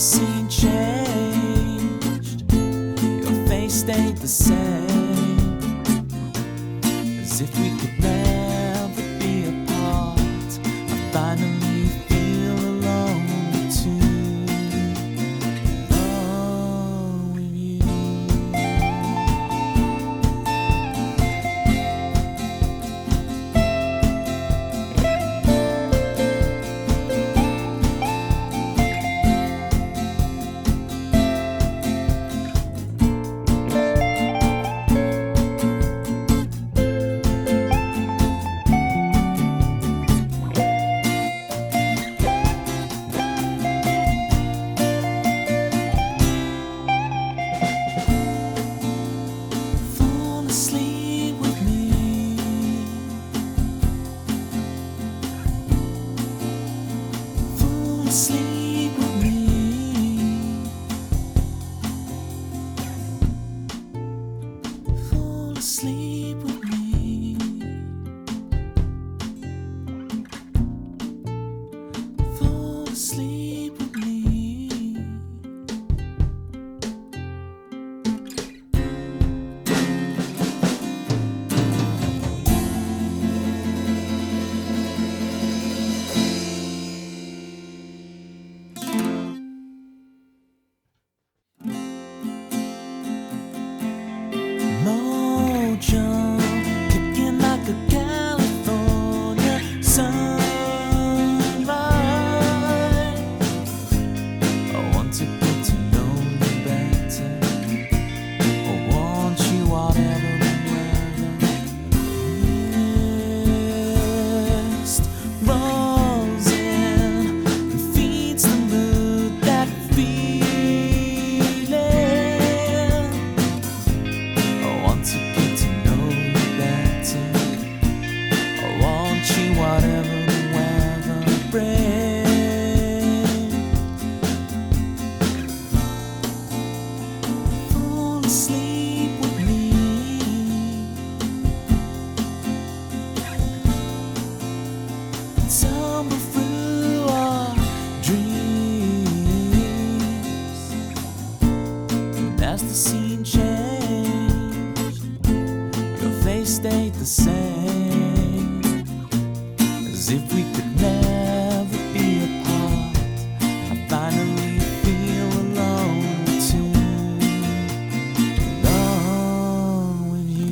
scene changed, your face stayed the same, as if we could never be apart. I finally feel alone too, alone with you. Sleep with me. Fall asleep with me. Fall asleep with me. Fall asleep with me. Mojo, kicking like a California sunrise. I want to get to know you better. I want you whatever the weather. Mist rolls in and feeds the mood, that feeling. I want to get to know you better. I want you whatever the weather brings. Fall asleep with me. Tumble through our dreams. And as the scene changed, your face stayed the same, as if we could never be apart. I finally feel alone too, alone with you.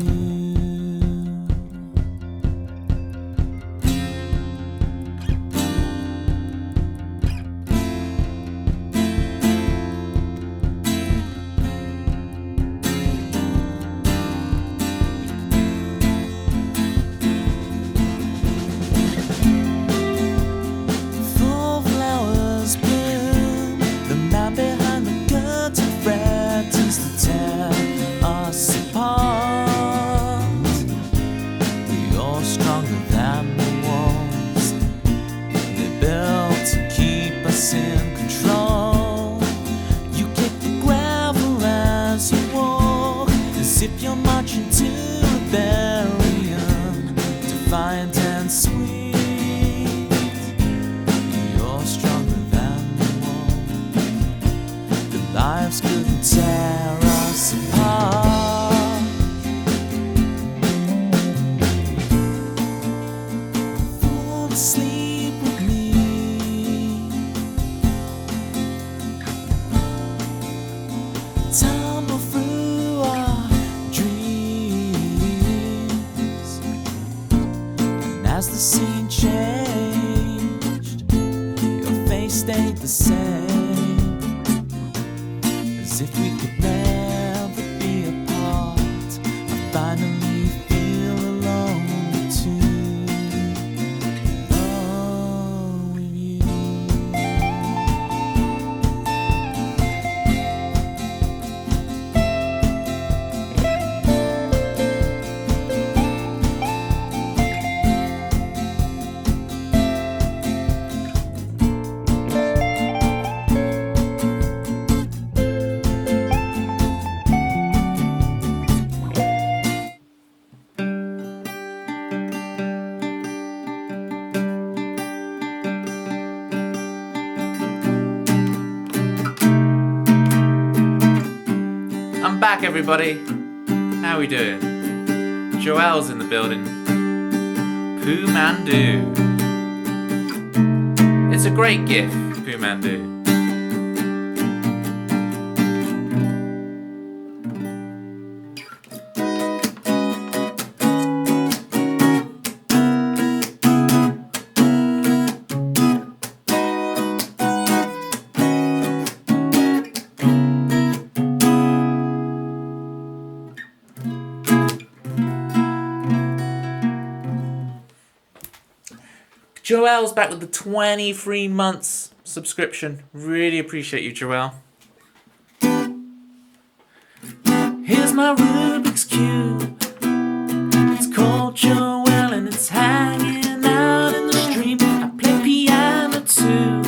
Full flowers bloom, the man behind the curtain threatens to tear us apart. You're stronger than the walls they built to keep us in control. You kick the gravel as you walk, as if you're marching to rebellion, defiant and sweet. You're stronger than the wall. The lives couldn't tear us apart. Fall asleep with me. Tumble through our dreams. And as the scene changed, your face stayed the same, as if we could never be apart. I finally feel alone too, alone with you. I'm back, everybody. How we doing? Joel's in the building. Pooh Mandu. It's a great gift, Pooh Mandu. Joel's back with the 23 months subscription. Really appreciate you, Joel. Here's my Rubik's Cube. It's called Joel and it's hanging out in the stream. I play piano too.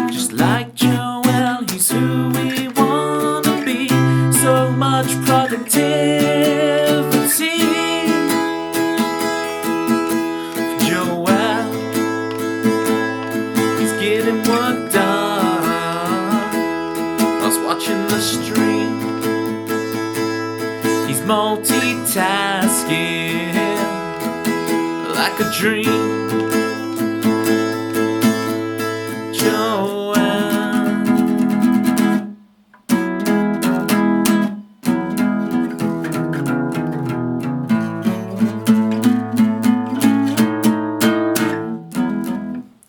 Just like Joel, he's who we wanna be. So much productivity. Getting work done whilst watching the stream. He's multitasking like a dream. Joel.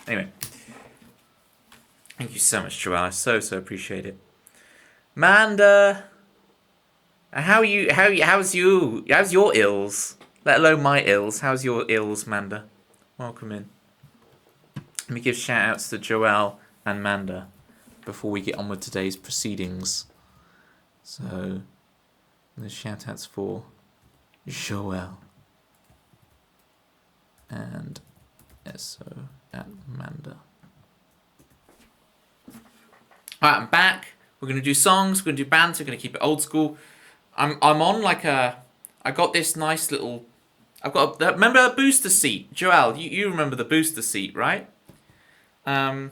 Anyway. Thank you so much, Joel. I so appreciate it. Manda, how's your ills? Let alone my ills. How's your ills, Manda? Welcome in. Let me give shout outs to Joel and Manda before we get on with today's proceedings. So the shout outs for Joel and Eso and Manda. Alright, I'm back. We're gonna do songs. We're gonna do banter. We're gonna keep it old school. I'm on like a. I got this nice little. Remember a booster seat, Joel. You remember the booster seat, right? I've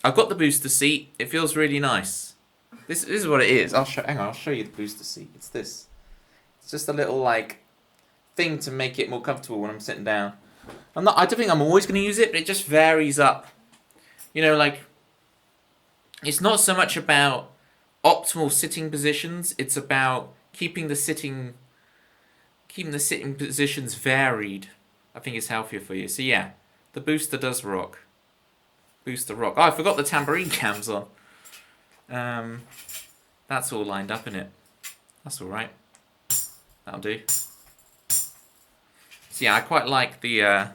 got the booster seat. It feels really nice. This is what it is. Hang on. I'll show you the booster seat. It's this. It's just a little like thing to make it more comfortable when I'm sitting down. I don't think I'm always gonna use it, but it just varies up. You know, like. It's not so much about optimal sitting positions. It's about keeping the sitting positions varied. I think it's healthier for you. So yeah, the booster does rock. Booster rock. Oh, I forgot the tambourine cams on. That's all lined up in it. That's all right. That'll do. So yeah, I quite like the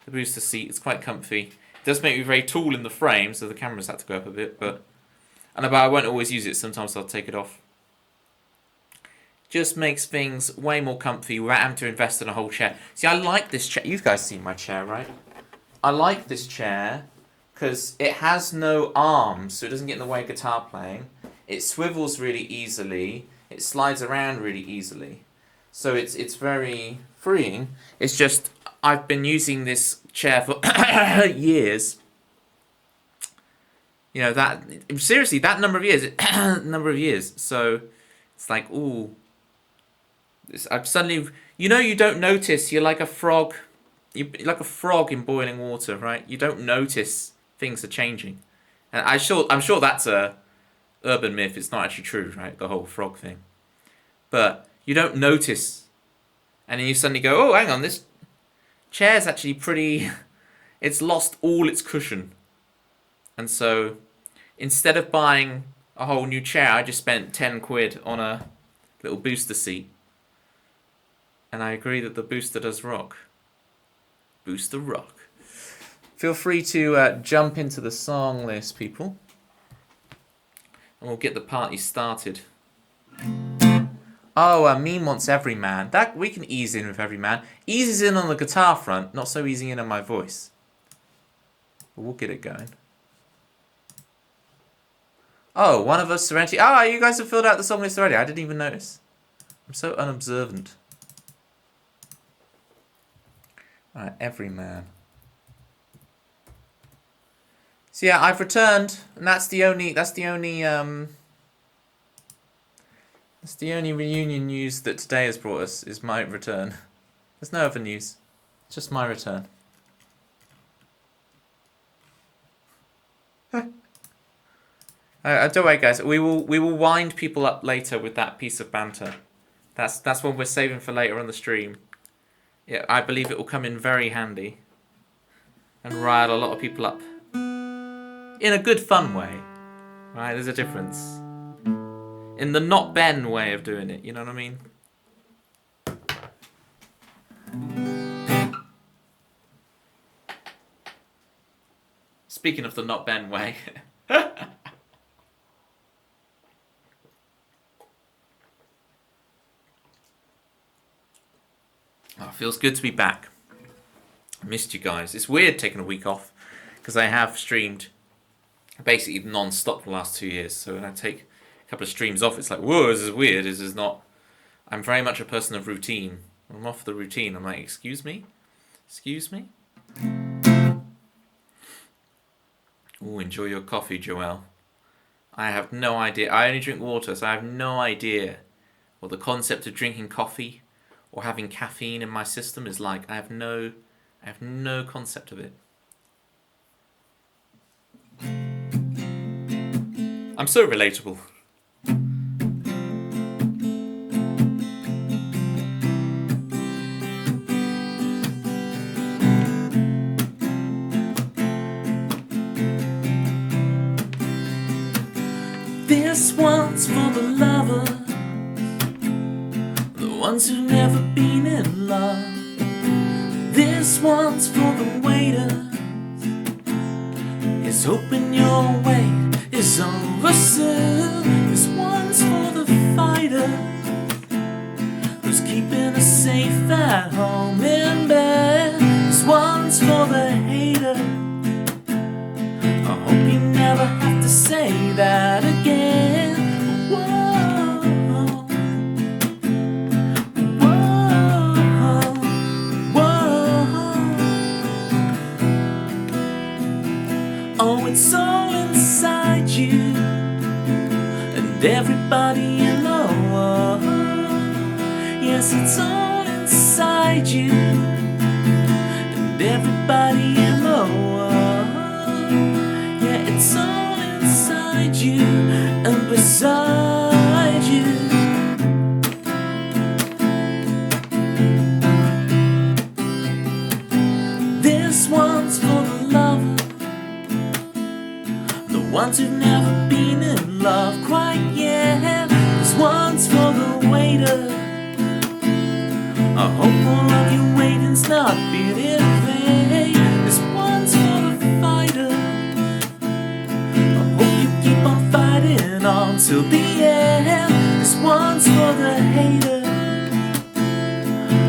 booster seat. It's quite comfy. It does make me very tall in the frame, so the cameras had to go up a bit, but. But I won't always use it. Sometimes I'll take it off. Just makes things way more comfy without having to invest in a whole chair. See, I like this chair. You guys seen my chair, right? I like this chair because it has no arms, so it doesn't get in the way of guitar playing. It swivels really easily. It slides around really easily. So it's very freeing. It's just I've been using this chair for years. You know, that number of years. So it's like, ooh. I've suddenly, you don't notice. You're like a frog. You're like a frog in boiling water, right? You don't notice things are changing. And I'm sure that's a urban myth. It's not actually true, right? The whole frog thing. But you don't notice. And then you suddenly go, oh, hang on, this chair's actually pretty, it's lost all its cushion. And so, instead of buying a whole new chair, I just spent 10 quid on a little booster seat. And I agree that the booster does rock. Booster rock. Feel free to jump into the song list, people. And we'll get the party started. Oh, Meme wants Every Man. That we can ease in with Every Man. Eases in on the guitar front, not so easing in on my voice. But we'll get it going. Oh, one of us Serenity. Ah, you guys have filled out the song list already. I didn't even notice. I'm so unobservant. Alright, Every Man. So yeah, I've returned, and that's the only That's the only reunion news that today has brought us, is my return. There's no other news. Just my return. Don't worry, guys. We will wind people up later with that piece of banter. That's one we're saving for later on the stream. Yeah, I believe it will come in very handy and rile a lot of people up in a good, fun way. Right? There's a difference. In the not Ben way of doing it. You know what I mean? Speaking of the not Ben way. Oh, it feels good to be back. I missed you guys. It's weird taking a week off because I have streamed basically non-stop for the last 2 years. So when I take a couple of streams off, it's like, whoa, this is weird. This is not... I'm very much a person of routine. I'm off the routine. I'm like, excuse me? Excuse me? Ooh, enjoy your coffee, Joelle. I have no idea. I only drink water, so I have no idea what the concept of drinking coffee or having caffeine in my system is like. I have no concept of it. I'm so relatable. This one's for the lovers, the ones who've never been in love. This one's for the waiters, is hoping your wait is over soon. This one's for the fighter, who's keeping us safe at home in bed. This one's for the hater, I hope you never have to say that again. Whoa, whoa, whoa. Oh, it's all inside you and everybody you know. Yes, it's all inside you and everybody you know. It's all inside you and beside you. This one's for the lover, the ones who've never been in love quite yet. This one's for the waiter, I hope all of your waiting's not been in vain. This one's for the fighter, fighting on till the end. This one's for the hater,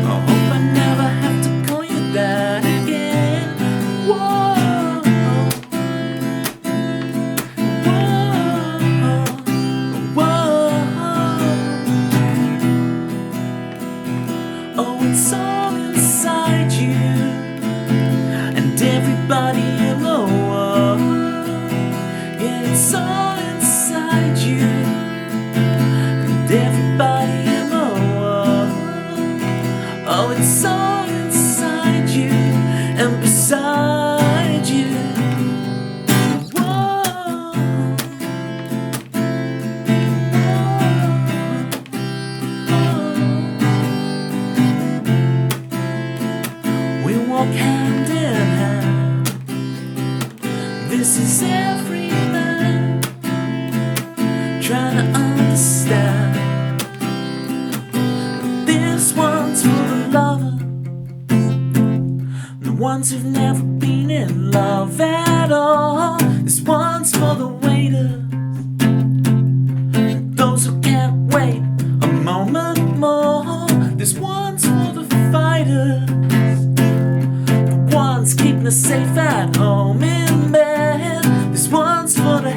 I hope I never have to call you that again. Whoa, whoa, whoa. Oh, it's all inside you and everybody you know. Yeah, it's all inside you and everybody you know. Oh, it's all inside you and beside you. Whoa, whoa. We walk hand in hand. This is every man trying to understand. This one's for the lover, the ones who've never been in love at all. This one's for the waiters, those who can't wait a moment more. This one's for the fighters, the ones keeping us safe at home in bed. This one's for the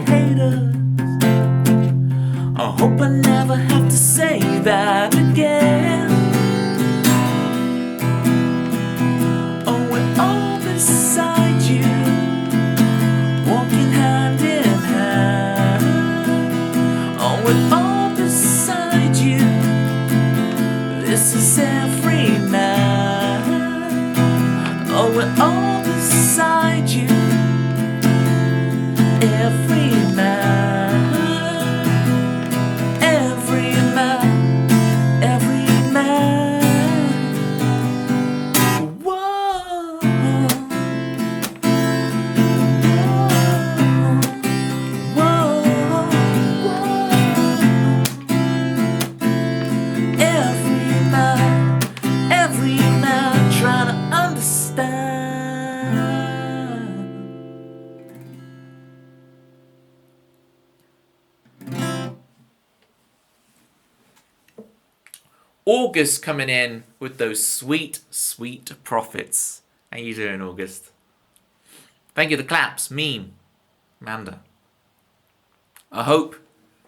every man, every man, every man. Whoa, whoa, whoa. Every man trying to understand. August coming in with those sweet, sweet profits. How you doing, August? Thank you, the claps, meme, Amanda. I hope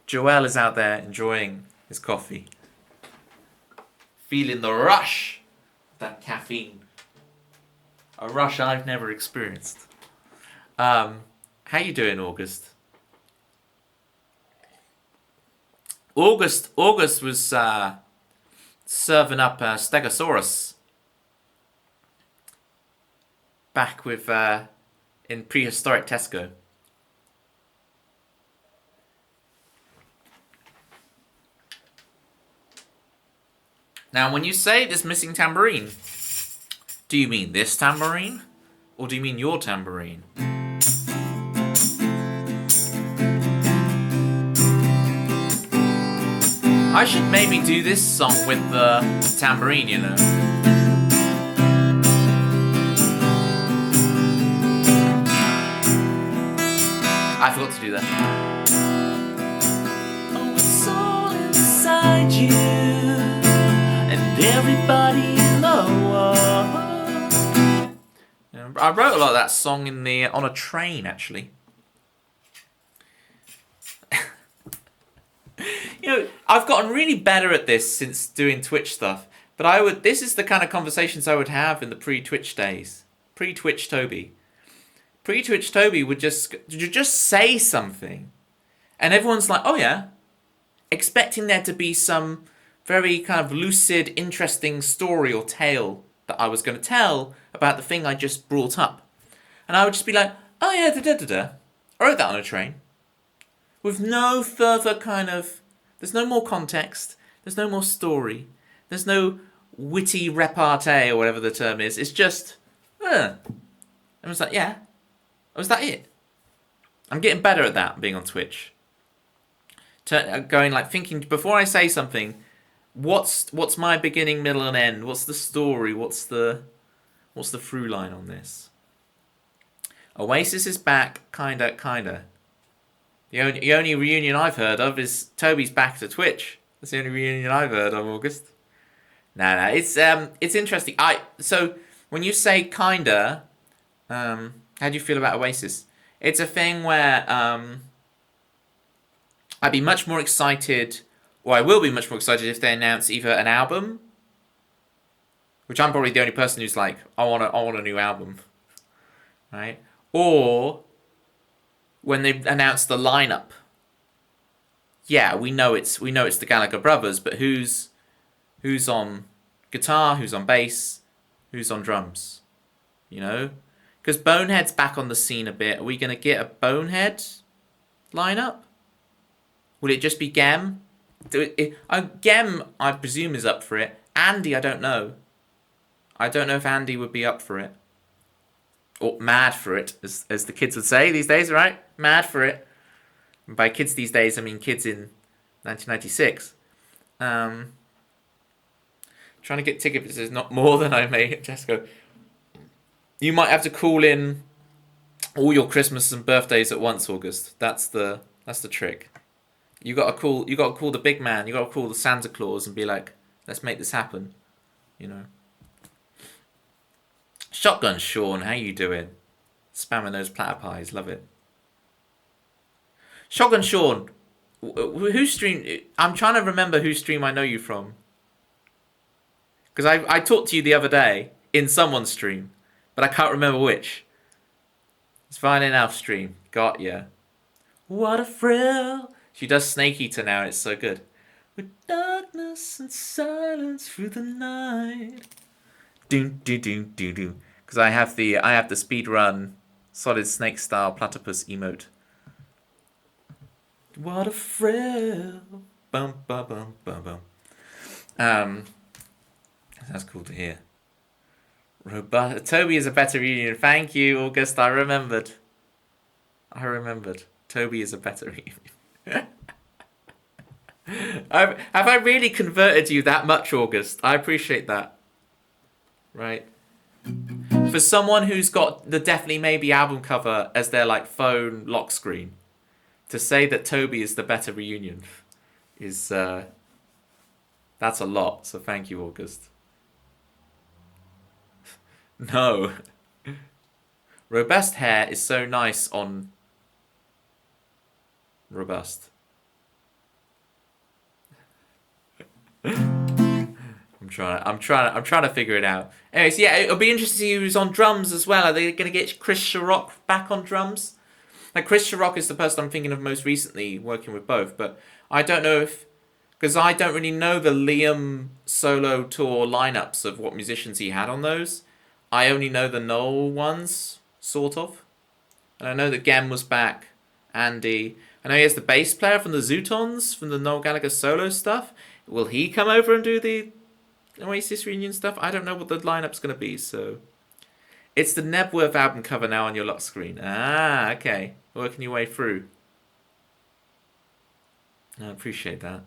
Joel is out there enjoying his coffee. Feeling the rush of that caffeine. A rush I've never experienced. How you doing, August? August was serving up Stegosaurus back with in prehistoric Tesco. Now, when you say this missing tambourine, do you mean this tambourine, or do you mean your tambourine? I should maybe do this song with the tambourine, you know. I forgot to do that. Oh, it's all inside you, and everybody knows. I wrote a lot of that song on a train, actually. You know, I've gotten really better at this since doing Twitch stuff. But this is the kind of conversations I would have in the pre-Twitch days. Pre-Twitch Toby. Pre-Twitch Toby would just say something. And everyone's like, oh yeah. Expecting there to be some very kind of lucid, interesting story or tale that I was going to tell about the thing I just brought up. And I would just be like, oh yeah, da-da-da-da. I wrote that on a train. With no further kind of... There's no more context. There's no more story. There's no witty repartee or whatever the term is. It's just... And I was like, yeah. Was that it? I'm getting better at that, being on Twitch. Going like, thinking, before I say something, what's my beginning, middle, and end? What's the story? What's the through line on this? Oasis is back, kinda. The only reunion I've heard of is Toby's back to Twitch. That's the only reunion I've heard of, August. No, it's interesting. So when you say kinda, how do you feel about Oasis? It's a thing where I'd be much more excited, or I will be much more excited if they announce either an album, which I'm probably the only person who's like, I want a new album, right? Or when they announce the lineup. Yeah, we know it's the Gallagher brothers, but who's on guitar, who's on bass, who's on drums, you know? Because Bonehead's back on the scene a bit. Are we going to get a Bonehead lineup? Will it just be Gem? Gem, I presume, is up for it. Andy, I don't know. I don't know if Andy would be up for it. Or mad for it, as the kids would say these days, right? Mad for it. And by kids these days, I mean kids in 1996. Trying to get tickets is not more than I may. Jessica, you might have to call in all your Christmas and birthdays at once, August. That's the trick. You got to call the big man. You got to call the Santa Claus and be like, let's make this happen. You know. Shotgun Sean, how you doing? Spamming those platter pies, love it. Shotgun Sean, who stream? I'm trying to remember whose stream I know you from. Because I talked to you the other day in someone's stream, but I can't remember which. It's fine enough stream. Got ya. What a thrill. She does Snake Eater now, it's so good. With darkness and silence through the night. Because I have the speedrun Solid Snake style platypus emote What a thrill. Bum, bum, bum, bum, bum. Um, that's cool to hear. Toby is a better reunion. Thank you, August. I remembered. Toby is a better reunion. Have I really converted you that much, August? I appreciate that. Right. For someone who's got the Definitely Maybe album cover as their like phone lock screen, to say that Toby is the better reunion is that's a lot. So thank you, August. No. Robust hair is so nice on robust. I'm trying to figure it out. Anyways, yeah, it'll be interesting to see who's on drums as well. Are they going to get Chris Sharrock back on drums? Like Chris Sharrock is the person I'm thinking of most recently, working with both. But I don't know if, because I don't really know the Liam solo tour lineups of what musicians he had on those. I only know the Noel ones, sort of. And I know that Gem was back, Andy. I know he has the bass player from the Zootons, from the Noel Gallagher solo stuff. Will he come over and do the Oasis reunion stuff? I don't know what the lineup's going to be, so... It's the Nebworth album cover now on your lock screen. Ah, okay. Working your way through. I appreciate that.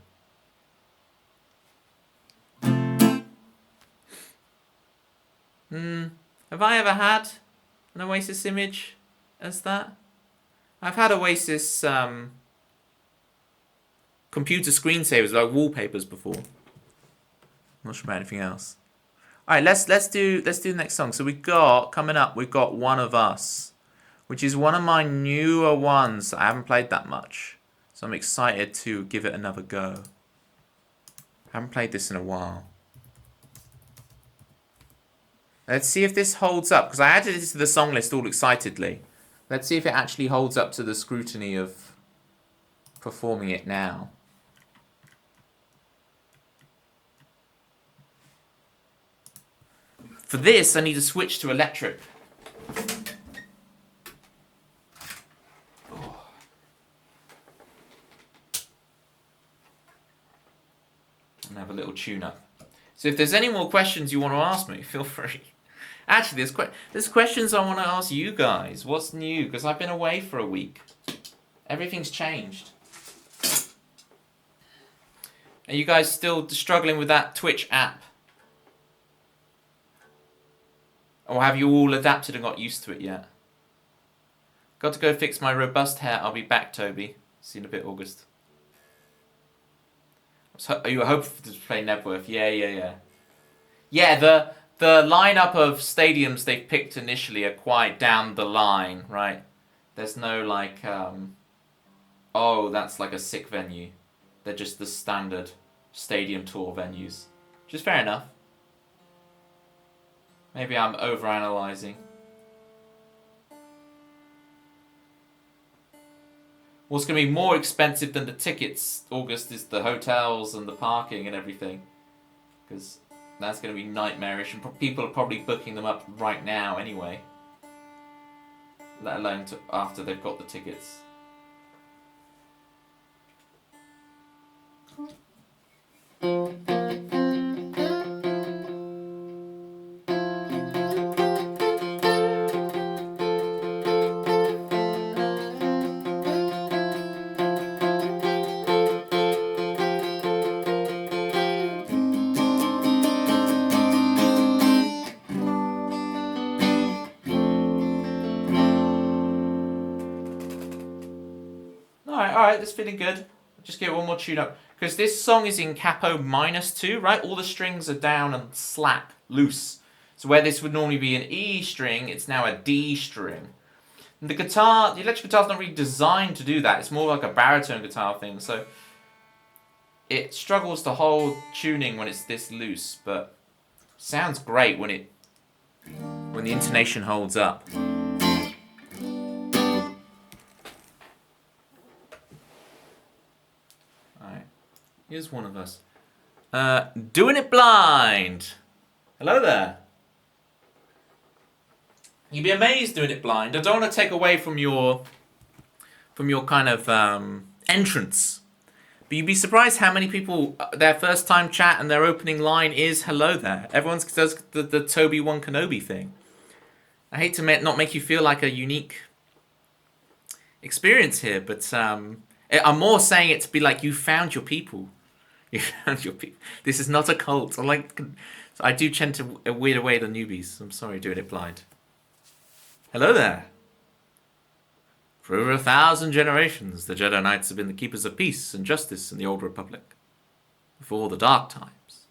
Have I ever had an Oasis image as that? I've had Oasis computer screensavers like wallpapers before. Not sure about anything else. All right, let's do the next song. So we've got One of Us, which is one of my newer ones. I haven't played that much, so I'm excited to give it another go. I haven't played this in a while. Let's see if this holds up, because I added it to the song list all excitedly. Let's see if it actually holds up to the scrutiny of performing it now. For this, I need to switch to electric. And have a little tune up. So if there's any more questions you want to ask me, feel free. Actually, there's questions I want to ask you guys. What's new? Because I've been away for a week. Everything's changed. Are you guys still struggling with that Twitch app? Or have you all adapted and got used to it yet? Got to go fix my robust hair. I'll be back, Toby. See you in a bit, August. You were hoping to play Nebworth. Yeah. Yeah, the lineup of stadiums they've picked initially are quite down the line, right? There's no like, oh, that's like a sick venue. They're just the standard stadium tour venues. Which is fair enough. Maybe I'm overanalyzing. What's going to be more expensive than the tickets, August, is the hotels and the parking and everything. Because that's going to be nightmarish, and people are probably booking them up right now anyway. Let alone after they've got the tickets. Alright, that's feeling good. Just get one more tune up. Because this song is in capo -2, right? All the strings are down and slack, loose. So where this would normally be an E string, it's now a D string. And the electric guitar's not really designed to do that. It's more like a baritone guitar thing. So it struggles to hold tuning when it's this loose, but sounds great when the intonation holds up. Here's One of Us. Doing it blind. Hello there. You'd be amazed doing it blind. I don't want to take away from your kind of entrance. But you'd be surprised how many people, their first time chat and their opening line is hello there. Everyone does the Toby One Kenobi thing. I hate to not make you feel like a unique experience here, but I'm more saying it to be like, you found your people. You found your people. This is not a cult. I do tend to weird away the newbies. I'm sorry doing it blind. Hello there. For over 1,000 generations, the Jedi Knights have been the keepers of peace and justice in the Old Republic. Before the dark times.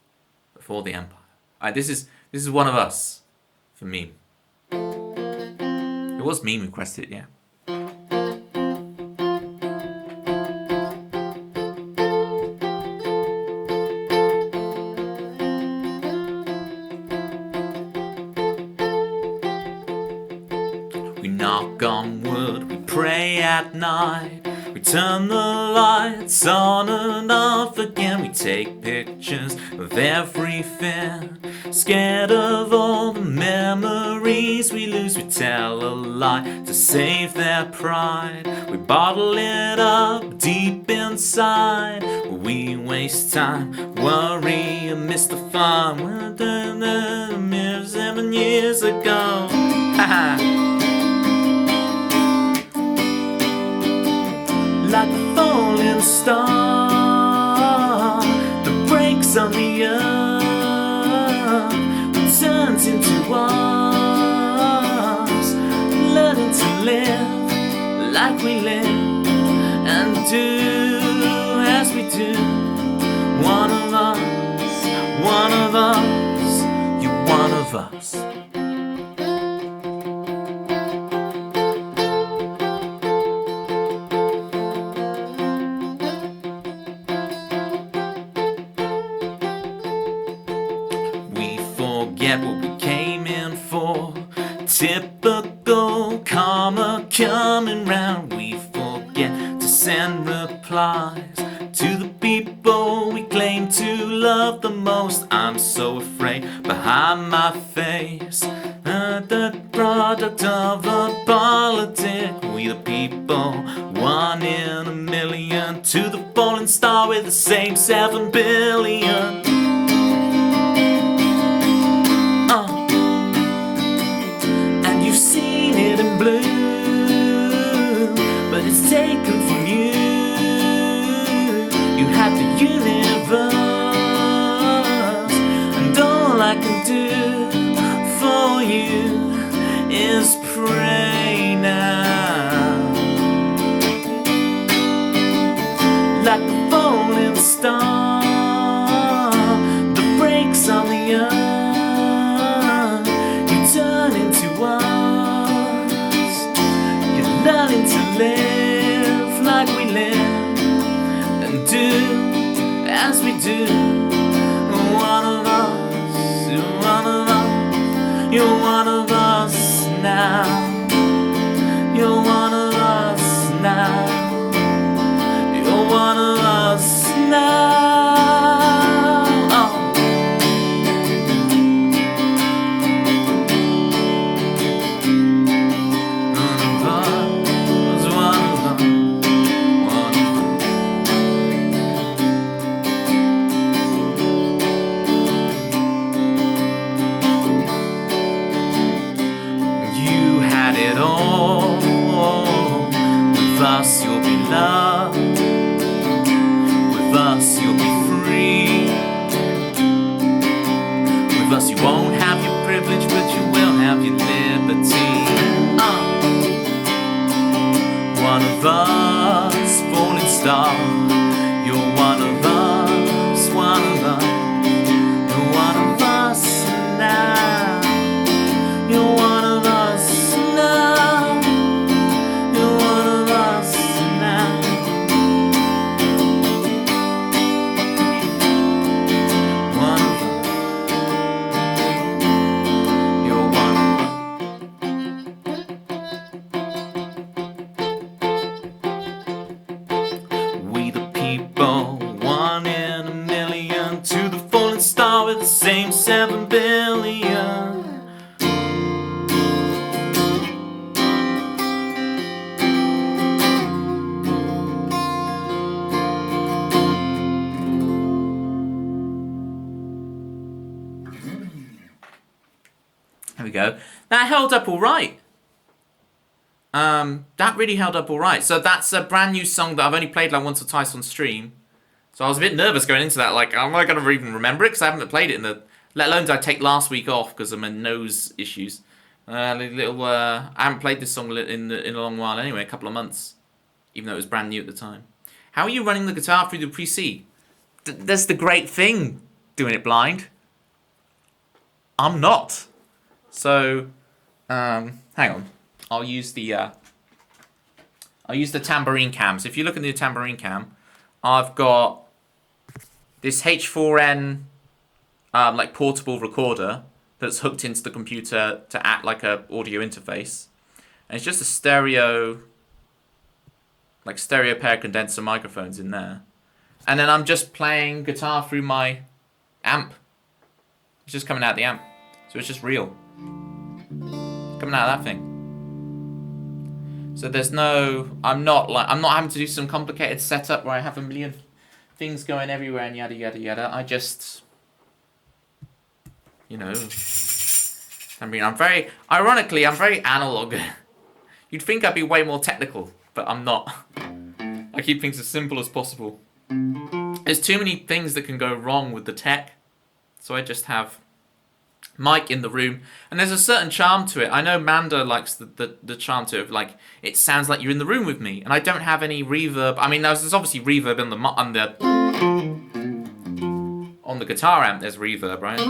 Before the Empire. This is one of us. For meme. It was meme requested, yeah. We knock on wood, we pray at night. We turn the lights on and off again. We take pictures of everything. Scared of all the memories we lose. We tell a lie to save their pride. We bottle it up deep inside. We waste time, worry and miss the fun. We're doing it 7 years ago. Like a falling star that breaks on the earth, turns into us, learning to live like we live and do as we do. One of us, you're one of us. Forget what we came in for. Typical karma coming round. We forget to send replies to the people we claim to love the most. I'm so afraid behind my face. The product of a politic. We the people, 1 in a million. To the falling star with the same 7 billion. But it's taken from you. You have the universe, and all I can do for you is pray now. Like a falling star that breaks on the earth, you turn into one. Learning to live like we live and do as we do. One of us, you're one of us, you're one of us now. You're one of us now. You're one of us now. With us you'll be loved. With us you'll be free. With us you won't have your privilege, but you will have your liberty. One of us, falling star. You're one of us, one of us. You're one of us now. You're one of us now. You're one of us now. One of us. You're one of us. We go. That held up all right. That really held up all right. So that's a brand new song that I've only played like once or twice on stream. So I was a bit nervous going into that. Like, am I going to even remember it? Because I haven't played it in the... Let alone did I take last week off because of my nose issues. I haven't played this song in a long while anyway, a couple of months. Even though it was brand new at the time. How are you running the guitar through the PC? That's the great thing, doing it blind. I'm not. So, hang on. I'll use the tambourine cam. So if you look in the tambourine cam, I've got this H4n like portable recorder that's hooked into the computer to act like a audio interface, and it's just a stereo pair of condenser microphones in there, and then I'm just playing guitar through my amp. It's just coming out of the amp, so it's just real coming out of that thing. So there's no, I'm not having to do some complicated setup where I have a million things going everywhere and yada yada yada. I just, you know, I mean, I'm very analog. You'd think I'd be way more technical, but I'm not. I keep things as simple as possible. There's too many things that can go wrong with the tech, so I just have mic in the room, and there's a certain charm to it. I know Manda likes the charm to it, like it sounds like you're in the room with me, and I don't have any reverb. I mean, there's obviously reverb on the guitar amp. There's reverb, right?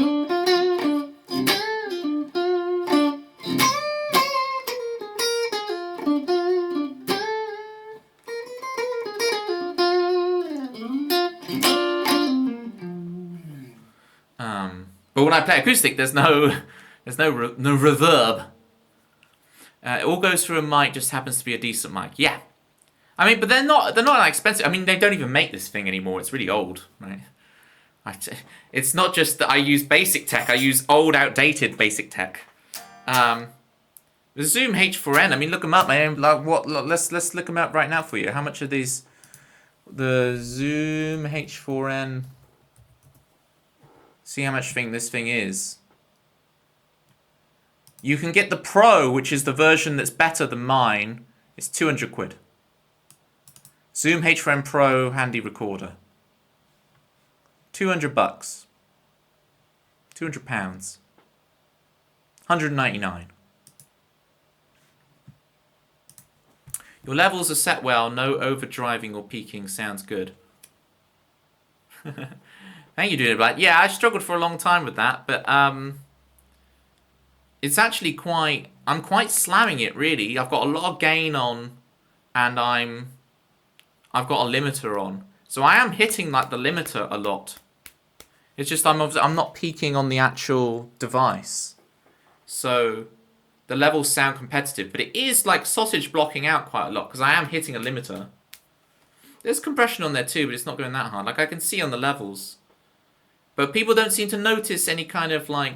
But when I play acoustic, there's no reverb. It all goes through a mic. Just happens to be a decent mic. Yeah, I mean, but they're not that expensive. I mean, they don't even make this thing anymore. It's really old, right? It's not just that I use basic tech. I use old, outdated basic tech. The Zoom H4n. I mean, look them up, man. Like what? Let's look them up right now for you. How much are these? The Zoom H4n. See how much this thing is. You can get the Pro, which is the version that's better than mine. It's 200 quid. Zoom H4n Pro handy recorder. 200 bucks. 200 pounds. 199. Your levels are set well. No overdriving or peaking. Sounds good. Thank you, doing it like, yeah, I struggled for a long time with that, but it's actually I'm quite slamming it really. I've got a lot of gain on, and I've got a limiter on, so I am hitting like the limiter a lot. It's just I'm not peaking on the actual device, so the levels sound competitive, but it is like sausage blocking out quite a lot because I am hitting a limiter. There's compression on there too, but it's not going that hard. Like I can see on the levels. But people don't seem to notice any kind of like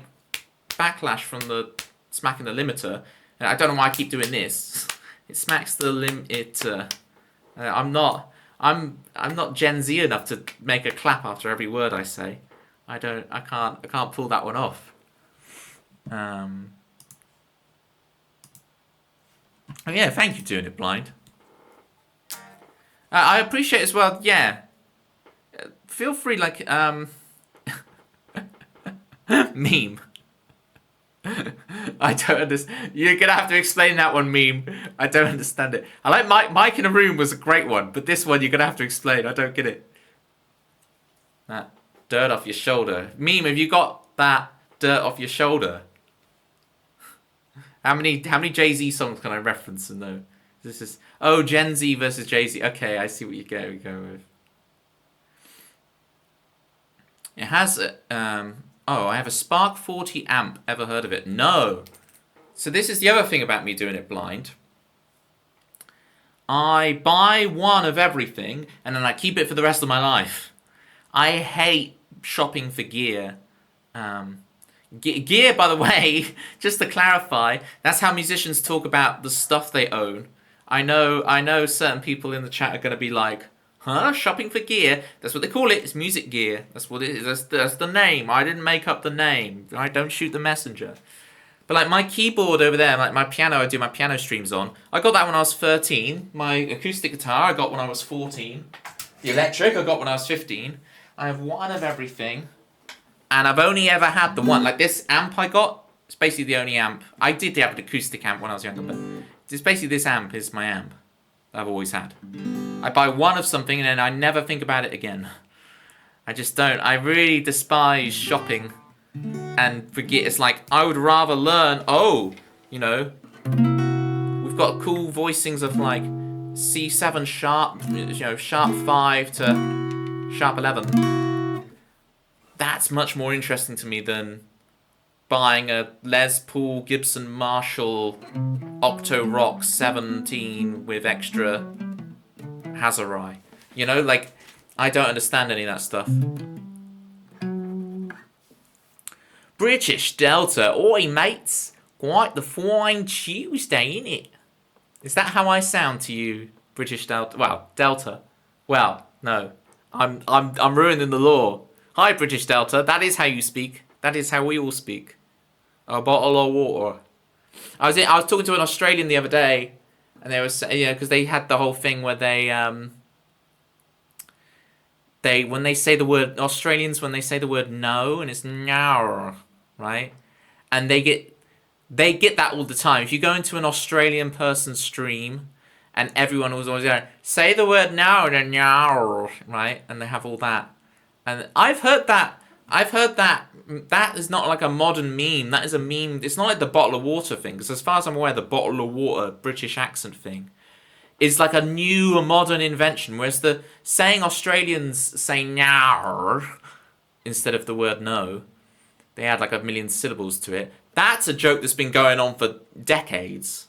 backlash from the smacking the limiter. And I don't know why I keep doing this. It smacks the limiter. I'm not Gen Z enough to make a clap after every word I say. I can't pull that one off. Oh yeah, thank you, doing it blind. I appreciate as well. Yeah, feel free like meme. I don't understand. You're gonna have to explain that one, meme. I don't understand it. I like Mike in a room was a great one, but this one you're gonna have to explain. I don't get it. That dirt off your shoulder, meme. Have you got that dirt off your shoulder? How many Jay-Z songs can I reference and know? This is Gen Z versus Jay-Z. Okay, I see what you're going with. It has I have a Spark 40 amp. Ever heard of it? No. So this is the other thing about me doing it blind. I buy one of everything and then I keep it for the rest of my life. I hate shopping for gear. Gear, by the way, just to clarify, that's how musicians talk about the stuff they own. I know certain people in the chat are going to be like, huh? Shopping for gear? That's what they call it. It's music gear. That's what it is. That's the name. I didn't make up the name. I don't shoot the messenger. But like my keyboard over there, like my piano, I do my piano streams on. I got that when I was 13. My acoustic guitar, I got when I was 14. The electric, I got when I was 15. I have one of everything. And I've only ever had the one. Like this amp I got, it's basically the only amp. I did have an acoustic amp when I was younger, but it's basically this amp is my amp that I've always had. I buy one of something and then I never think about it again. I just don't. I really despise shopping and forget. It's like, I would rather learn, you know, we've got cool voicings of like C7 sharp, you know, sharp 5 to sharp 11. That's much more interesting to me than buying a Les Paul Gibson Marshall Octo Rock 17 with extra Hazarai. You know, like, I don't understand any of that stuff. British Delta. Oi, mates. Quite the fine Tuesday, innit? Is that how I sound to you, British Delta? Well, Delta. Well, no. I'm ruining the law. Hi, British Delta. That is how you speak. That is how we all speak. A bottle of water. I was talking to an Australian the other day, and they were saying, because they had the whole thing where they when they say the word Australians, when they say the word no, and it's no, right? And they get that all the time. If you go into an Australian person's stream, and everyone was always going, say the word no, and no, right? And they have all that. And I've heard that. That is not like a modern meme. That is a meme. It's not like the bottle of water thing. Because as far as I'm aware, the bottle of water British accent thing is like a new, modern invention. Whereas the saying Australians say now instead of the word no, they add like a million syllables to it. That's a joke that's been going on for decades,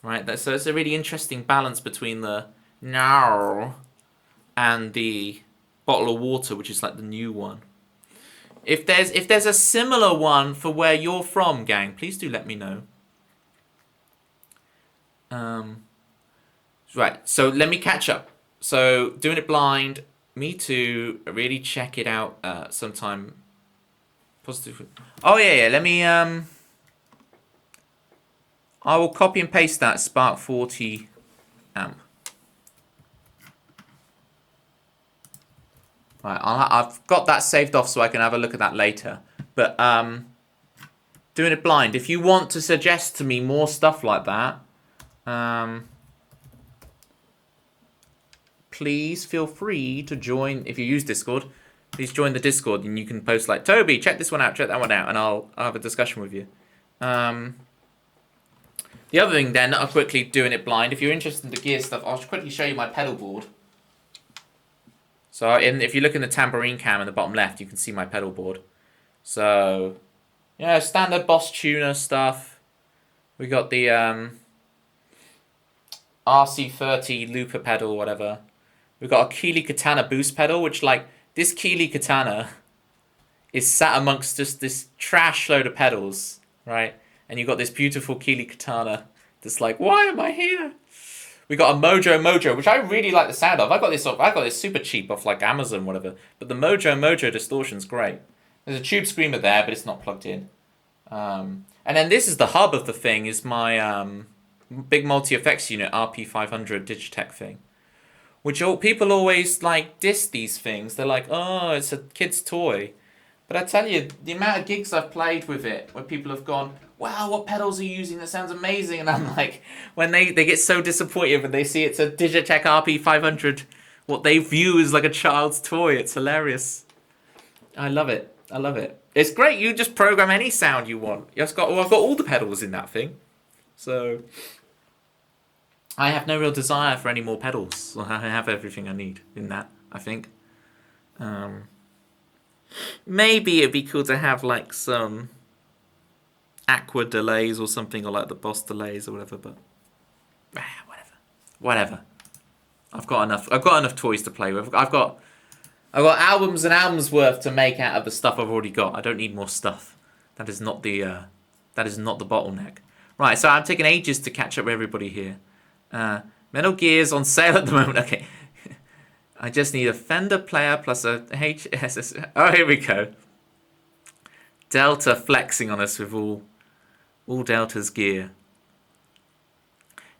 right? So it's a really interesting balance between the now and the bottle of water, which is like the new one. If there's a similar one for where you're from, gang, please do let me know. Right, so let me catch up. So doing it blind, me too. Really check it out sometime. Positive. Oh yeah. Let me I will copy and paste that Spark 40 amp. Right, I've got that saved off so I can have a look at that later. But doing it blind. If you want to suggest to me more stuff like that, please feel free to join. If you use Discord, please join the Discord and you can post like, Toby, check this one out, check that one out, and I'll have a discussion with you. The other thing then, I'll quickly doing it blind. If you're interested in the gear stuff, I'll quickly show you my pedal board. So if you look in the tambourine cam in the bottom left, you can see my pedal board. So, yeah, standard Boss tuner stuff. We got the RC30 looper pedal, whatever. We got a Keeley Katana boost pedal, which like this Keeley Katana is sat amongst just this trash load of pedals, right? And you got this beautiful Keeley Katana that's like, why am I here? We got a Mojo, which I really like the sound of. I got this super cheap off like Amazon, whatever. But the Mojo distortion's great. There's a tube screamer there, but it's not plugged in. And then this is the hub of the thing. Is my big multi effects unit RP500 Digitech thing, which people always like diss these things. They're like, oh, it's a kid's toy. But I tell you, the amount of gigs I've played with it, where people have gone, wow, what pedals are you using? That sounds amazing. And I'm like, when they get so disappointed when they see it's a Digitech RP500, what they view as like a child's toy. It's hilarious. I love it. It's great. You just program any sound you want. I've got all the pedals in that thing. So I have no real desire for any more pedals. I have everything I need in that, I think. Maybe it'd be cool to have like some Aqua delays or something, or like the Boss delays or whatever, but whatever. I've got enough toys to play with. I've got albums and albums worth to make out of the stuff I've already got. I don't need more stuff. That is not the bottleneck. Right, so I'm taking ages to catch up with everybody here. Metal Gear's on sale at the moment. Okay. I just need a Fender player plus a HSS. Oh, here we go. Delta flexing on us with all All Delta's gear.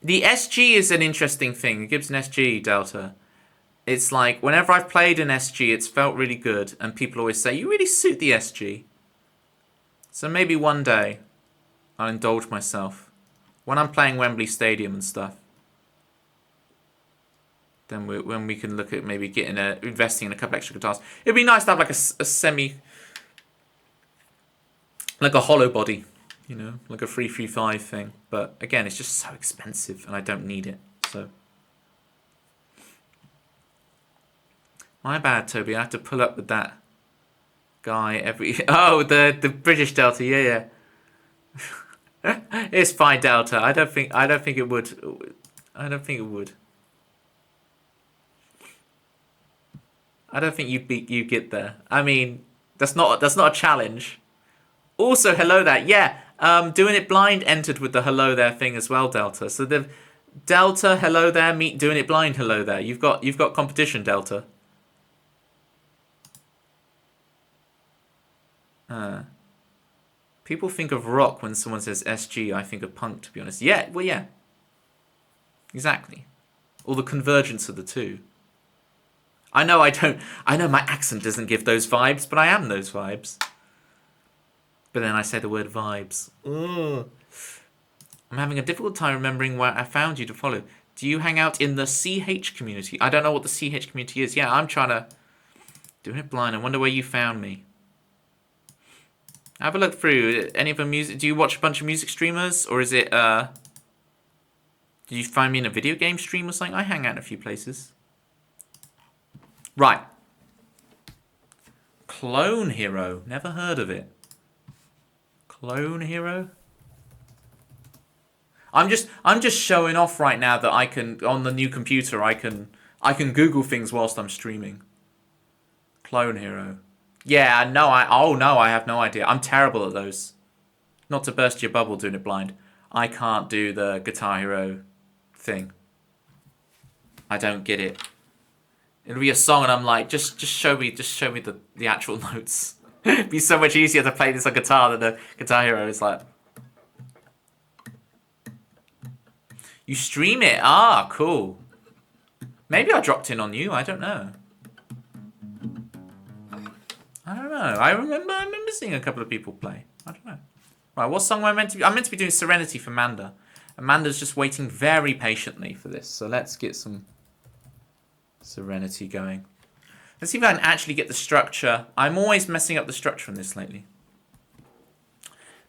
The SG is an interesting thing. It gives an SG, Delta. It's like, whenever I've played an SG, it's felt really good. And people always say, you really suit the SG. So maybe one day, I'll indulge myself. When I'm playing Wembley Stadium and stuff. Then when we can look at maybe investing in a couple extra guitars. It'd be nice to have like a semi... Like a hollow body. You know, like a 335 thing. But again, it's just so expensive and I don't need it. So... My bad, Toby. I have to pull up with that guy every... Oh, the British Delta. Yeah. It's fine, Delta. I don't think it would. I don't think it would. I don't think you get there. I mean, that's not a challenge. Also, hello there. Yeah, Doing It Blind entered with the hello there thing as well, Delta. So the Delta, hello there, meet Doing It Blind, hello there. You've got competition, Delta. People think of rock when someone says SG. I think of punk, to be honest. Yeah, well, yeah. Exactly. Or the convergence of the two. I know my accent doesn't give those vibes, but I am those vibes. But then I say the word vibes. Ugh. I'm having a difficult time remembering where I found you to follow. Do you hang out in the CH community? I don't know what the CH community is. Yeah, I'm trying to... Doing It Blind. I wonder where you found me. Have a look through. Any of the music... Do you watch a bunch of music streamers? Or is it... Did you find me in a video game stream or something? I hang out in a few places. Right. Clone Hero. Never heard of it. Clone Hero? I'm just showing off right now that I can... On the new computer, I can Google things whilst I'm streaming. Clone Hero. Yeah, no, I have no idea. I'm terrible at those. Not to burst your bubble, Doing It Blind. I can't do the Guitar Hero thing. I don't get it. It'll be a song and I'm like, just show me the actual notes. It'd be so much easier to play this on guitar than the Guitar Hero. It's like... You stream it? Ah, cool. Maybe I dropped in on you, I don't know. I remember seeing a couple of people play. I don't know. Right, what song am I meant to be? I'm meant to be doing Serenity for Manda. Amanda's just waiting very patiently for this. So let's get some Serenity going. Let's see if I can actually get the structure. I'm always messing up the structure on this lately.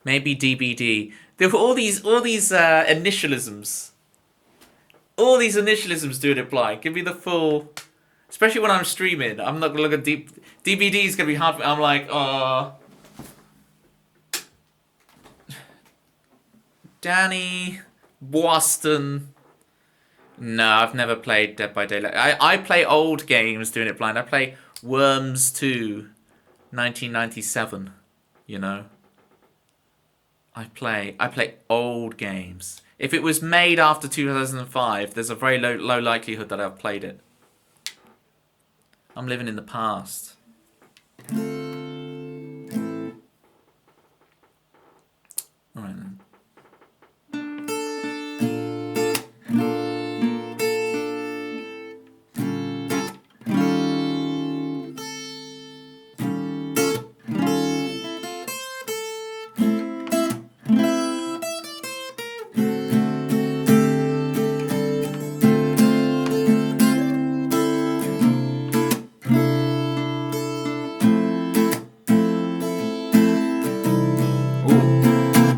Maybe DBD. There were all these initialisms. All these initialisms Doing It Blind. Give me the full... Especially when I'm streaming. I'm not going to look at DBD is going to be hard. I'm like, Danny, Boston. No, I've never played Dead by Daylight. I play old games Doing It Blind. I play Worms 2, 1997. You know. I play old games. If it was made after 2005, there's a very low likelihood that I've played it. I'm living in the past. Alright then.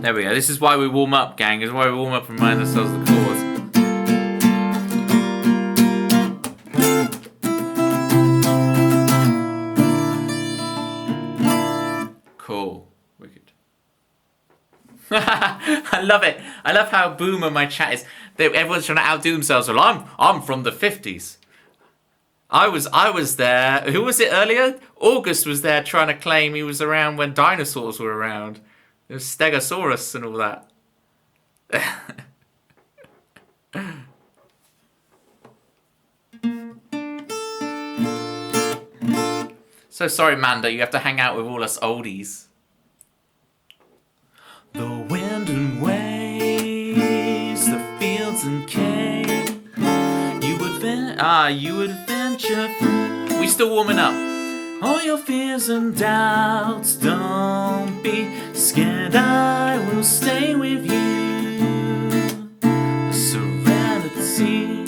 There we go. This is why we warm up, gang. This is why we warm up and remind ourselves of the chords. Cool. Wicked. I love it. I love how boomer my chat is. Everyone's trying to outdo themselves. Well, I'm from the 50s. I was there. Who was it earlier? August was there trying to claim he was around when dinosaurs were around. There was Stegosaurus and all that. So sorry, Manda, you have to hang out with all us oldies. The wind and Are you adventure free? We still warming up. All your fears and doubts, don't be scared, I will stay with you. The serenity,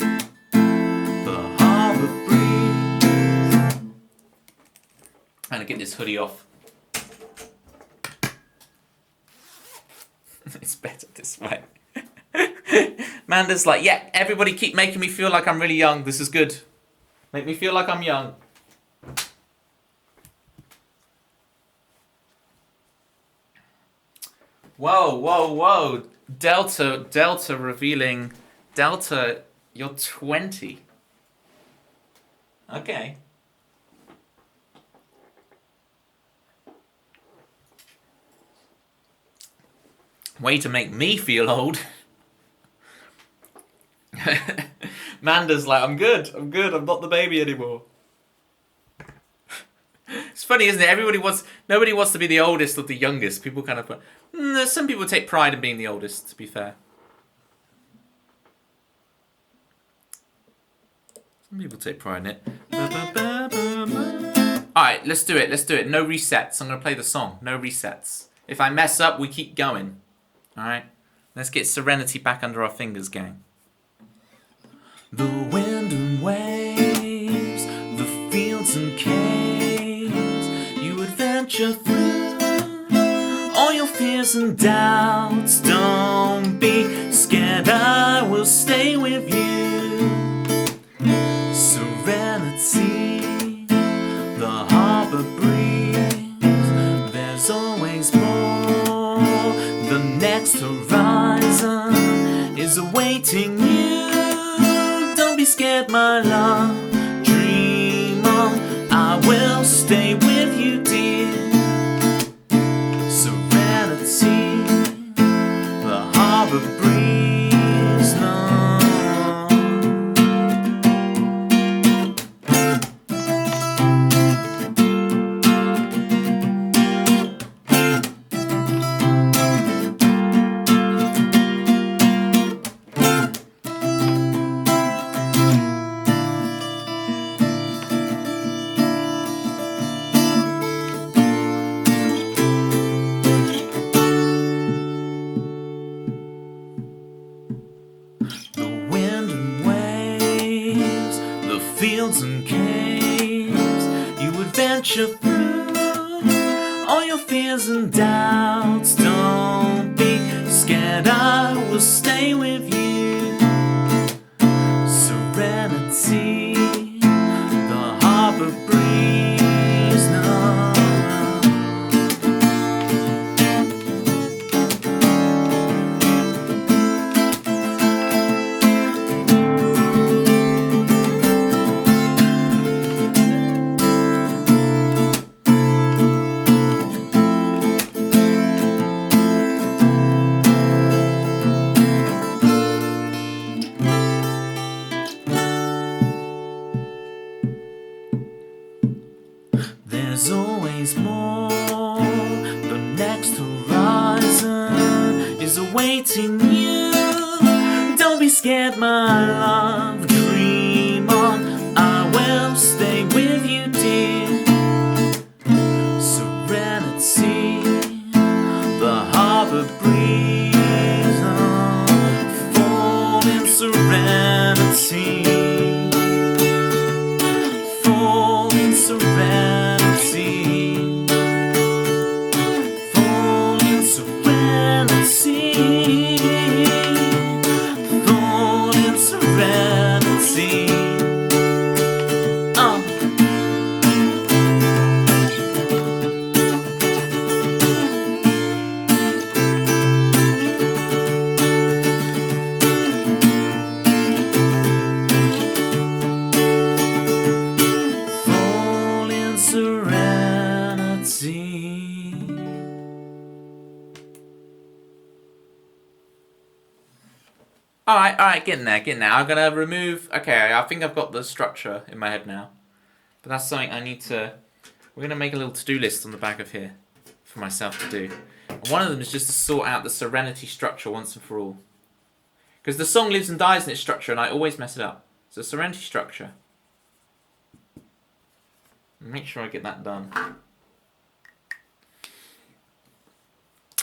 the harbor breeze. I'm gonna get this hoodie off. It's better this way. Manda's like, yeah, everybody keep making me feel like I'm really young. This is good. Make me feel like I'm young. Whoa, whoa, whoa. Delta revealing. Delta, you're 20. Okay. Way to make me feel old. Manda's like, I'm good, I'm not the baby anymore. It's funny, isn't it? Nobody wants to be the oldest or the youngest. People kind of, some people take pride in being the oldest, to be fair. Some people take pride in it. Alright, let's do it. No resets. I'm going to play the song. No resets. If I mess up, we keep going. Alright? Let's get serenity back under our fingers, gang. The wind and waves, the fields and caves, you adventure through all your fears and doubts. Don't be scared, I will stay with you. Serenity, the harbor breeze, there's always more. The next horizon is awaiting you. Don't be scared, my love, dream on, I will stay with you, dear. Serenity, the harbor breeze, no. Fields and caves, you adventure through all your fears and doubts. Don't be scared, I will stay with you. Serenity, the harbor breeze, no. There's always more. The next horizon is awaiting you. Don't be scared, my love, dream on, I will stay with you, dear. Serenity, the harbor breeze, fall in serenity. Fall in serenity. Fall in serenity. Fall in serenity. Alright, getting there. I'm gonna remove, okay, I think I've got the structure in my head now. But that's something I need to, we're gonna make a little to-do list on the back of here for myself to do. And one of them is just to sort out the serenity structure once and for all. Because the song lives and dies in its structure and I always mess it up. It's a serenity structure. Make sure I get that done.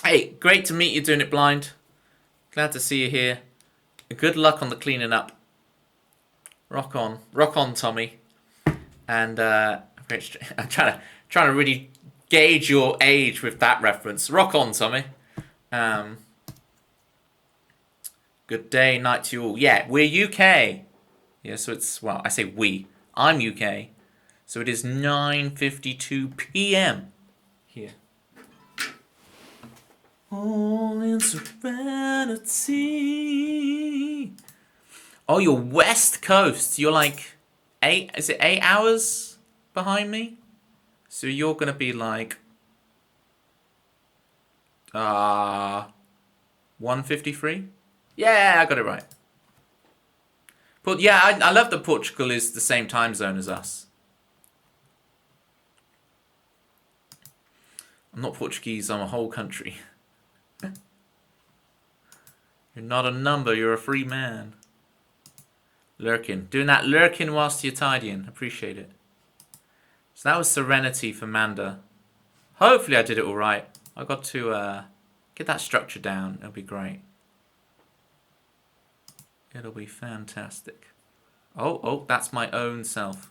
Hey, great to meet you doing it blind. Glad to see you here. Good luck on the cleaning up. Rock on, Tommy. And I'm trying to really gauge your age with that reference. Rock on, Tommy. Good day, night to you all. Yeah, we're UK. Yeah, so it's, well, I say we. I'm UK. So it is 9:52 p.m. here. All in serenity. Oh, you're West Coast. You're like 8 hours behind me? So you're gonna be like 1:53? Yeah, I got it right. But yeah, I love that Portugal is the same time zone as us. I'm not Portuguese, I'm a whole country. You're not a number, you're a free man. Lurking. Doing that lurking whilst you're tidying. Appreciate it. So that was Serenity for Manda. Hopefully I did it alright. I got to get that structure down. It'll be great. It'll be fantastic. Oh, that's my own self.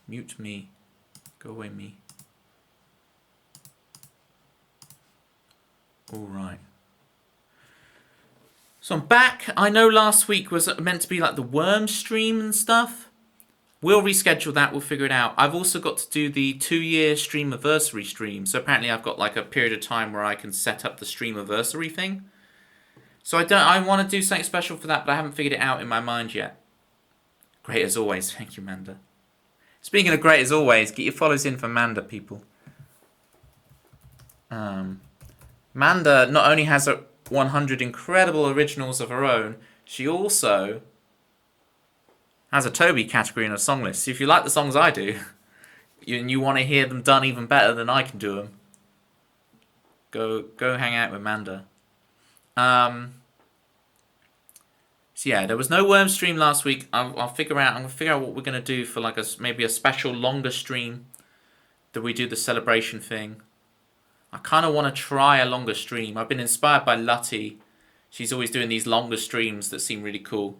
Mute me. Go away, me. Alright. So I'm back. I know last week was meant to be like the worm stream and stuff. We'll reschedule that. We'll figure it out. I've also got to do the 2-year streamiversary stream. So apparently I've got like a period of time where I can set up the streamiversary thing. So I want to do something special for that, but I haven't figured it out in my mind yet. Great as always. Thank you, Manda. Speaking of great as always, get your follows in for Manda, people. Manda not only has 100 incredible originals of her own, she also has a Toby category in her song list. So if you like the songs I do, and you want to hear them done even better than I can do them, go hang out with Manda. So yeah, there was no worm stream last week. I'll figure out. I'm gonna figure out what we're gonna do for like maybe a special longer stream that we do the celebration thing. I kind of want to try a longer stream. I've been inspired by Lutty. She's always doing these longer streams that seem really cool.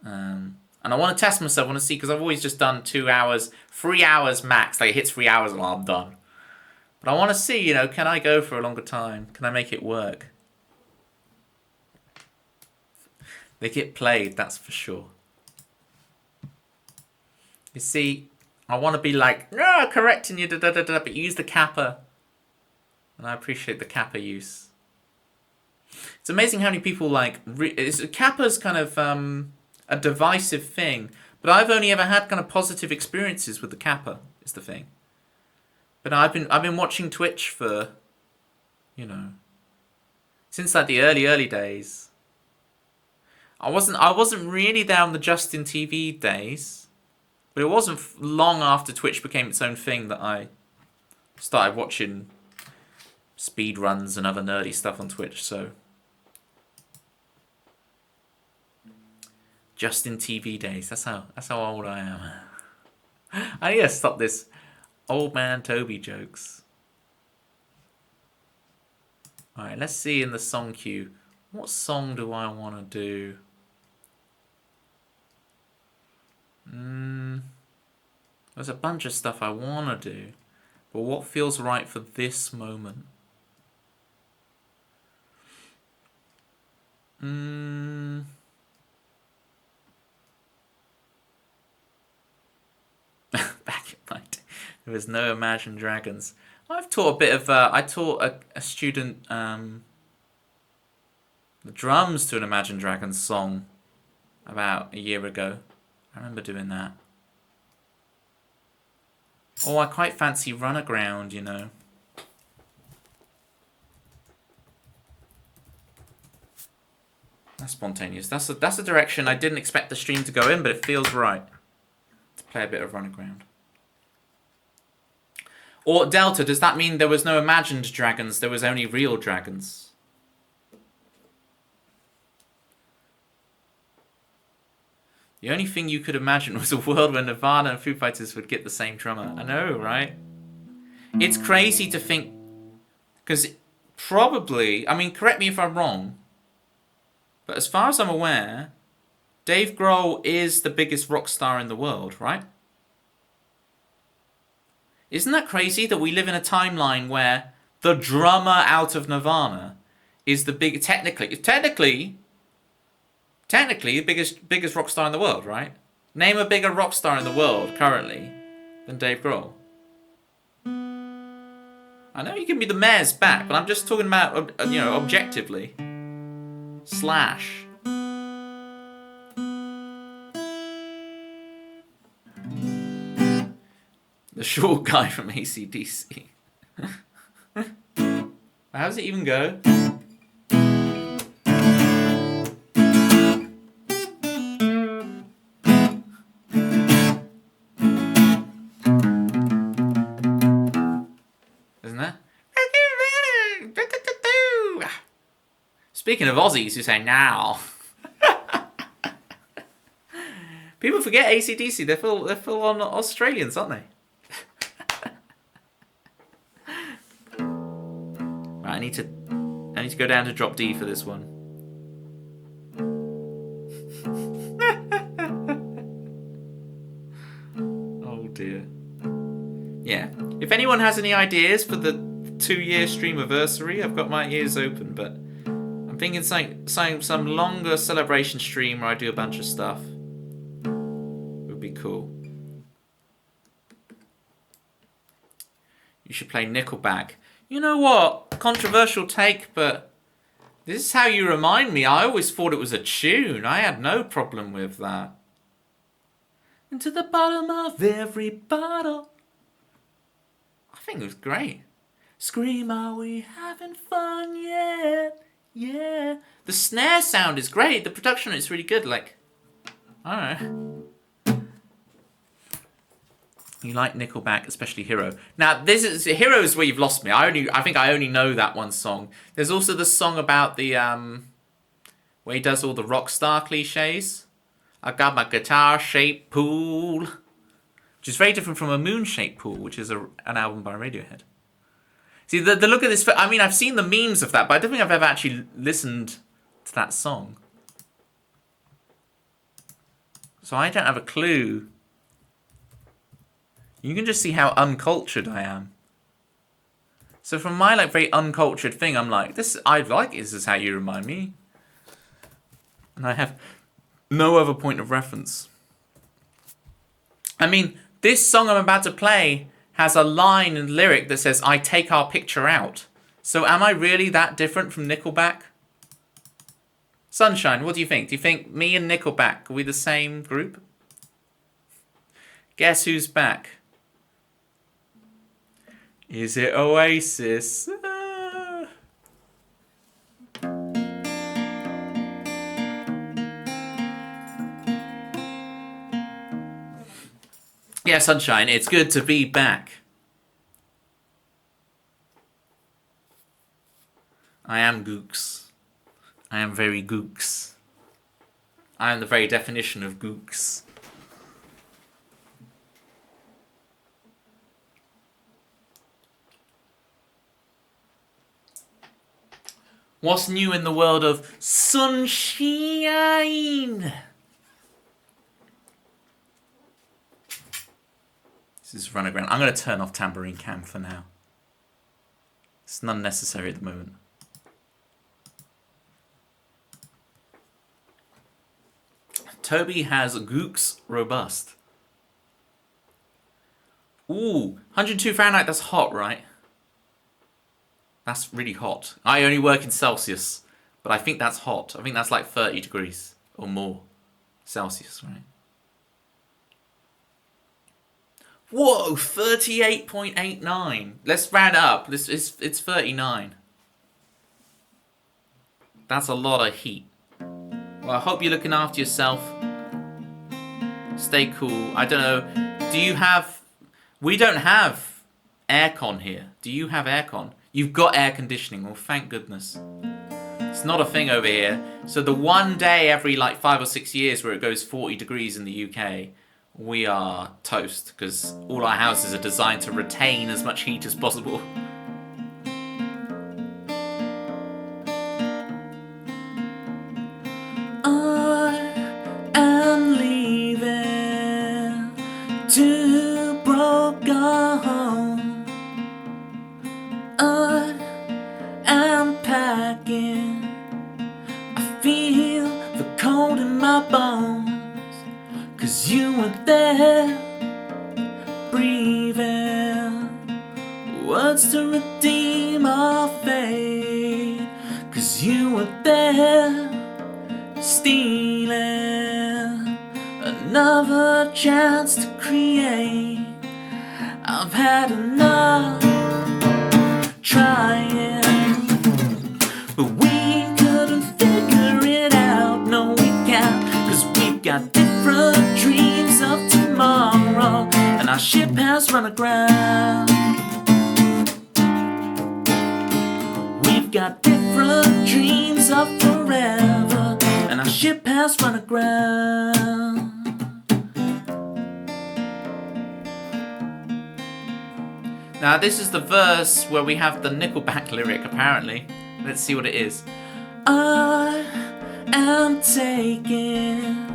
And I want to test myself. I want to see, because I've always just done 2 hours, 3 hours max. Like it hits 3 hours and I'm done. But I want to see, can I go for a longer time? Can I make it work? They get played, that's for sure. You see, I want to be like, correcting you, but use the kappa. And I appreciate the kappa use. It's amazing how many people kappa's kind of a divisive thing, but I've only ever had kind of positive experiences with the kappa. Is the thing. But I've been watching Twitch for, since like the early days. I wasn't really there on the Justin TV days, but it wasn't long after Twitch became its own thing that I started watching speed runs and other nerdy stuff on Twitch. So Justin TV days. That's how old I am. I need to stop this old man Toby jokes. All right, let's see in the song queue. What song do I want to do? There's a bunch of stuff I want to do, but what feels right for this moment? Back in my day, there was no Imagine Dragons. I've taught a bit of. I taught a student the drums to an Imagine Dragons song about a year ago. I remember doing that. Oh, I quite fancy Run Aground, That's spontaneous. That's a direction I didn't expect the stream to go in, but it feels right to play a bit of Run Aground. Or Delta, does that mean there was no imagined dragons, there was only real dragons? The only thing you could imagine was a world where Nirvana and Foo Fighters would get the same drummer. I know, right? It's crazy to think, because probably, I mean, correct me if I'm wrong, but as far as I'm aware, Dave Grohl is the biggest rock star in the world, right? Isn't that crazy that we live in a timeline where the drummer out of Nirvana is the big, technically the biggest rock star in the world, right? Name a bigger rock star in the world currently than Dave Grohl. I know you can be the mayor's back, but I'm just talking about, objectively. Slash. The short guy from AC/DC. How does it even go? Isn't it? Speaking of Aussies who say now. People forget AC/DC. They're full on Australians, aren't they? Right, I need to go down to drop D for this one. Oh dear. Yeah. If anyone has any ideas for the 2-year streamiversary, I've got my ears open, but I'm thinking some longer celebration stream where I do a bunch of stuff. Would be cool. You should play Nickelback. You know what? Controversial take, but this is how you remind me. I always thought it was a tune. I had no problem with that. Into the bottom of every bottle. I think it was great. Scream, are we having fun yet? Yeah. The snare sound is great. The production is really good. Like, I don't know. You like Nickelback, especially Hero. Now, Hero is where you've lost me. I think I only know that one song. There's also the song about the where he does all the rock star cliches. I got my guitar-shaped pool, which is very different from a moon-shaped pool, which is an album by Radiohead. See, the look at this. I mean, I've seen the memes of that, but I don't think I've ever actually listened to that song. So I don't have a clue. You can just see how uncultured I am. So from my very uncultured thing, I'm like, this is how you remind me. And I have no other point of reference. I mean, this song I'm about to play has a line and lyric that says, I take our picture out. So am I really that different from Nickelback? Sunshine, what do you think? Do you think me and Nickelback, are we the same group? Guess who's back? Is it Oasis? Yeah, Sunshine, it's good to be back. I am gooks. I am very gooks. I am the very definition of gooks. What's new in the world of sunshine? This is Run Aground. I'm going to turn off Tambourine Cam for now. It's unnecessary at the moment. Toby has Gooks Robust. Ooh, 102 Fahrenheit, that's hot, right? That's really hot. I only work in Celsius, but I think that's hot. I think that's like 30 degrees or more Celsius, right? Whoa, 38.89. Let's round up. It's 39. That's a lot of heat. Well, I hope you're looking after yourself. Stay cool. I don't know. We don't have aircon here. Do you have aircon? You've got air conditioning. Well, thank goodness. It's not a thing over here. So the one day every like 5 or 6 years where it goes 40 degrees in the UK, we are toast because all our houses are designed to retain as much heat as possible. I am leaving to broke home. I am packing. I feel the cold in my bones. 'Cause you were there, breathing words to redeem our fate. 'Cause you were there, stealing another chance to create. I've had enough trying, but we couldn't figure it out. No, we can't, 'cause we've got different dreams of tomorrow, and our ship has run aground. We've got different dreams of forever, and our ship has run aground. Now this is the verse where we have the Nickelback lyric, apparently. Let's see what it is. I am taking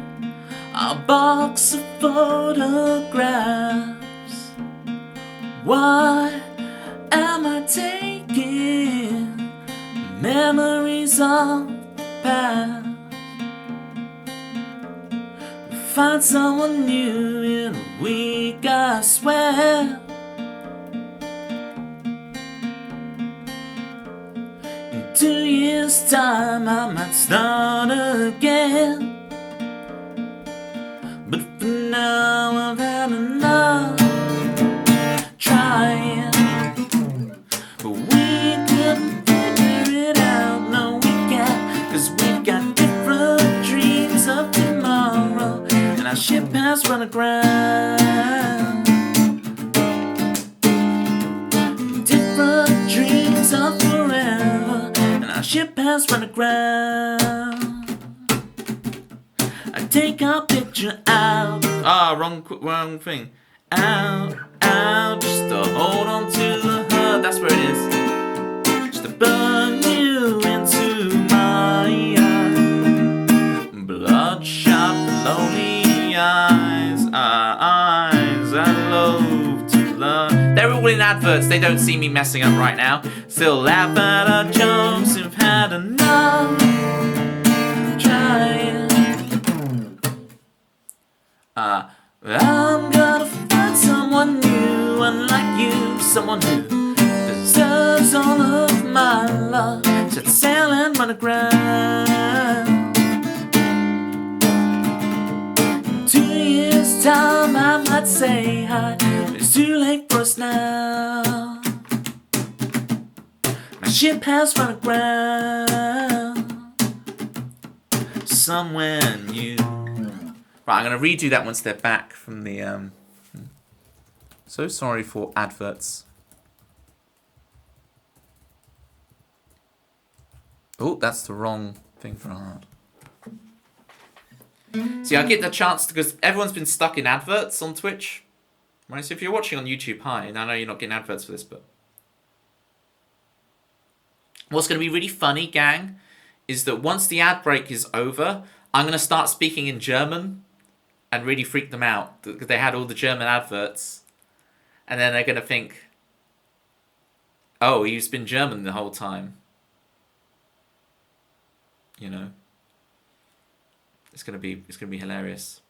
a box of photographs. Why am I taking memories of the past? Find someone new in a week, I swear. In 2 years' time I might start again, but for now I've had enough trying. But we couldn't figure it out, no we can't, 'cause we've got different dreams of tomorrow, and our ship has run aground. Different dreams of forever, and our ship has run aground. I take our picture out. Wrong thing. Out, just to hold on to the hurt. That's where it is. Just to burn you into my bloodshot, lonely eyes. Eyes I love to love. They're all in adverts. They don't see me messing up right now. Still laugh at our jokes. We've had enough trying. I'm gonna find someone new, unlike you, someone who deserves all of my love. Set sail and run aground. In 2 years' time I might say hi, but it's too late for us now. My ship has run aground somewhere new. Right, I'm going to redo that once they're back from the... So sorry for adverts. Oh, that's the wrong thing for art. See, I get the chance because everyone's been stuck in adverts on Twitch. Right, so if you're watching on YouTube, hi, and I know you're not getting adverts for this, but... What's going to be really funny, gang, is that once the ad break is over, I'm going to start speaking in German and really freak them out because they had all the German adverts, and then they're gonna think, "Oh, he's been German the whole time." You know, it's gonna be hilarious.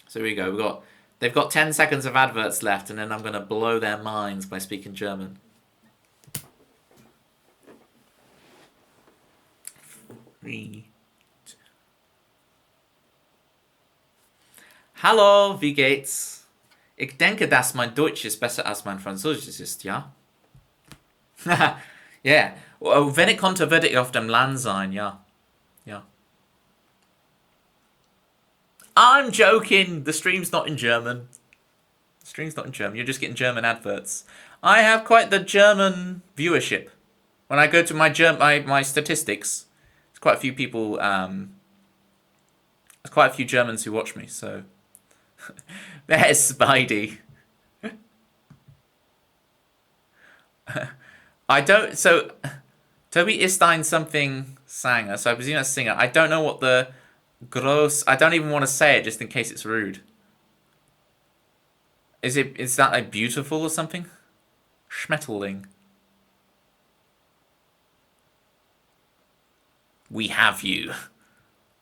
So here we go. They've got 10 seconds of adverts left, and then I'm gonna blow their minds by speaking German. Three. Hallo, wie geht's? Ich denke, dass mein Deutsch ist besser als mein Französisch ist, ja? Yeah. Wenn ich konnte, würde ich auf dem Land sein, ja. Ja. I'm joking! The stream's not in German. The stream's not in German. You're just getting German adverts. I have quite the German viewership. when I go to my statistics, there's quite a few people. There's quite a few Germans who watch me. So there's Spidey. I don't. So Toby Istein something sanger. So I presume that's singer. I don't know what the gross. I don't even want to say it just in case it's rude. Is that like beautiful or something? Schmetterling. We have you.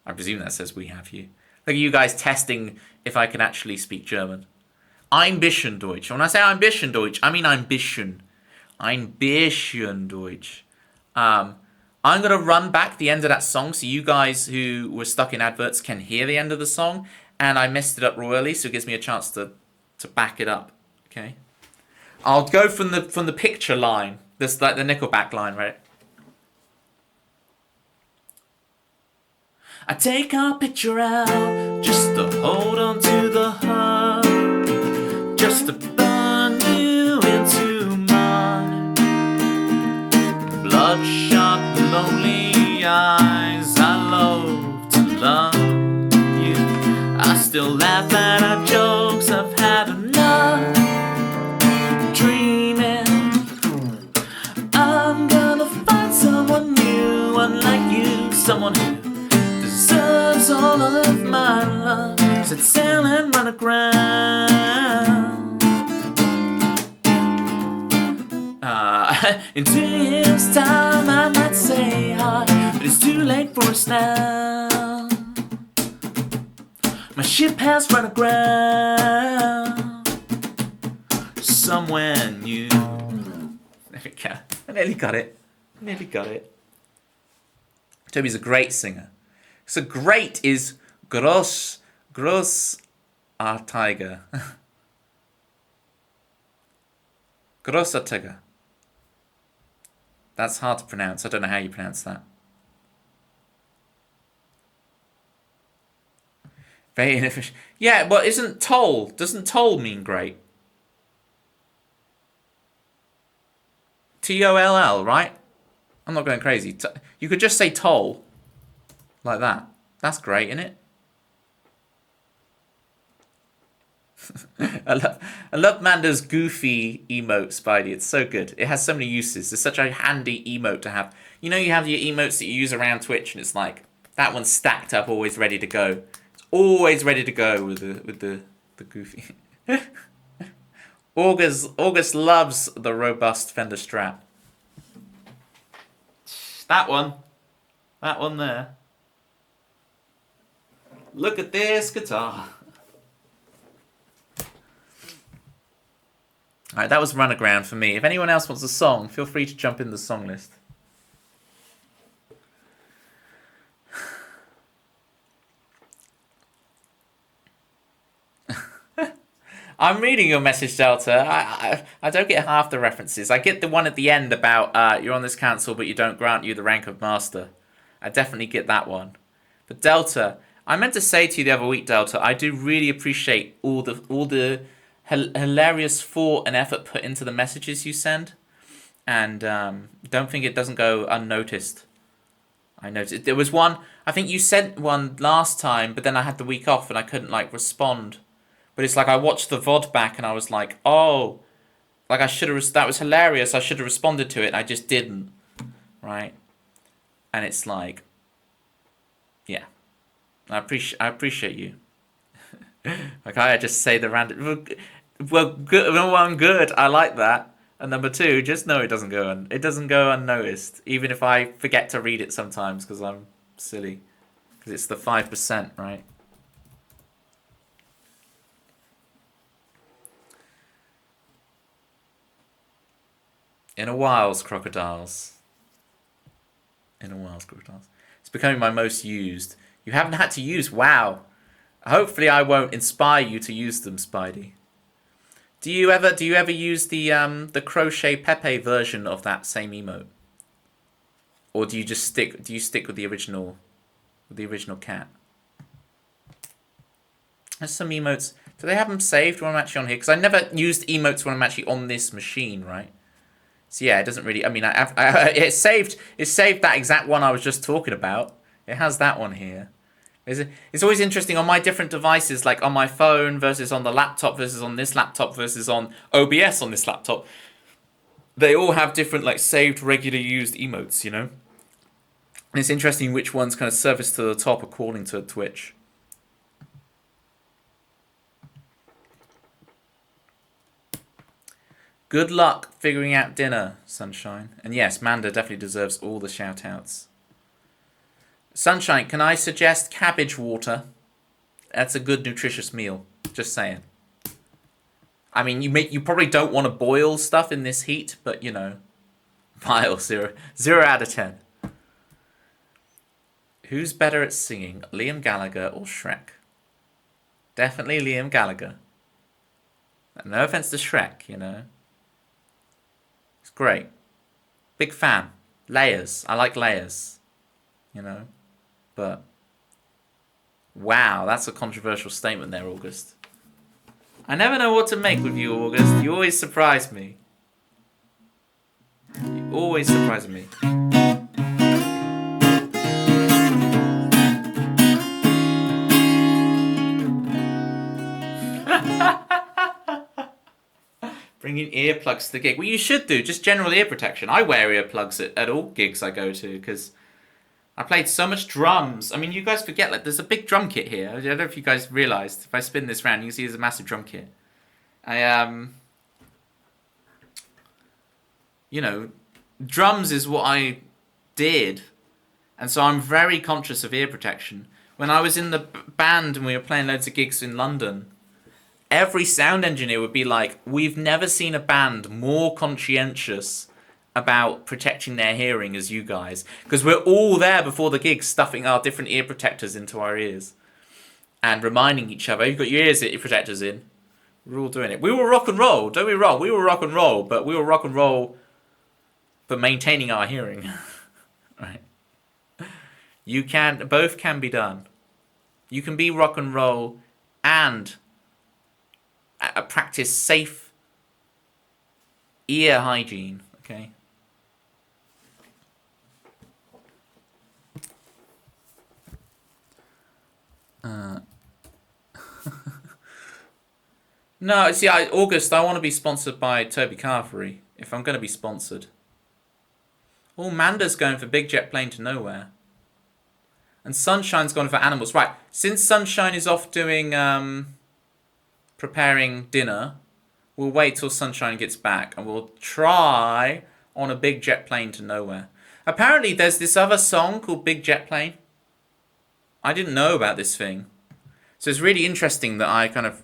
I presume that says we have you. Look at you guys testing if I can actually speak German. Ambition Deutsch. When I say ambition Deutsch, I mean ambition. Ambition Deutsch. I'm going to run back the end of that song so you guys who were stuck in adverts can hear the end of the song. And I messed it up royally, so it gives me a chance to back it up. Okay? I'll go from the picture line. This like the Nickelback line, right? I take our picture out just to hold on to the heart, just to burn you into my bloodshot, lonely eyes. I love to love you. I still laugh at our jokes. I've had enough dreaming. I'm gonna find someone new, unlike you, someone who deserves all of my love. Set sail and run aground. In 2 years' time I might say hi, but it's too late for us now. My ship has run aground somewhere new. There we go. I nearly got it. Toby's a great singer. So great is grossartiger. Grossartiger. That's hard to pronounce. I don't know how you pronounce that. Very inefficient. Yeah, but doesn't toll mean great? Toll, right? I'm not going crazy. You could just say toll. Like that. That's great, isn't it? I love Manda's goofy emote, Spidey. It's so good. It has so many uses. It's such a handy emote to have. You know, you have your emotes that you use around Twitch, and it's like that one's stacked up, always ready to go. It's always ready to go with the goofy. August loves the robust Fender Strat. That one there. Look at this guitar. Alright, that was Run Aground for me. If anyone else wants a song, feel free to jump in the song list. I'm reading your message, Delta. I don't get half the references. I get the one at the end about you're on this council but you don't grant you the rank of master. I definitely get that one. But Delta... I meant to say to you the other week, Delta, I do really appreciate all the hilarious thought and effort put into the messages you send, and don't think it doesn't go unnoticed. I noticed there was one. I think you sent one last time, but then I had the week off and I couldn't respond. But it's like I watched the VOD back and I was like, oh, I should have. That was hilarious. I should have responded to it. And I just didn't, right? And it's like, yeah. I appreciate you. I just say the random. Well, good. Number one, good. I like that. And number two, just know it doesn't go unnoticed. Even if I forget to read it sometimes because I'm silly. Because it's the 5%, right? In a whiles, crocodiles. It's becoming my most used. You haven't had to use wow. Hopefully I won't inspire you to use them, Spidey. Do you ever use the Crochet Pepe version of that same emote? Or do you stick with the original cat? There's some emotes. Do they have them saved when I'm actually on here? Because I never used emotes when I'm actually on this machine, right? So yeah, it doesn't really. I mean, it saved that exact one I was just talking about. It has that one here. It's always interesting on my different devices, like on my phone versus on the laptop versus on this laptop versus on OBS on this laptop. They all have different like saved regular used emotes, you know. And it's interesting which ones kind of surface to the top according to Twitch. Good luck figuring out dinner, Sunshine. And yes, Manda definitely deserves all the shout outs. Sunshine, can I suggest cabbage water? That's a good nutritious meal. Just saying. I mean, you probably don't want to boil stuff in this heat, but you know, Mile 0 out of 10. Who's better at singing, Liam Gallagher or Shrek? Definitely Liam Gallagher. No offense to Shrek, you know. It's great. Big fan. Layers. I like layers. You know. But wow, that's a controversial statement there, August. I never know what to make with you, August. You always surprise me. You always surprise me. Bringing earplugs to the gig. Well, you should do. Just general ear protection. I wear earplugs at all gigs I go to because I played so much drums. I mean, you guys forget, like, there's a big drum kit here. I don't know if you guys realised. If I spin this round, you can see there's a massive drum kit. You know, drums is what I did. And so I'm very conscious of ear protection. When I was in the band and we were playing loads of gigs in London, every sound engineer would be like, we've never seen a band more conscientious about protecting their hearing as you guys, because we're all there before the gig stuffing our different ear protectors into our ears and reminding each other, you've got your ear protectors in. We're all doing it. We were rock and roll, don't be wrong, we were rock and roll, but we were rock and roll but maintaining our hearing. Right. Both can be done. You can be rock and roll and practice safe ear hygiene, okay? No, see, August, I want to be sponsored by Toby Carvery, if I'm going to be sponsored. Oh, Manda's going for Big Jet Plane to Nowhere. And Sunshine's gone for Animals. Right, since Sunshine is off doing, preparing dinner, we'll wait till Sunshine gets back and we'll try on a Big Jet Plane to Nowhere. Apparently there's this other song called Big Jet Plane. I didn't know about this thing. So it's really interesting that I kind of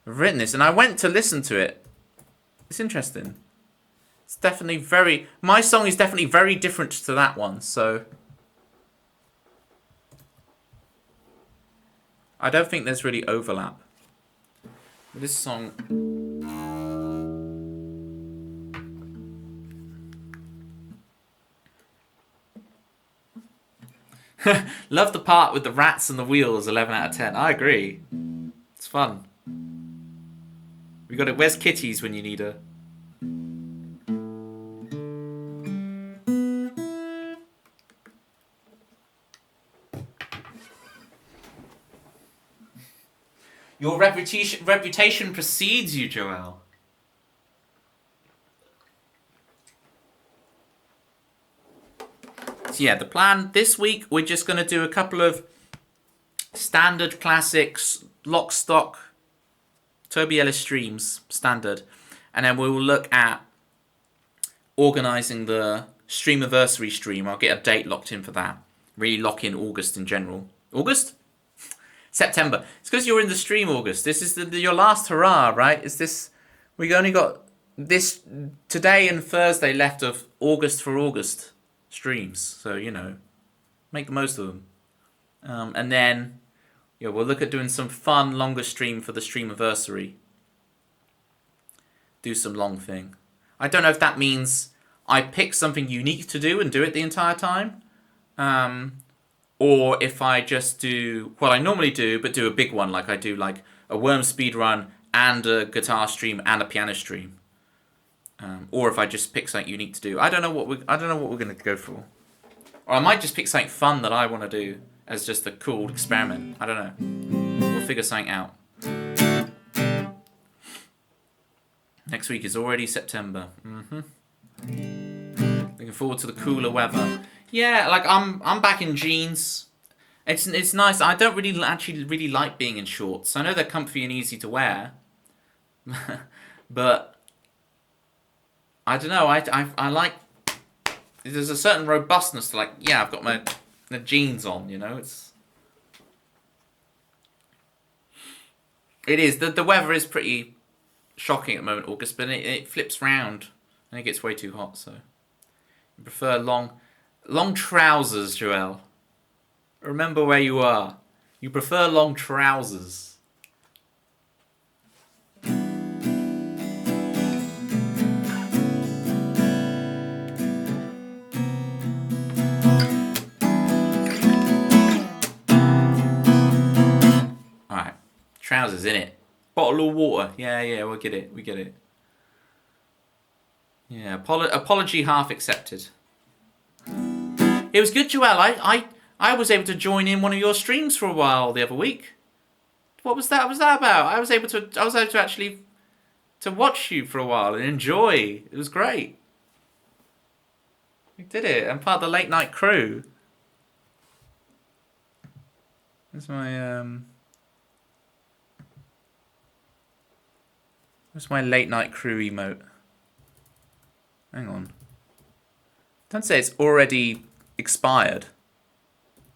have written this and I went to listen to it. It's interesting. It's definitely my song is definitely very different to that one, so I don't think there's really overlap. This song... Love the part with the rats and the wheels, 11 out of 10. I agree. It's fun. We got it. Where's Kitties when you need her? Your reputation precedes you, Joel. So yeah, the plan this week, we're just going to do a couple of standard classics, lock, stock, Toby Ellis streams, standard. And then we will look at organising the Streamiversary stream. I'll get a date locked in for that. Really lock in August in general. August? September. It's because you're in the stream, August. This is your last hurrah, right? We only got this today and Thursday left of August for August streams. So, you know, make the most of them. And then, yeah, we'll look at doing some fun, longer stream for the Streamiversary. Do some long thing. I don't know if that means I pick something unique to do and do it the entire time. Or if I just do what I normally do, but do a big one, like I do like a Worm speedrun and a guitar stream and a piano stream. Or if I just pick something unique to do. I don't know what we're gonna go for. Or I might just pick something fun that I want to do as just a cool experiment. I don't know. We'll figure something out. Next week is already September. Looking forward to the cooler weather. Yeah, like I'm back in jeans. It's nice. I don't really like being in shorts. I know they're comfy and easy to wear, but I don't know. I like. There's a certain robustness to, like, yeah, I've got my jeans on. You know, it is the weather is pretty shocking at the moment, August, but it flips round and it gets way too hot. So I prefer long trousers, Joelle. Remember where you are. You prefer long trousers. Alright. Trousers, innit? Bottle of water. Yeah, we'll get it. We get it. Yeah, apology half accepted. It was good, Joelle. I was able to join in one of your streams for a while the other week. What was that? What was that about? I was able to actually to watch you for a while and enjoy. It was great. We did it. I'm part of the late night crew. That's my Where's my late night crew emote? Hang on. Don't say it's already expired.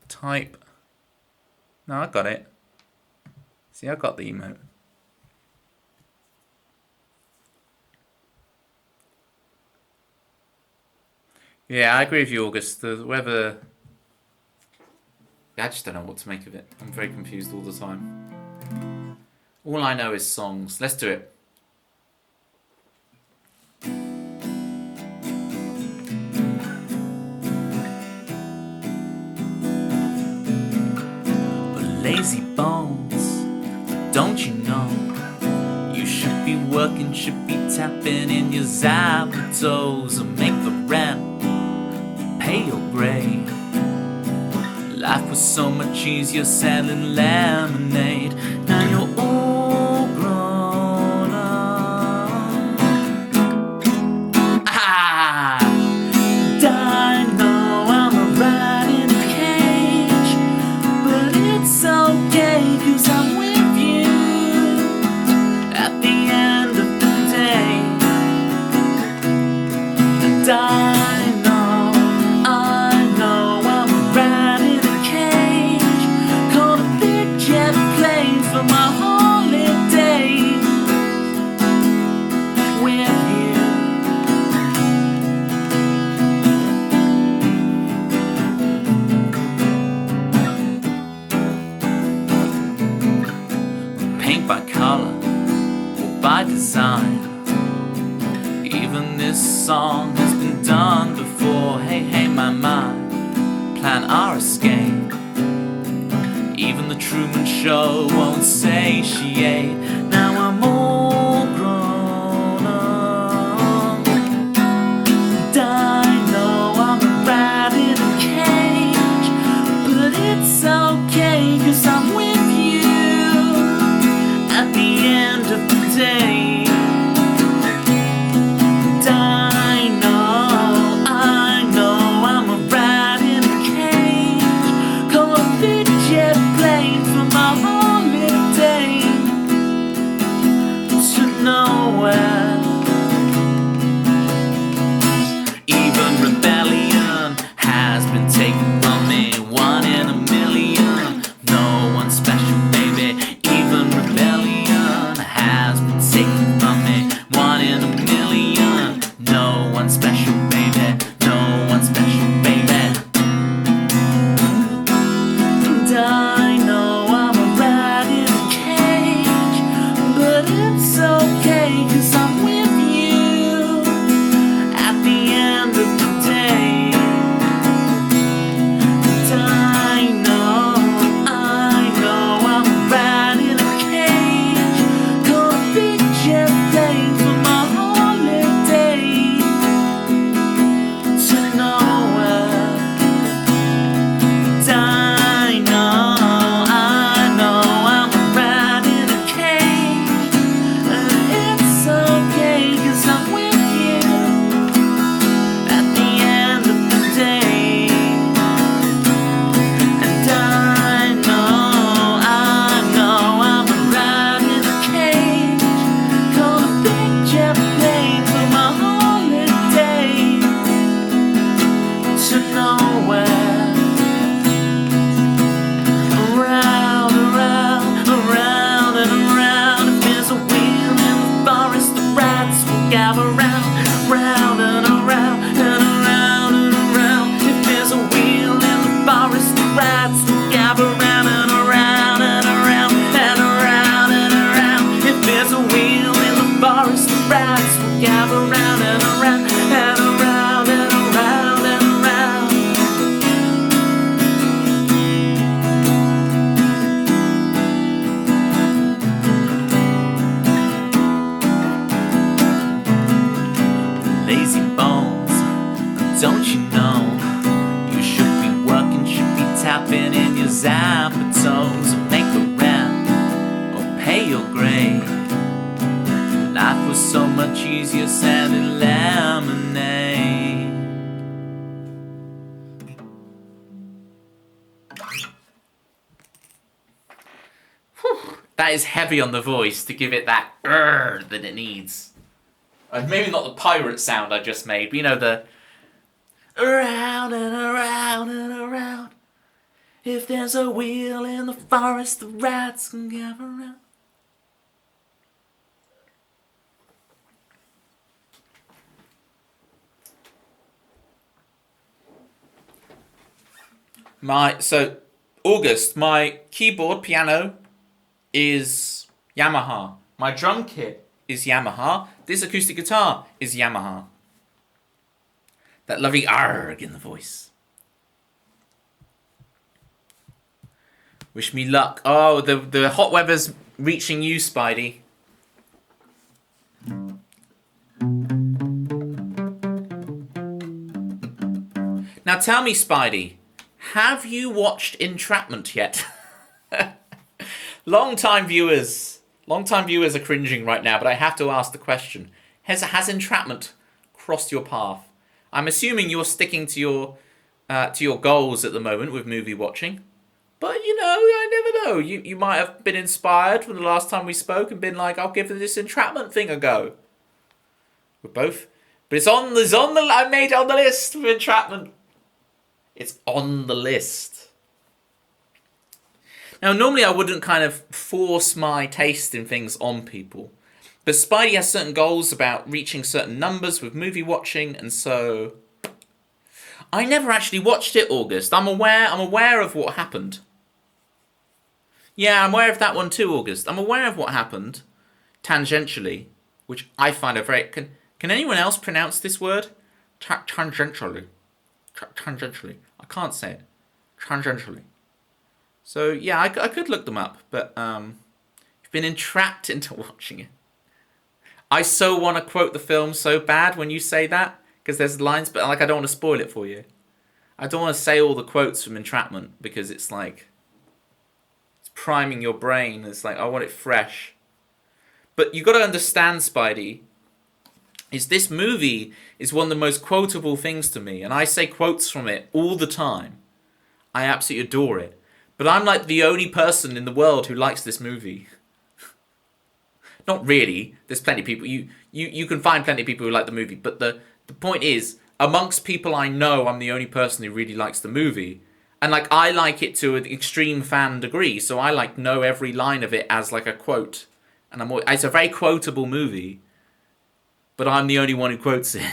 Type. No, I got it. See, I got the emote. Yeah, I agree with you, August. The weather. I just don't know what to make of it. I'm very confused all the time. All I know is songs. Let's do it. Lazy bones, don't you know? You should be working, should be tapping in your Zapatos and make the rent, pay your grade. Life was so much easier selling lemonade. Now you're all grown up. And I know I'm a rat in a cage, but it's okay, 'cause I'm with you at the end of the day. And I know I'm a rat in a cage, caught a big jet plane for my holiday with you. Paint by color or by design. Even this song has been done before. Hey, my mind, plan our escape. Even the Truman Show won't satiate. Now I'm all grown up. And I know I'm a rat in a cage, but it's okay, 'cause I'm with you at the end of the day. And I know I'm a rat in a cage, caught a big jet plane for my holiday don't you know? You should be working, should be tapping in your Zapatones, or make the rent, or pay your grade. Life was so much easier selling lemonade. Whew. That is heavy on the voice to give it that that it needs. Maybe not the pirate sound I just made, but you know, the around and around and around. If there's a wheel in the forest, the rats can gather around. August, my keyboard piano is Yamaha. My drum kit is Yamaha. This acoustic guitar is Yamaha. That lovely arg in the voice. Wish me luck. Oh, the hot weather's reaching you, Spidey. Now tell me, Spidey, have you watched Entrapment yet? Long-time viewers are cringing right now, but I have to ask the question. Has Entrapment crossed your path? I'm assuming you're sticking to your goals at the moment with movie watching. But, you know, I never know. You might have been inspired from the last time we spoke and been like, I'll give this Entrapment thing a go. We're both. But I made it on the list with Entrapment. It's on the list. Now, normally I wouldn't kind of force my taste in things on people. But Spidey has certain goals about reaching certain numbers with movie watching, and so I never actually watched it, August. I'm aware of what happened. Yeah, I'm aware of that one too, August. I'm aware of what happened, tangentially, which I find a very... Can anyone else pronounce this word? Tangentially. Tangentially. I can't say it. Tangentially. So, yeah, I could look them up, but you've been entrapped into watching it. I so want to quote the film so bad when you say that, because there's lines, but like I don't want to spoil it for you. I don't want to say all the quotes from Entrapment, because it's like, it's priming your brain. It's like, I want it fresh. But you got to understand, Spidey, is this movie is one of the most quotable things to me, and I say quotes from it all the time. I absolutely adore it. But I'm like the only person in the world who likes this movie. Not really. There's plenty of people. You can find plenty of people who like the movie. But the point is, amongst people I know, I'm the only person who really likes the movie. And like I like it to an extreme fan degree. So I like know every line of it as like a quote. And it's a very quotable movie. But I'm the only one who quotes it.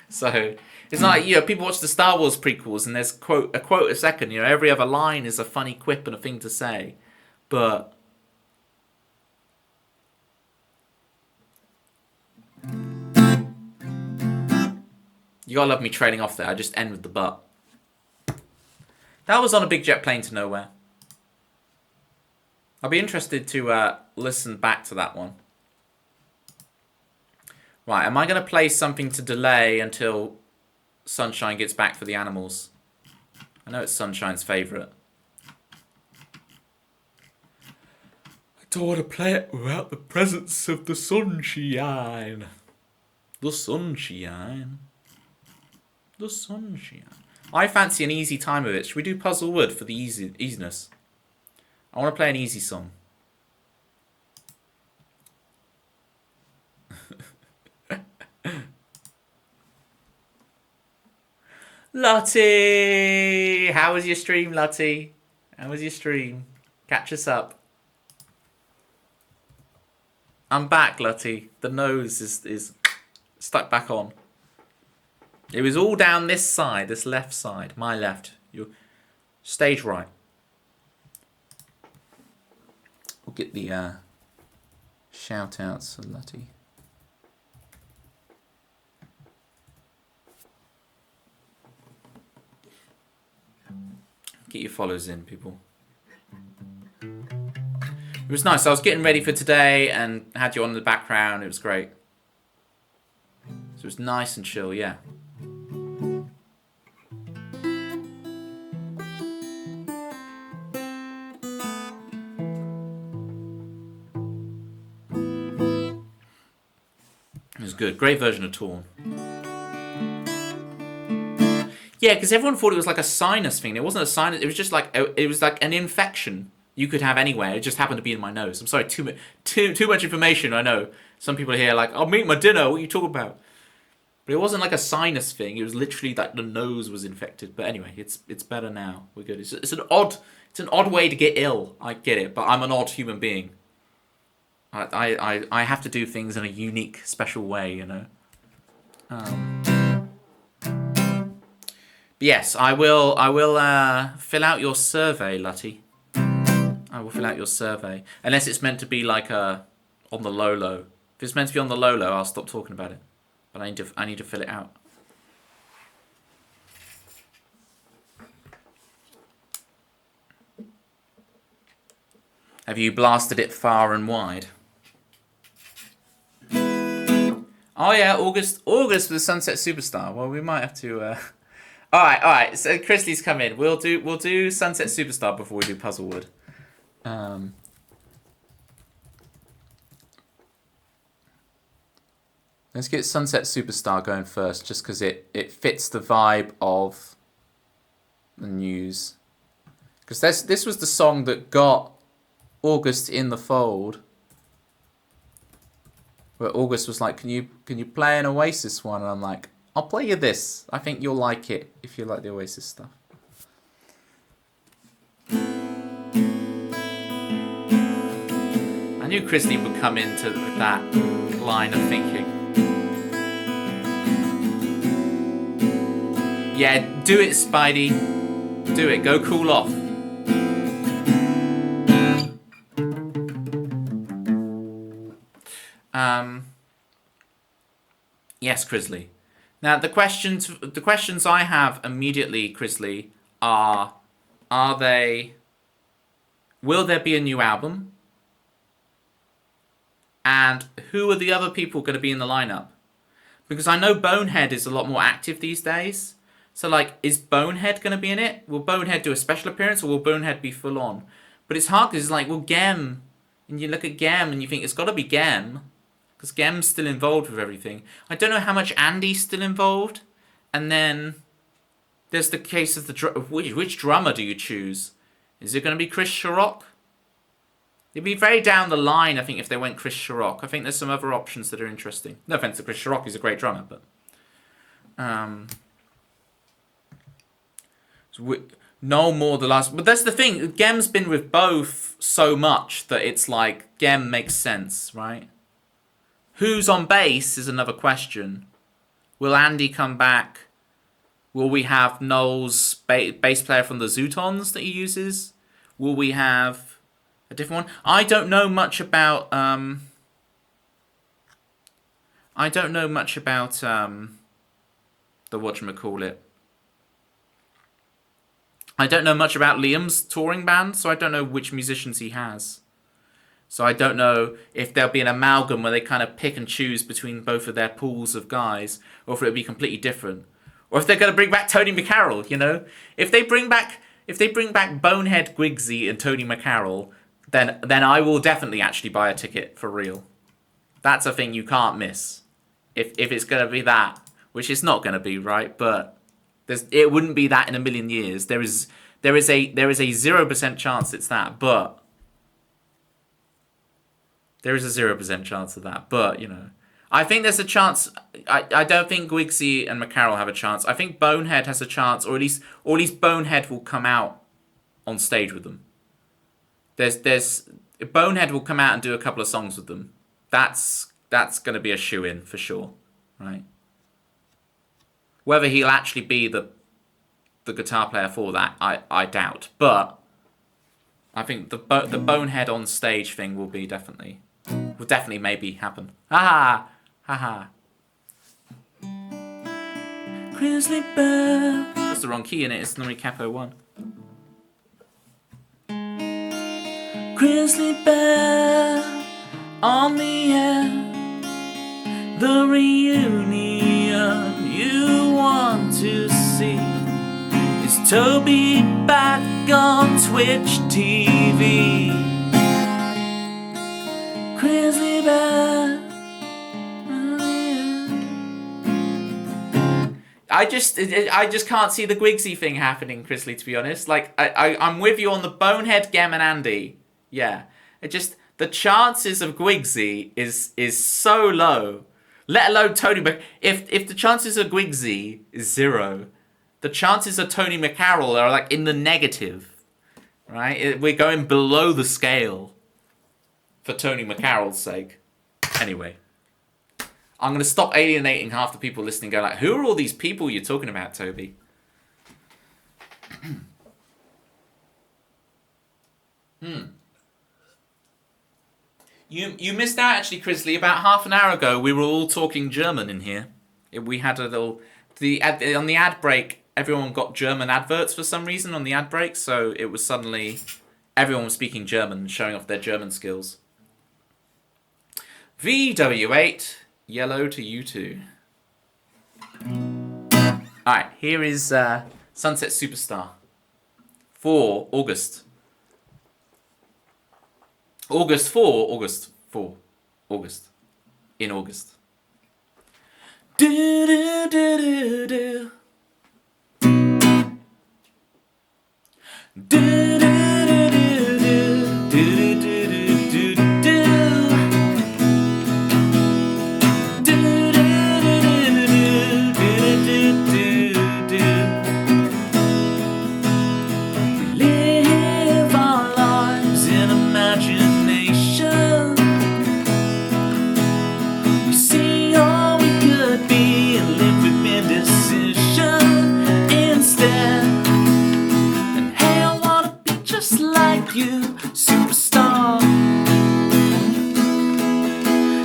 So it's not like, you know, people watch the Star Wars prequels and there's a quote a second. You know, every other line is a funny quip and a thing to say. But you gotta love me trailing off there. I just end with the but. That was on a big jet plane to nowhere. I'll be interested to listen back to that one. Right, am I going to play something to delay until Sunshine gets back for the animals? I know it's Sunshine's favourite. I don't want to play it without the presence of the sunshine. The sunshine. The sunshine. I fancy an easy time of it. Should we do Puzzlewood for the easiness? I want to play an easy song. Lottie! How was your stream, Lottie? How was your stream? Catch us up. I'm back, Lottie. The nose is stuck back on. It was all down this side, this left side. My left. Your stage right. We'll get the shout outs for Lottie. Get your follows in, people. It was nice. I was getting ready for today and had you on in the background. It was great. So it was nice and chill, yeah. It was good. Great version of Torn. Yeah, because everyone thought it was like a sinus thing. It wasn't a sinus. It was just like an infection you could have anywhere. It just happened to be in my nose. I'm sorry, too much information. I know some people here are like, I'll meet my dinner. What are you talking about? But it wasn't like a sinus thing. It was literally that the nose was infected. But anyway, it's better now. We're good. It's an odd way to get ill. I get it, but I'm an odd human being. I have to do things in a unique, special way, you know. Yes, I will fill out your survey, Lutty. I will fill out your survey. Unless it's meant to be like on the low. If it's meant to be on the low, I'll stop talking about it. But I need to fill it out. Have you blasted it far and wide? Oh yeah, August for the Sunset Superstar. Well, we might have to. All right. So Chrisley's come in. We'll do Sunset Superstar before we do Puzzlewood. Let's get Sunset Superstar going first, just because it fits the vibe of the news. Because this was the song that got August in the fold. Where August was like, can you play an Oasis one? And I'm like, I'll play you this. I think you'll like it if you like the Oasis stuff. I knew Christy would come into that line of thinking. Yeah, do it, Spidey. Do it. Go cool off. Yes, Chrisley. Now the questions I have immediately, Chrisley, are they? Will there be a new album? And who are the other people going to be in the lineup? Because I know Bonehead is a lot more active these days. So, like, is Bonehead going to be in it? Will Bonehead do a special appearance, or will Bonehead be full on? But it's hard because it's like, well, Gem, and you look at Gem and you think it's got to be Gem, because Gem's still involved with everything. I don't know how much Andy's still involved. And then there's the case of which drummer do you choose? Is it going to be Chris Sharrock? It'd be very down the line, I think, if they went Chris Sharrock. I think there's some other options that are interesting. No offense to Chris Sharrock, he's a great drummer, but no more the last. But that's the thing. Gem's been with both so much that it's like Gem makes sense, right? Who's on bass is another question. Will Andy come back? Will we have Noel's bass player from the Zootons that he uses? Will we have a different one? I don't know much about the whatchamacallit. I don't know much about Liam's touring band, so I don't know which musicians he has. So I don't know if there'll be an amalgam where they kind of pick and choose between both of their pools of guys, or if it'll be completely different. Or if they're going to bring back Tony McCarroll, you know? If they bring back Bonehead Griggsy and Tony McCarroll, then I will definitely actually buy a ticket for real. That's a thing you can't miss. If it's going to be that, which it's not going to be, right? But it wouldn't be that in a million years. There is a 0% chance it's that, but there is a 0% chance of that. But, you know, I think there's a chance. I don't think Griggsy and McCarroll have a chance. I think Bonehead has a chance, or at least Bonehead will come out on stage with them. Bonehead will come out and do a couple of songs with them. That's going to be a shoo-in for sure, right? Whether he'll actually be the guitar player for that, I doubt. But I think the Bonehead on stage thing will definitely maybe happen. Ha ha. Grizzly Bear. That's the wrong key in it. It's normally capo 1. Grizzly Bear on the air. The reunion you want to see. Is Toby back on Twitch TV? Grizzly Bear on the I just can't see the Gwigsy thing happening, Chrisley, to be honest. Like, I'm with you on the Bonehead, Gem, and Andy. Yeah. It just, the chances of Gwigsy is so low. Let alone Tony if the chances of Gwigsy is 0, the chances of Tony McCarroll are like in the negative. Right? We're going below the scale for Tony McCarroll's sake. Anyway. I'm going to stop alienating half the people listening, going like, who are all these people you're talking about, Toby? You missed out, actually, Chrisley. About half an hour ago, we were all talking German in here. We had a little... on the ad break, everyone got German adverts for some reason on the ad break, so it was suddenly... everyone was speaking German, showing off their German skills. VW8... Yellow to you too. Alright, here is Sunset Superstar for August. August 4, August 4. August. In August. Do do do do do. Do do do do do do do. You, superstar.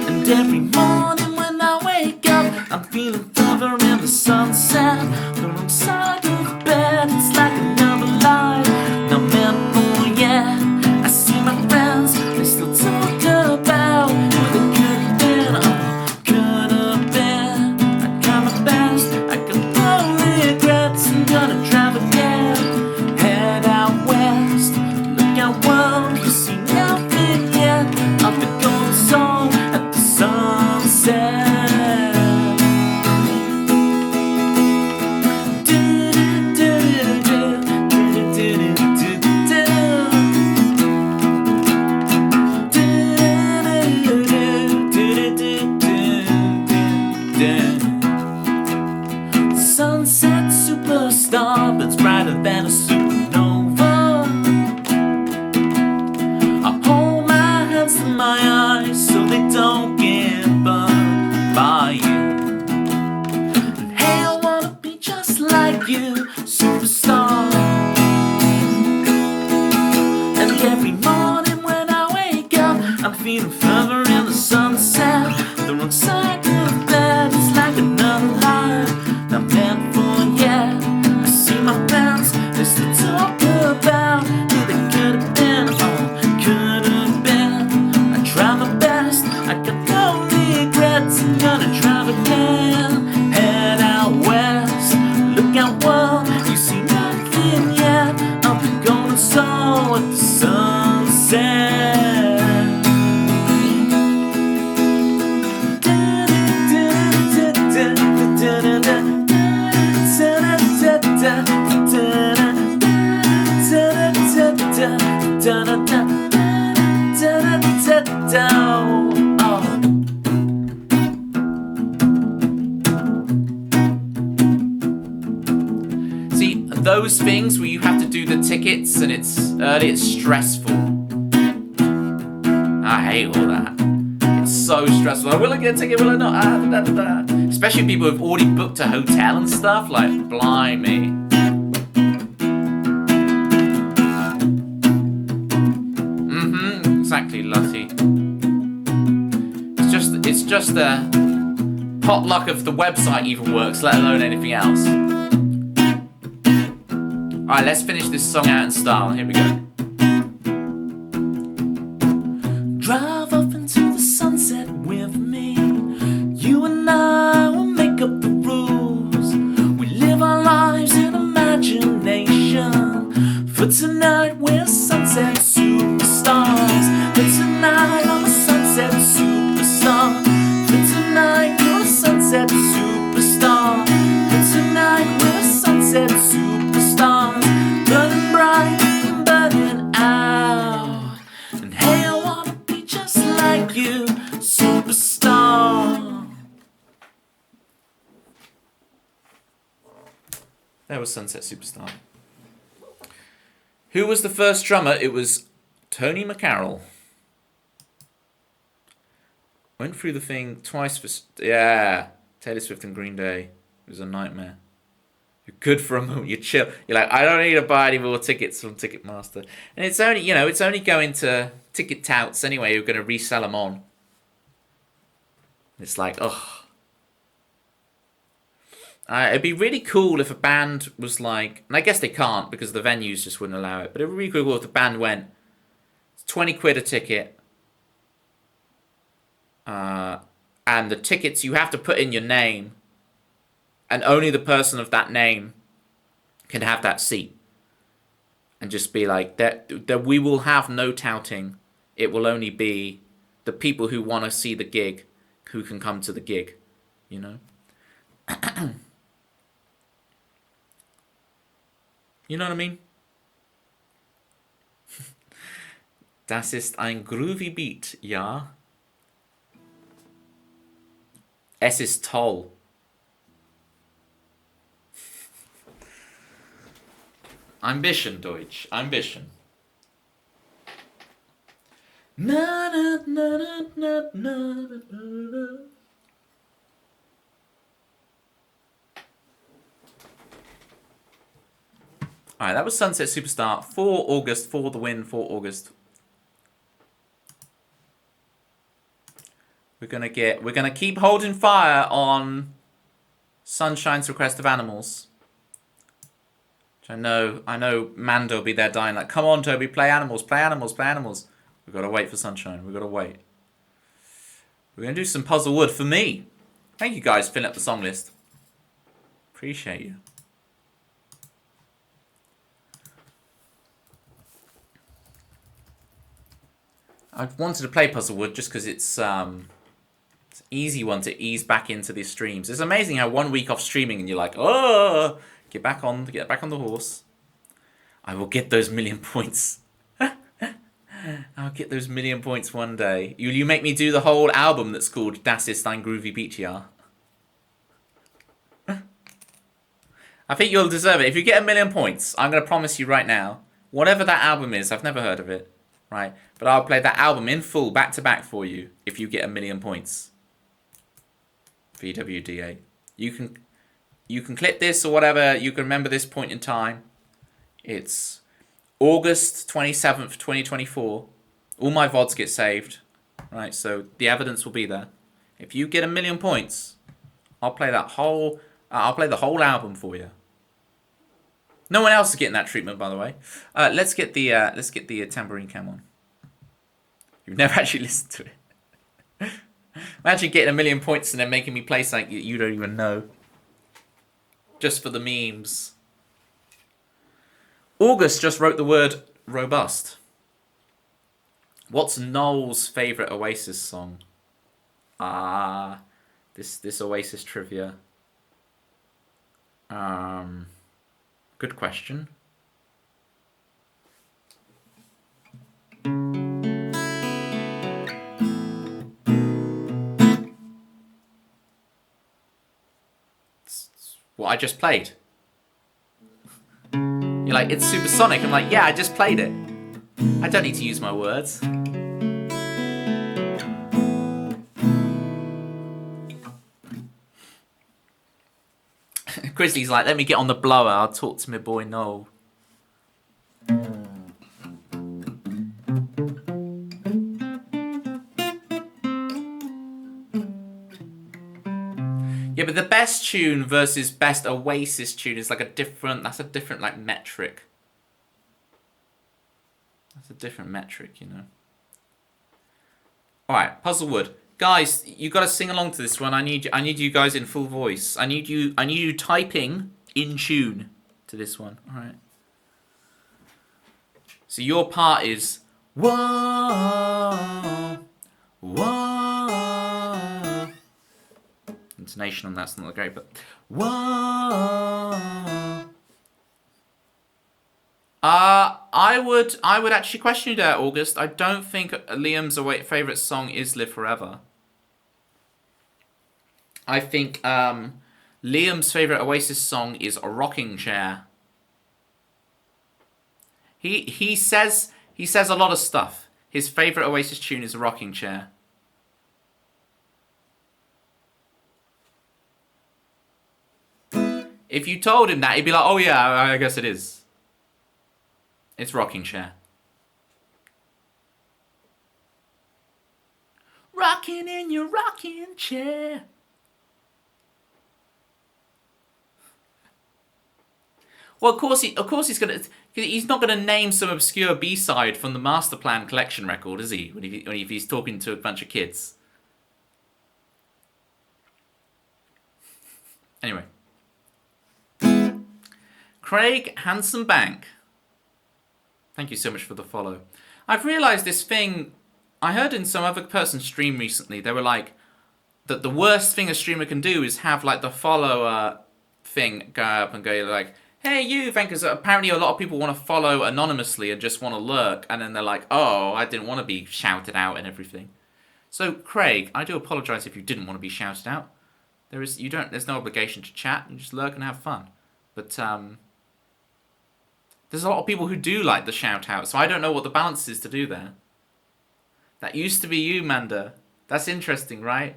And every morning when I wake up, I'm feeling further in the sunset. The wrong side of the bed, it's like another life. Not meant for, yeah. I see my friends, they still talk about who they could have been. Oh, could have been. I tried my best, I got no regrets. I'm gonna drive again, head out west. World, you see nothing yet of the golden song at the sunset. Sunset superstar burns brighter than a supernova. My eyes so they don't get burned by you. And hey, I wanna be just like you, superstar. And every morning when I wake up, I'm feeling further in the sunset. The wrong side of the bed is like another life, not meant for, yeah. I see my friends, they still talk about who they could have been. Oh, could have been. Try my best, I got no regrets. I'm gonna drive again, head out west. Look out world, you see nothing yet of the golden soul at the sunset. See, those things where you have to do the tickets and it's early, it's stressful. I hate all that. It's so stressful. Will I get a ticket? Will I not? Especially people who've already booked a hotel and stuff. Like, blimey. Exactly, Lottie. It's just the potluck of the website even works, let alone anything else. Alright, let's finish this song out in style. Here we go. Drive up into the sunset with me. You and I will make up the rules. We live our lives in imagination. For tonight we're sunset superstars. For tonight I'm a sunset superstar. For tonight you're a sunset superstar. For tonight There was Sunset Superstar. Who was the first drummer? It was Tony McCarroll. Went through the thing twice for... Yeah. Taylor Swift and Green Day. It was a nightmare. You're good for a moment. You chill. You're like, I don't need to buy any more tickets from Ticketmaster. And it's only, it's only going to ticket touts anyway who are going to resell them on. It's like, ugh. It'd be really cool if a band was like, and I guess they can't because the venues just wouldn't allow it, but it would be really cool if the band went, it's 20 quid a ticket, and the tickets, you have to put in your name, and only the person of that name can have that seat. And just be like, that we will have no touting. It will only be the people who want to see the gig who can come to the gig, you know? You know what I mean? Das ist ein groovy Beat, ja. Es ist toll. Ambition, Deutsch. Ambition. Na, na, na, na, na, na, na. Alright, that was Sunset Superstar. 4 August, for the win, 4 August. We're gonna keep holding fire on Sunshine's Request of Animals. Which I know Mando will be there dying like, come on Toby, play Animals, play Animals, play Animals. We've got to wait for Sunshine, we've got to wait. We're gonna do some Puzzle Wood for me. Thank you guys for filling up the song list. Appreciate you. I wanted to play Puzzlewood just because it's an easy one to ease back into these streams. It's amazing how 1 week off streaming and you're like, oh, get back on the horse. I will get those 1,000,000 points. I'll get those 1,000,000 points one day. You make me do the whole album that's called Das ist ein groovy Beat, ja. I think you'll deserve it. If you get 1,000,000 points, I'm going to promise you right now, whatever that album is, I've never heard of it. Right, but I'll play that album in full, back to back for you, if you get 1,000,000 points. VWDA. You can clip this or whatever. You can remember this point in time. It's August 27th, 2024. All my VODs get saved. Right, so the evidence will be there. If you get 1,000,000 points, I'll play the whole album for you. No one else is getting that treatment, by the way. Let's get the tambourine cam on. You've never actually listened to it. Imagine getting 1,000,000 points and then making me play something you don't even know. Just for the memes. August just wrote the word robust. What's Noel's favourite Oasis song? This Oasis trivia. Good question. It's what I just played. You're like, it's supersonic. I'm like, yeah, I just played it. I don't need to use my words. Grizzly's like, let me get on the blower. I'll talk to my boy Noel. Yeah, but the best tune versus best Oasis tune is like a different like metric. That's a different metric, you know. Alright, Puzzlewood. Guys, you got to sing along to this one. I need you guys in full voice. I need you typing in tune to this one. All right. So your part is whoa, whoa. Intonation on that's not great, but whoa. I would actually question you there, August. I don't think Liam's favourite song is Live Forever. I think Liam's favourite Oasis song is a rocking chair. He says a lot of stuff. His favourite Oasis tune is a rocking chair. If you told him that, he'd be like, oh yeah, I guess it is. It's rocking chair. Rocking in your rocking chair. Well, of course he's gonna. He's not gonna name some obscure B-side from the Master Plan collection record, is he? If he's talking to a bunch of kids. Anyway. Craig Handsome Bank. Thank you so much for the follow. I've realised this thing. I heard in some other person's stream recently, they were like, that the worst thing a streamer can do is have like the follower thing go up and go like, hey you, because apparently a lot of people want to follow anonymously and just want to lurk, and then they're like, oh, I didn't want to be shouted out and everything. So Craig, I do apologise if you didn't want to be shouted out. There's no obligation to chat, you just lurk and have fun. But there's a lot of people who do like the shout out, so I don't know what the balance is to do there. That used to be you, Manda. That's interesting, right?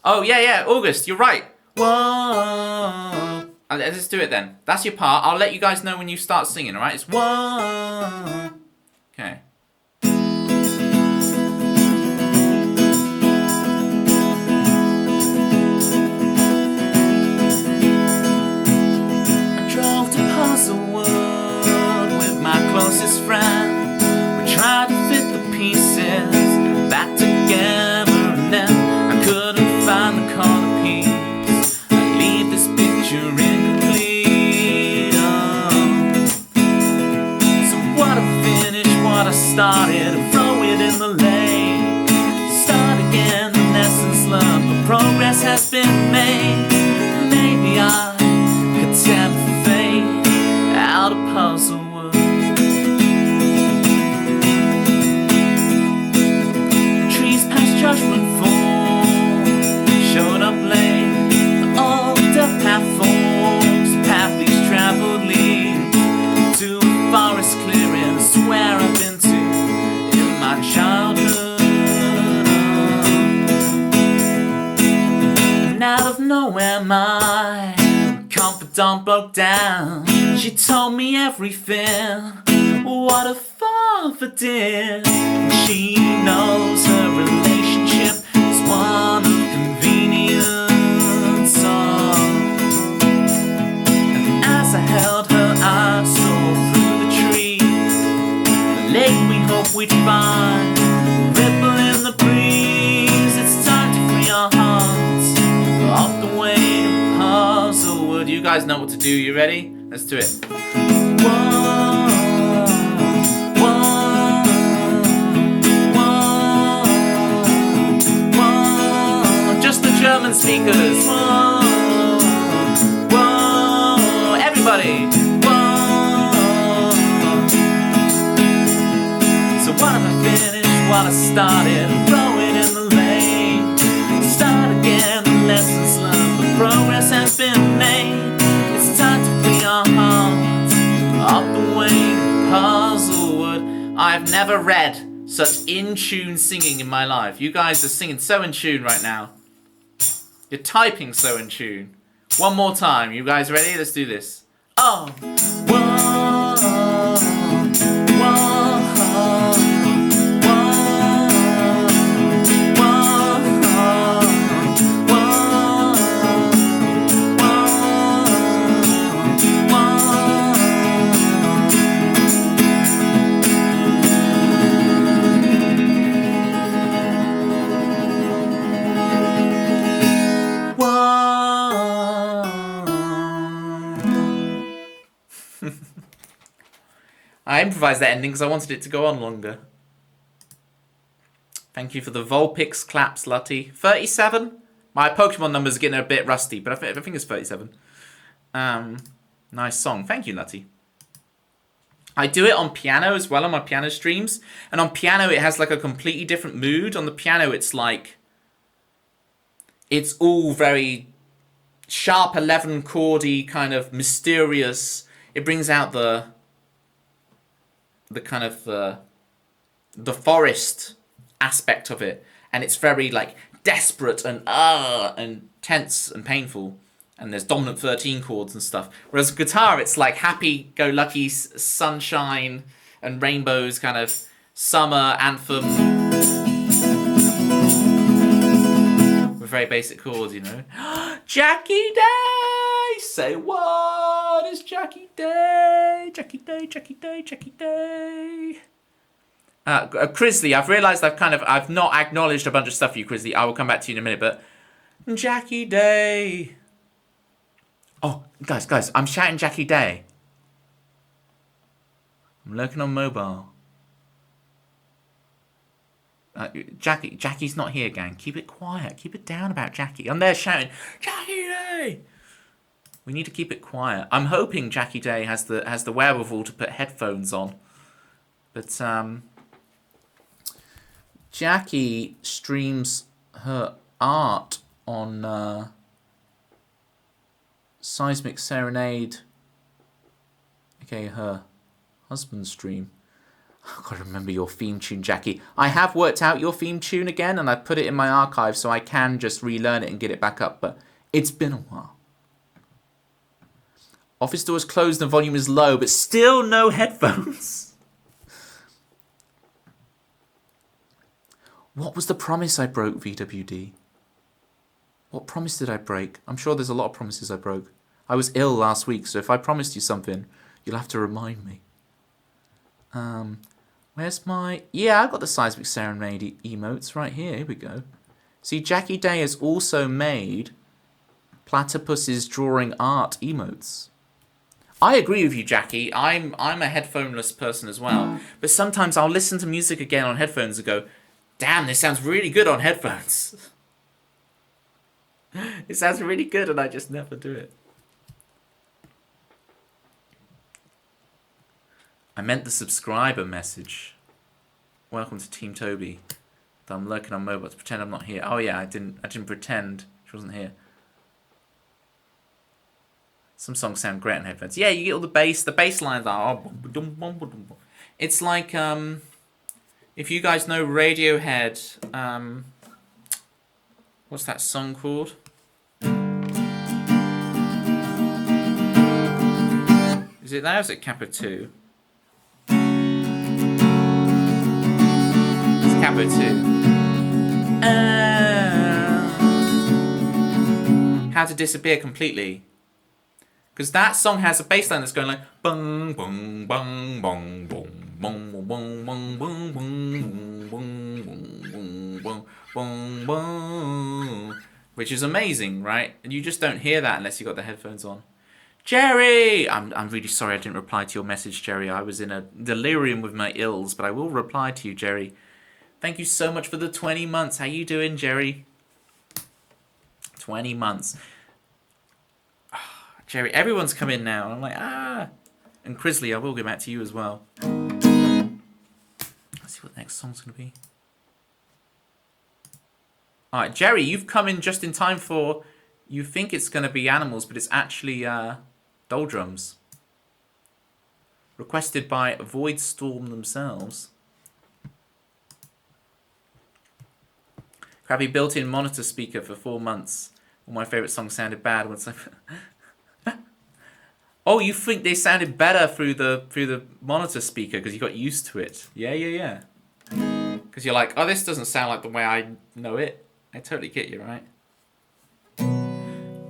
Oh, yeah, August, you're right. Whoa. Let's do it then. That's your part. I'll let you guys know when you start singing, alright? It's whoa. Okay. I drove to Puzzlewood with my closest friend. We tried to fit the pieces back together, and then I couldn't find the corner piece. I leave this picture incomplete. So what I finished, what I started, and throw it in the lake. Start again, the lessons learned, but progress has been made. Maybe I could tempt fate out of Puzzlewood. Judgment Fall showed up late. The old path forms, the path least traveled lead to a forest clearing. I swear I've been to in my childhood. And out of nowhere, my confidant broke down. She told me everything, what a father did. She knows her relationship is one of convenience. And as I held her, I saw through the tree the lake we hoped we'd find, ripple in the breeze. It's time to free our hearts off the way to Puzzlewood. You guys know what to do. You ready? Let's do it. Whoa. German speakers. Whoa, whoa, everybody. Whoa. So what have I finished? What I started, throw it in the lake. Start again, the lessons learned, but progress has been made. It's time to free our hearts off the way to Puzzlewood. I've never read such in-tune singing in my life. You guys are singing so in tune right now. You're typing so in tune. One more time. You guys ready? Let's do this. Oh. Whoa. Whoa. I improvised that ending because I wanted it to go on longer. Thank you for the Vulpix claps, Lutty. 37? My Pokemon numbers are getting a bit rusty, but I think it's 37. Nice song. Thank you, Lutty. I do it on piano as well, on my piano streams. And on piano, it has like a completely different mood. On the piano, it's like... It's all very sharp 11 chordy, kind of mysterious. It brings out the kind of the forest aspect of it, and it's very like desperate and tense and painful. And there's dominant 13 chords and stuff. Whereas guitar, it's like happy-go-lucky sunshine and rainbows, kind of summer anthem with very basic chords, you know. Jackie Day! Say what is Jackie Day? Jackie Day, Jackie Day, Jackie Day. Crisley, I've realised I've not acknowledged a bunch of stuff for you, Crisley. I will come back to you in a minute, but Jackie Day. Oh, guys, I'm shouting Jackie Day. I'm lurking on mobile. Jackie's not here, gang. Keep it quiet. Keep it down about Jackie. I'm there shouting, Jackie Day! We need to keep it quiet. I'm hoping Jackie Day has the wherewithal to put headphones on. But, Jackie streams her art on, Seismic Serenade, okay, her husband's stream. I've got to remember your theme tune, Jackie. I have worked out your theme tune again, and I put it in my archive so I can just relearn it and get it back up, but it's been a while. Office door is closed and volume is low, but still no headphones. What was the promise I broke, VWD? What promise did I break? I'm sure there's a lot of promises I broke. I was ill last week, so if I promised you something, you'll have to remind me. Where's my... Yeah, I got the Seismic Serenade emotes right here. Here we go. See, Jackie Day has also made Platypus's drawing art emotes. I agree with you, Jackie. I'm a headphoneless person as well. But sometimes I'll listen to music again on headphones and go, damn, this sounds really good on headphones. It sounds really good and I just never do it. I meant the subscriber message. Welcome to Team Toby. I'm lurking on mobile to pretend I'm not here. Oh yeah, I didn't pretend she wasn't here. Some songs sound great on headphones. Yeah, you get all the bass. The bass lines are... It's like, if you guys know Radiohead, what's that song called? Is it that or is it Kappa 2? It's Kappa 2. How to Disappear Completely. Because that song has a bass line that's going like bung bung bung bung bung bung bung bung bung bung bung bung bung bung, which is amazing, right? And you just don't hear that unless you got the headphones on. Jerry, I'm really sorry I didn't reply to your message, Jerry. I was in a delirium with my ills, but I will reply to you, Jerry. Thank you so much for the 20 months. How you doing, Jerry? 20 months. Jerry, everyone's come in now. I'm like, And Crisley, I will get back to you as well. Let's see what the next song's going to be. Alright, Jerry, you've come in just in time for... You think it's going to be Animals, but it's actually Doldrums. Requested by Voidstorm themselves. Crappy built-in monitor speaker for 4 months. All my favourite songs sounded bad once I... Oh, you think they sounded better through the monitor speaker because you got used to it? Yeah. Because you're like, oh, this doesn't sound like the way I know it. I totally get you, right?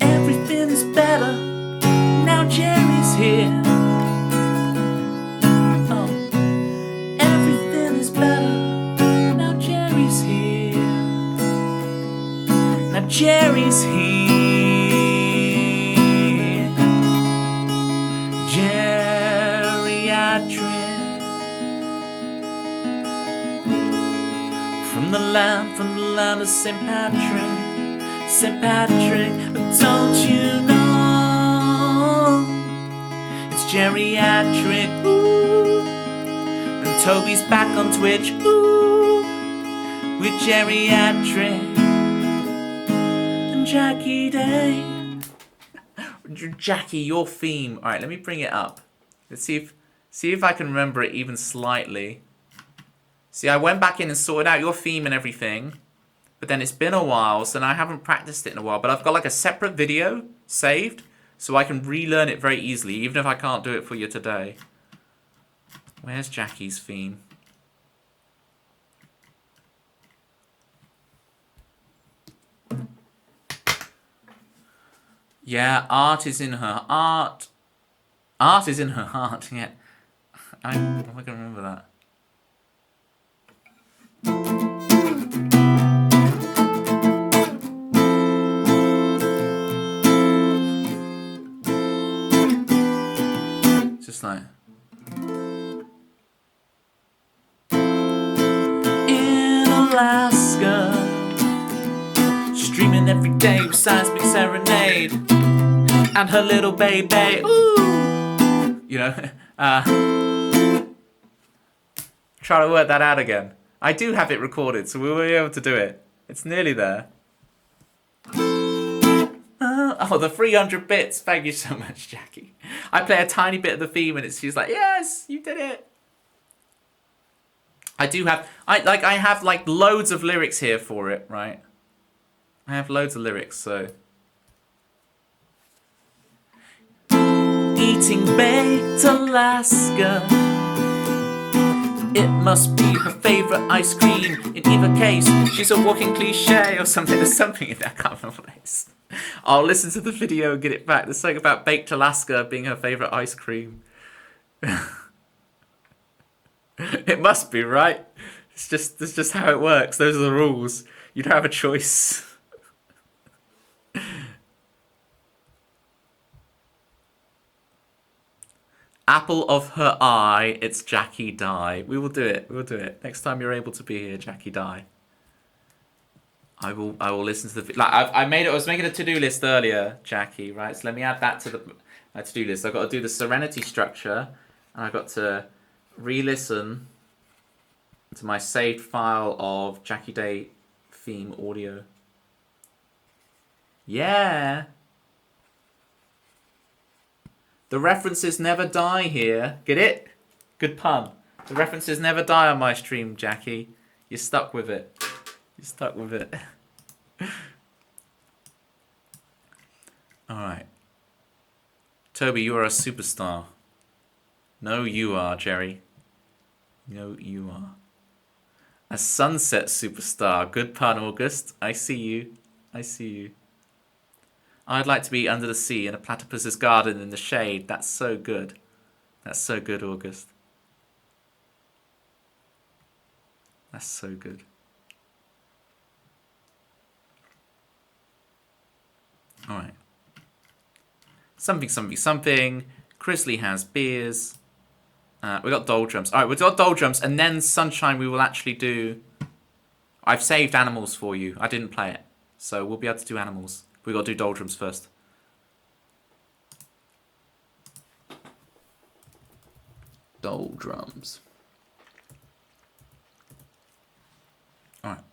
Everything is better now Jerry's here. Oh, everything is better now Jerry's here. Now Jerry's here. From the land of St. Patrick, but don't you know it's geriatric, ooh, and Toby's back on Twitch, ooh, with geriatric and Jackie Day. Jackie, your theme. All right, let me bring it up. Let's see if I can remember it even slightly. See, I went back in and sorted out your theme and everything, but then it's been a while, so now I haven't practiced it in a while. But I've got like a separate video saved, so I can relearn it very easily, even if I can't do it for you today. Where's Jackie's theme? Yeah, art is in her art. Art is in her heart. Yeah, I'm not gonna remember that. Just like in Alaska, streaming every day with seismic serenade and her little baby. Ooh, you know. Try to work that out again. I do have it recorded, so we will be able to do it. It's nearly there. Oh, the 300 bits. Thank you so much, Jackie. I play a tiny bit of the theme and she's like, yes, you did it. I do have, I have like loads of lyrics here for it, right? I have loads of lyrics, so. Eating baked Alaska. It must be her favourite ice cream. In either case, she's a walking cliche or something. There's something in that. I can't remember what it is. I'll listen to the video and get it back. There's something about baked Alaska being her favourite ice cream. It must be, right? That's just how it works. Those are the rules. You don't have a choice. Apple of her eye, it's Jackie Die. We will do it. We will do it. Next time you're able to be here, Jackie Die. I will listen to the I was making a to-do list earlier, Jackie, right? So let me add that to the to-do list. I've got to do the Serenity structure, and I've got to re-listen to my saved file of Jackie Day theme audio. Yeah. The references never die here. Get it? Good pun. The references never die on my stream, Jackie. You're stuck with it. You're stuck with it. Alright. Toby, you are a superstar. No, you are, Jerry. No, you are. A sunset superstar. Good pun, August. I see you. I see you. I'd like to be under the sea in a platypus's garden in the shade. That's so good. That's so good, August. That's so good. Alright. Something, something, something. Chrisley has beers. We got doldrums. Alright, we've got doldrums, and then Sunshine we will actually do... I've saved animals for you. I didn't play it. So we'll be able to do animals. We got to do doldrums first. Doldrums. Alright.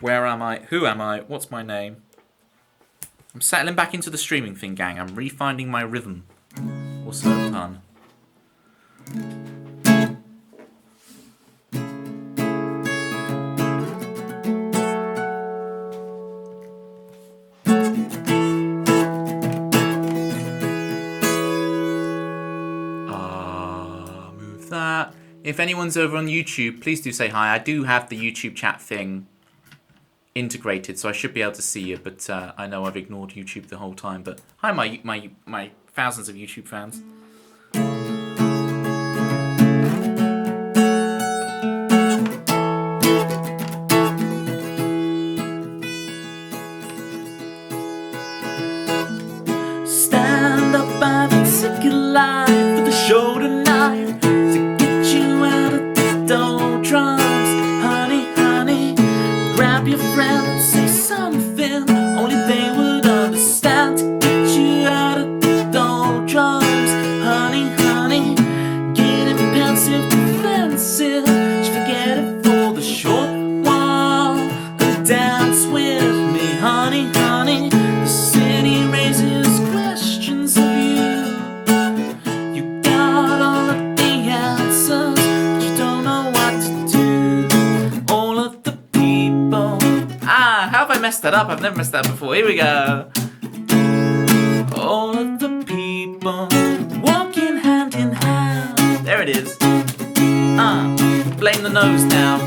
Where am I? Who am I? What's my name? I'm settling back into the streaming thing, gang. I'm refinding my rhythm. Also a pun. Move that. If anyone's over on YouTube, please do say hi. I do have the YouTube chat thing integrated, so I should be able to see you, but I know I've ignored YouTube the whole time. But hi, my thousands of YouTube fans. Stand up by the ticket line for the show tonight to get you out of the doldrums, honey, honey. Grab your friend and say something only they would understand to get you out of the doldrums, honey, honey. Getting pensive, defensive, just forget it for the short while and dance with me, honey, honey. messed that up. I've never messed that up before. Here we go. All of the people walking hand in hand. There it is. Blame the nose now.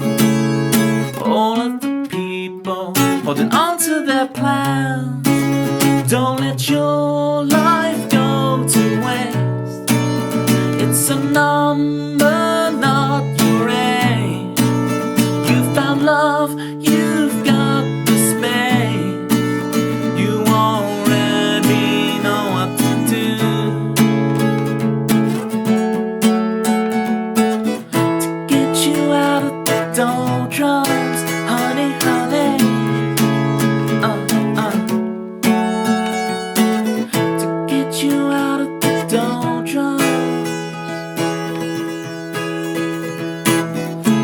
All of the people holding on to their plans. Don't let your life go to waste. It's a number, not your age. You found love, you've got the space. You already know what to do to get you out of the doldrums, honey, honey. To get you out of the doldrums.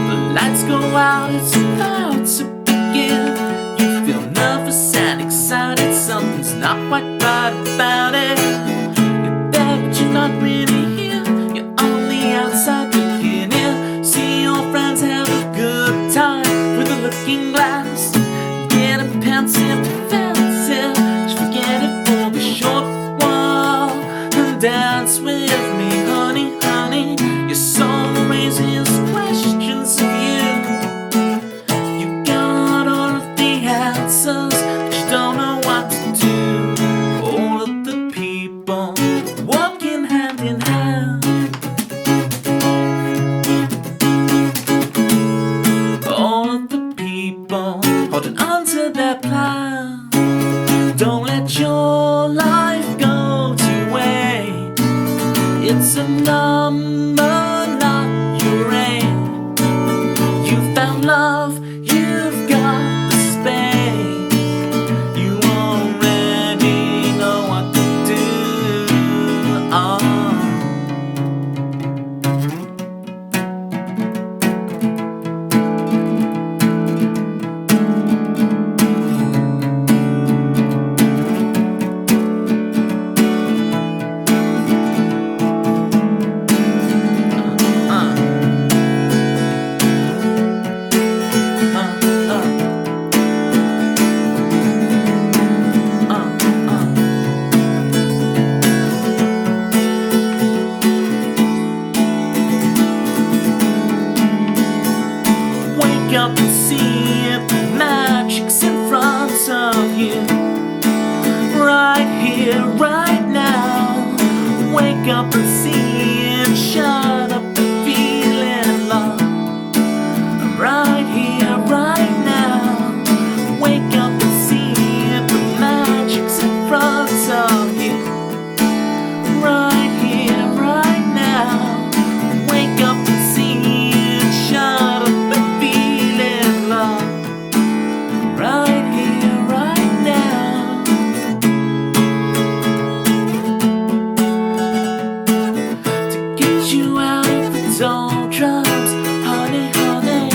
The lights go out, it's about to begin. You feel nervous and excited, something's not quite right about it. You're there but you're not really here. You're on the outside looking in. See your friends have a good time with a looking glass. Get a pensive defensive. Just forget it for the short while and dance with me, honey, honey. Your soul raises questions of you. You got all of the answers, but you don't know what to do. All of the people walking hand in hand. All of the people holding on to their plan. Don't let your life go to waste. It's a number, not your age. You found love, you've got the space. You already know what to do. Wake up and see it, the magic's in front of you. Right here, right now. Wake up and see it, shut up and feel in love. Right here, right now. Wake up and see it, the magic's in front of you. Right here, right now. Wake up and see it, shut up and feel in love. Right here, right now. To get you out of the doldrums, honey, honey.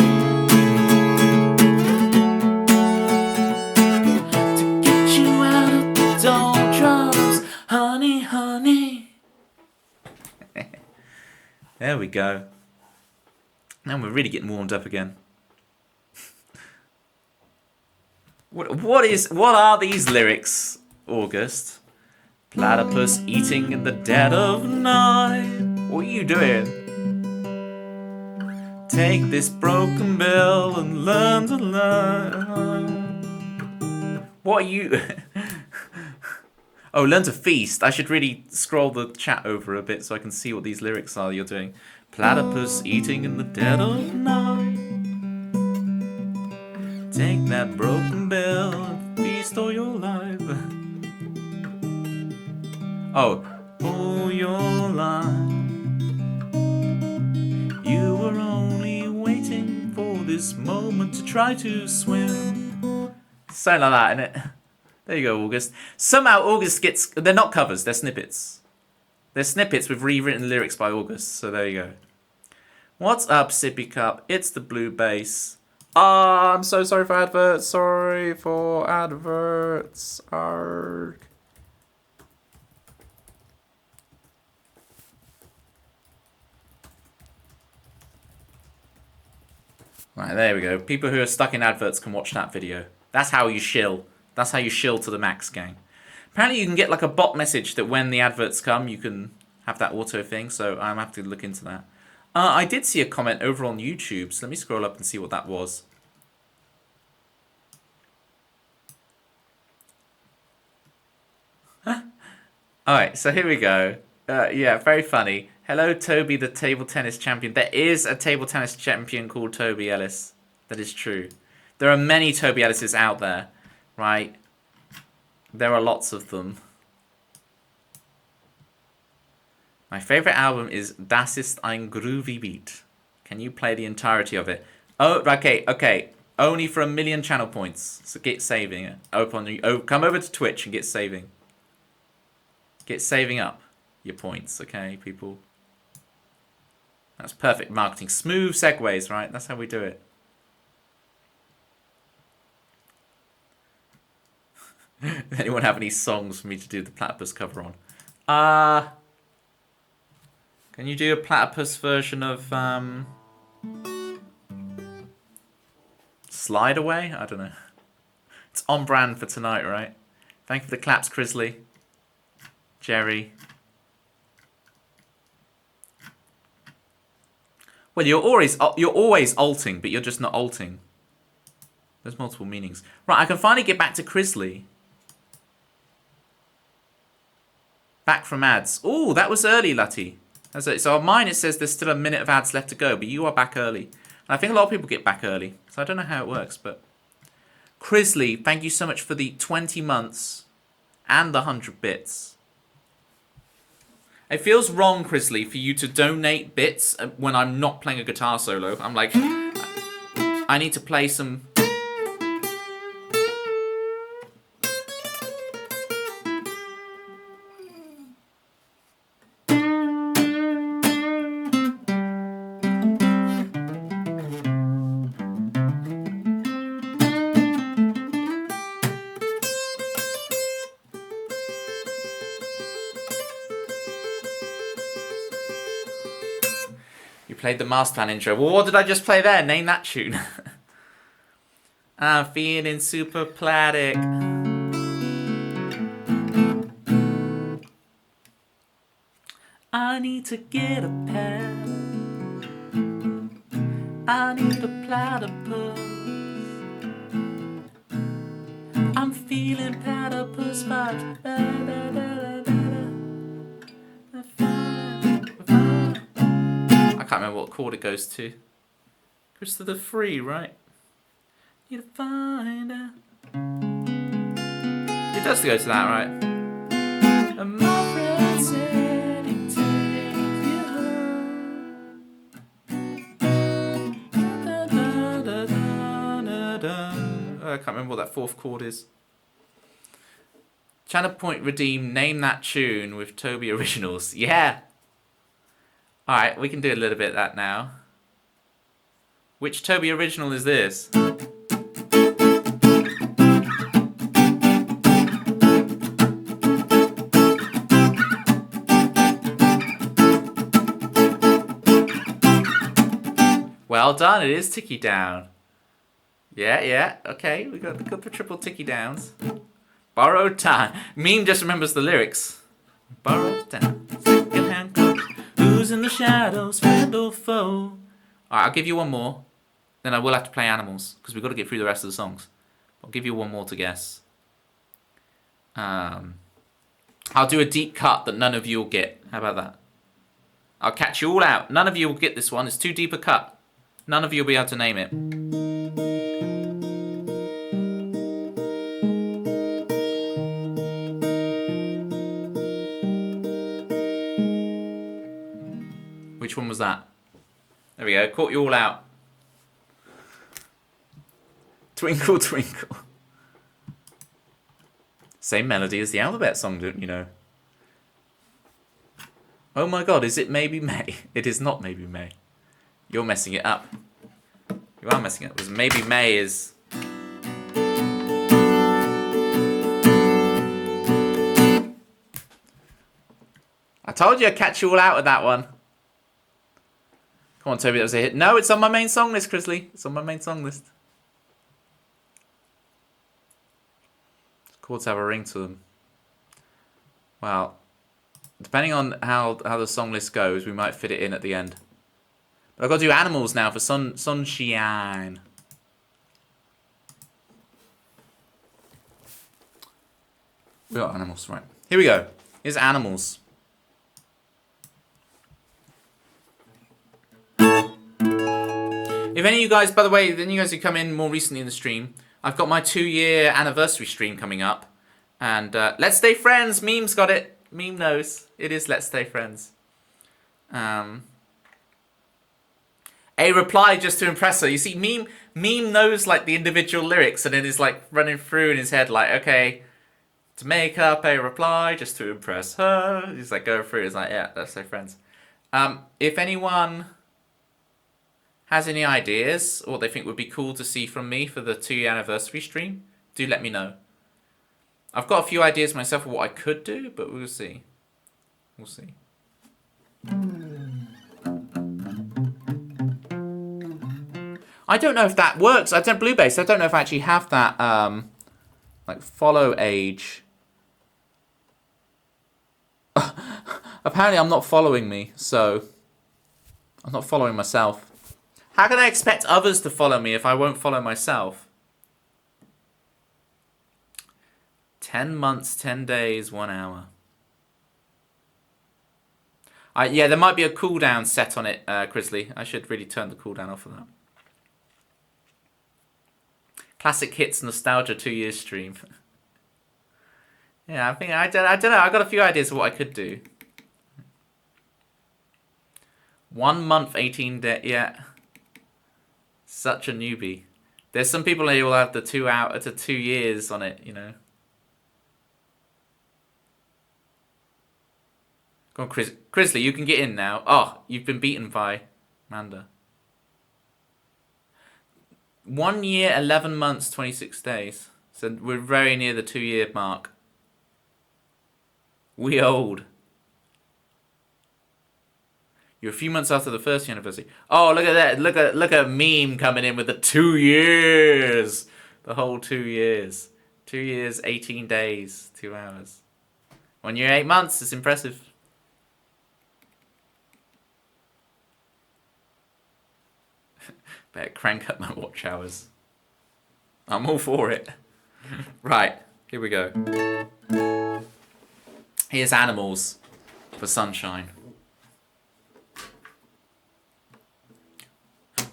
To get you out of the doldrums, honey, honey. There we go. Now we're really getting warmed up again. What are these lyrics, August? Platypus eating in the dead of night. What are you doing? Take this broken bill and learn to learn. What are you? Oh, learn to feast. I should really scroll the chat over a bit so I can see what these lyrics are you're doing. Platypus eating in the dead of night. Take that broken bill and feast all your life. Oh, all your life. You were only waiting for this moment to try to swim. Something like that, innit? There you go, August. Somehow August gets... They're not covers, they're snippets. They're snippets with rewritten lyrics by August, so there you go. What's up, Sippy Cup? It's the blue bass. Ah, I'm so sorry for adverts. Sorry for adverts. Arrgh. Right, there we go. People who are stuck in adverts can watch that video. That's how you shill. That's how you shill to the max, gang. Apparently you can get like a bot message that when the adverts come, you can have that auto thing. So I'm have to look into that. I did see a comment over on YouTube. So let me scroll up and see what that was. Alright, so here we go. Yeah, very funny. Hello, Toby, the table tennis champion. There is a table tennis champion called Toby Ellis. That is true. There are many Toby Ellises out there, right? There are lots of them. My favorite album is Das ist ein groovy beat. Can you play the entirety of it? Oh, okay. Only for 1 million channel points. So get saving it. Come over to Twitch and get saving. Get saving up your points, okay, people? That's perfect marketing. Smooth segues, right? That's how we do it. Anyone have any songs for me to do the platypus cover on? Can you do a platypus version of Slide Away? I don't know. It's on brand for tonight, right? Thank you for the claps, Crisley. Jerry. Well, you're always alting, but you're just not alting. There's multiple meanings. Right, I can finally get back to Crisley. Back from ads. Ooh, that was early, Lutty. So on mine it says there's still a minute of ads left to go, but you are back early. And I think a lot of people get back early. So I don't know how it works, but... Crisley, thank you so much for the 20 months and the 100 bits. It feels wrong, Crisley, for you to donate bits when I'm not playing a guitar solo. I'm like, I need to play some... Played the Master Plan intro. Well, what did I just play there? Name that tune. I'm feeling super platic. I need to get a pad. I need a platypus. I'm feeling platypus vibes. I can't remember what chord it goes to. It goes to the 3, right? Need to find out. It does go to that, right? And my friend said he'd take you home. I can't remember what that 4th chord is. Channel Point Redeem, name that tune with Toby Originals. Yeah. Alright, we can do a little bit of that now. Which Toby original is this? Well done, it is Ticky Down. Yeah, okay, we got the triple Ticky Downs. Borrowed Time. Meme just remembers the lyrics. Borrowed Time. Second-hand clothes. Who's in the shadows, friend or foe? Alright, I'll give you one more. Then I will have to play Animals, because we've got to get through the rest of the songs. I'll give you one more to guess. I'll do a deep cut that none of you will get. How about that? I'll catch you all out. None of you will get this one. It's too deep a cut. None of you will be able to name it. Which one was that? There we go. Caught you all out. Twinkle, twinkle. Same melody as the alphabet song, don't you know? Oh my god, is it Maybe May? It is not Maybe May. You're messing it up. You are messing it up. Because Maybe May is... I told you I'd catch you all out with that one. Come on, Toby, that was a hit. No, it's on my main song list, Crisley. It's on my main song list. Chords have a ring to them. Well, depending on how the song list goes, we might fit it in at the end. But I've got to do animals now for sunshine. We got animals, right. Here we go. Here's animals. If any of you guys, by the way, then you guys who come in more recently in the stream, I've got my 2-year anniversary stream coming up. And Let's Stay Friends, Meme's got it. Meme knows. It is Let's Stay Friends. A reply just to impress her. You see, Meme knows like the individual lyrics and it is like running through in his head like, okay, to make up a reply just to impress her. He's like going through. He's like, yeah, Let's Stay Friends. If anyone has any ideas or what they think would be cool to see from me for the 2-year anniversary stream, do let me know. I've got a few ideas myself of what I could do, but we'll see. We'll see. I don't know if that works. I don't Bluebase. I don't know if I actually have that like follow age. Apparently I'm not following me, so I'm not following myself. How can I expect others to follow me if I won't follow myself? 10 months, 10 days, 1 hour. Yeah, there might be a cooldown set on it, Grizzly. I should really turn the cooldown off of that. Classic hits nostalgia 2 years stream. Yeah, I don't know. I've got a few ideas of what I could do. 1 month, 18 days. Yeah. Such a newbie. There's some people who will have the 2 years on it, you know. Go on, Grizzly, you can get in now. Oh, you've been beaten by Manda. 1 year, 11 months, 26 days. So we're very near the 2-year mark. We old. You're a few months after the first anniversary. Oh, look at that. Look at Meme coming in with the 2 years. The whole 2 years. 2 years, 18 days, 2 hours. 1 year, 8 months. It's impressive. Better crank up my watch hours. I'm all for it. Right, here we go. Here's animals for sunshine.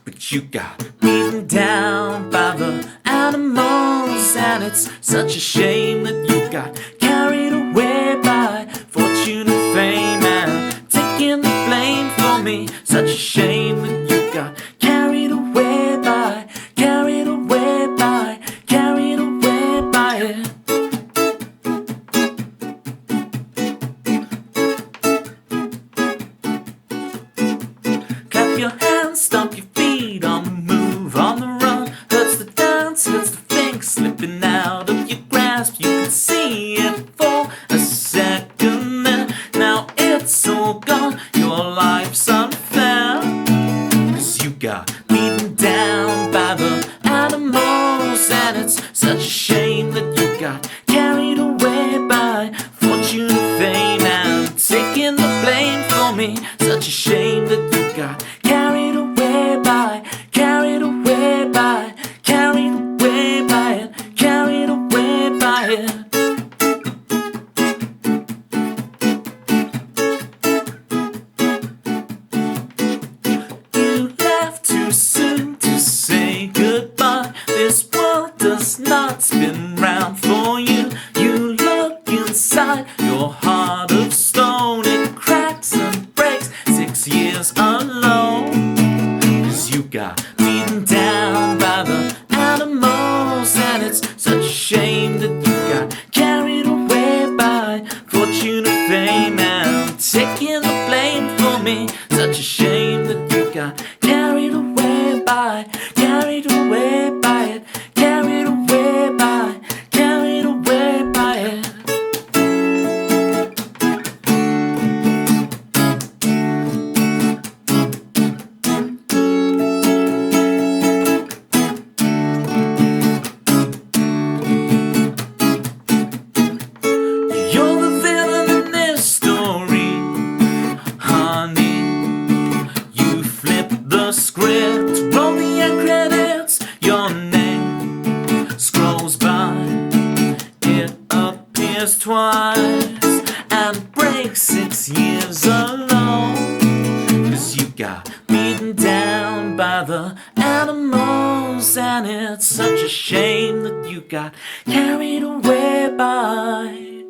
But you got beaten down by the animals, and it's such a shame that you got carried away by fortune and fame and taking the blame for me. Such a shame that you got carried away by, carried away by, carried away by it. Clap your hands, stomp your feet on the move, on the run. Hurts the dance, hurts the think, slipping out of your grasp. You can see it for a second there. Now it's all gone, your life's unfair. 'Cause you got beaten down by the animals, and it's such a shame that you got carried away by fortune and fame and taking the blame for me. Such a shame that you got carried away by, carried away by, carried away by it, carried away by it. You left too soon to say goodbye. This world does not spin round for you. You look inside your heart of stone. It cracks and breaks, 6 years alone. 'Cause you got beaten down by the animals, and it's such a shame that you got carried away by fortune and fame and taking the blame for me. Such a shame that you got carried away by, carried away by it, carried away by, carried away by it. twice and break 6 years alone. 'Cause you got beaten down by the animals, and it's such a shame that you got carried away by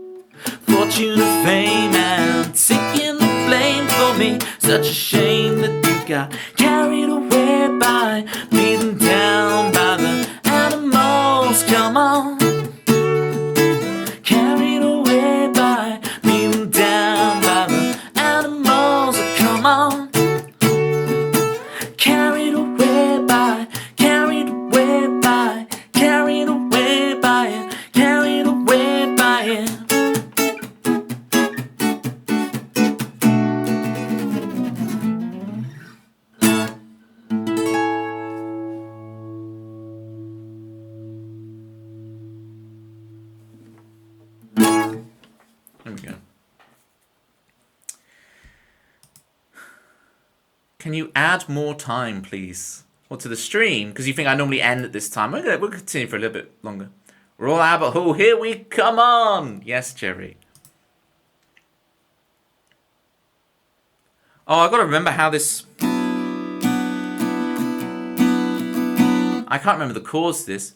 fortune and fame and taking the blame for me. Such a shame that you got carried away by beaten down by the animals. Come on. Carried away by beaten down by the animals. Come on. Carried away by, carried away by, carried away by it, carried away by it. There we go. Can you add more time, please? Or to the stream? Because you think I normally end at this time. We'll continue for a little bit longer. We're all out, but oh, here we come on! Yes, Jerry. Oh, I've got to remember how this... I can't remember the chords to this.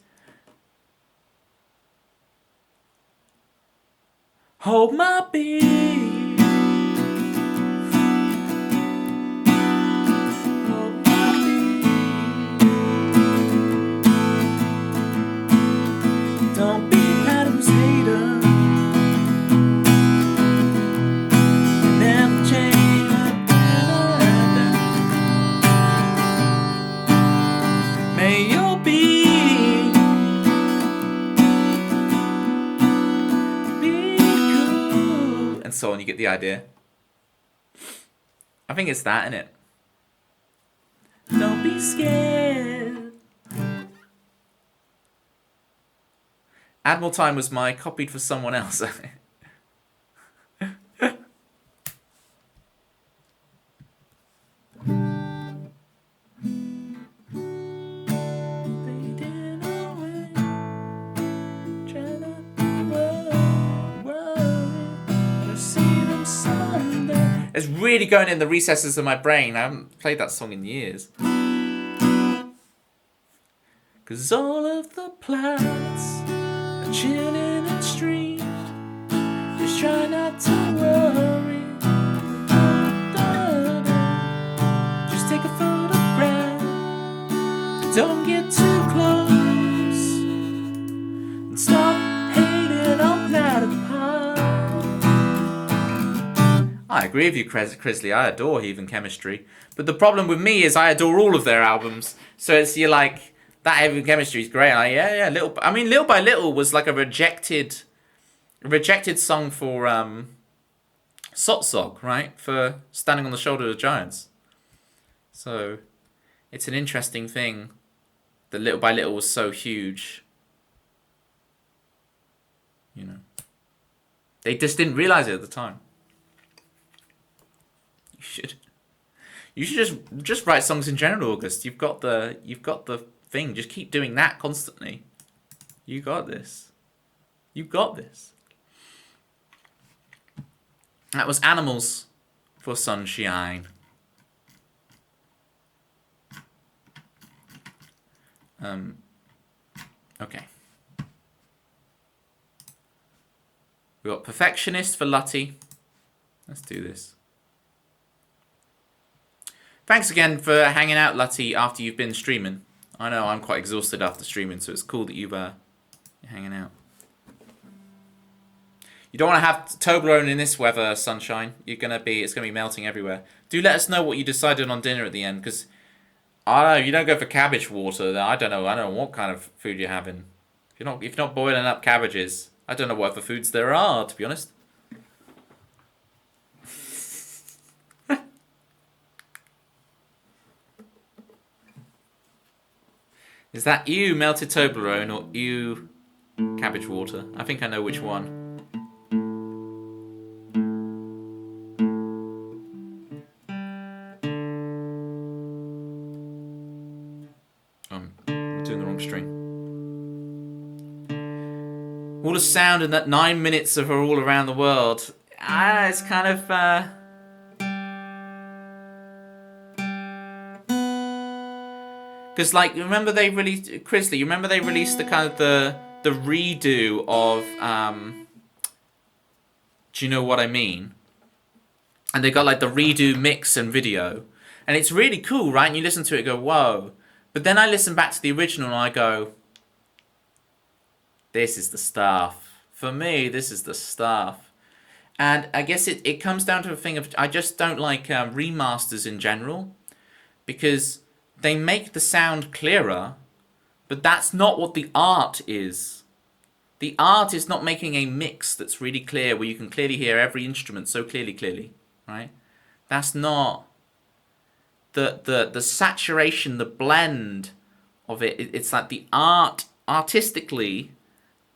Hold my beat. Don't be Adam's hater. Never change. May your beat be cool. And so on, you get the idea. I think it's that, innit? Don't be scared. Add more time was my copied for someone else. It's really going in the recesses of my brain. I haven't played that song in years. 'Cause all of the planets are chilling and stream. Just try not to worry. Just take a photograph. Don't get too close. And stop hating on Planet Pie. I agree with you, Crisley. I adore Heathen Chemistry. But the problem with me is I adore all of their albums. So it's, you're like, that Heathen Chemistry is great. Yeah, Little by Little was like a rejected song for Sotsog, right? For Standing on the Shoulder of Giants. So it's an interesting thing that Little by Little was so huge. You know. They just didn't realize it at the time. You should just write songs in general, August. You've got the thing. Just keep doing that constantly. You got this. You got this. That was Animals for Sunshine. Okay. We got Perfectionist for Lutty. Let's do this. Thanks again for hanging out, Lutty, after you've been streaming. I know I'm quite exhausted after streaming, so it's cool that you're hanging out. You don't want to have Toblerone in this weather, Sunshine. It's gonna be melting everywhere. Do let us know what you decided on dinner at the end, because I don't know, you don't go for cabbage water. Then I don't know what kind of food you're having. If you're not boiling up cabbages, I don't know what other foods there are, to be honest. Is that you melted Toblerone or you cabbage water? I think I know which one. I'm doing the wrong string. All the sound and that 9 minutes of her all around the world. It's kind of because like remember they released Chrisley. You remember they released the kind of the redo of Do you know what I mean? And they got like the redo mix and video, and it's really cool, right? And you listen to it, and go whoa. But then I listen back to the original and I go, this is the stuff. For me, this is the stuff. And I guess it comes down to a thing of I just don't like remasters in general because they make the sound clearer, but that's not what the art is. The art is not making a mix that's really clear where you can clearly hear every instrument so clearly, right? That's not the saturation, the blend of it. It's like the artistically.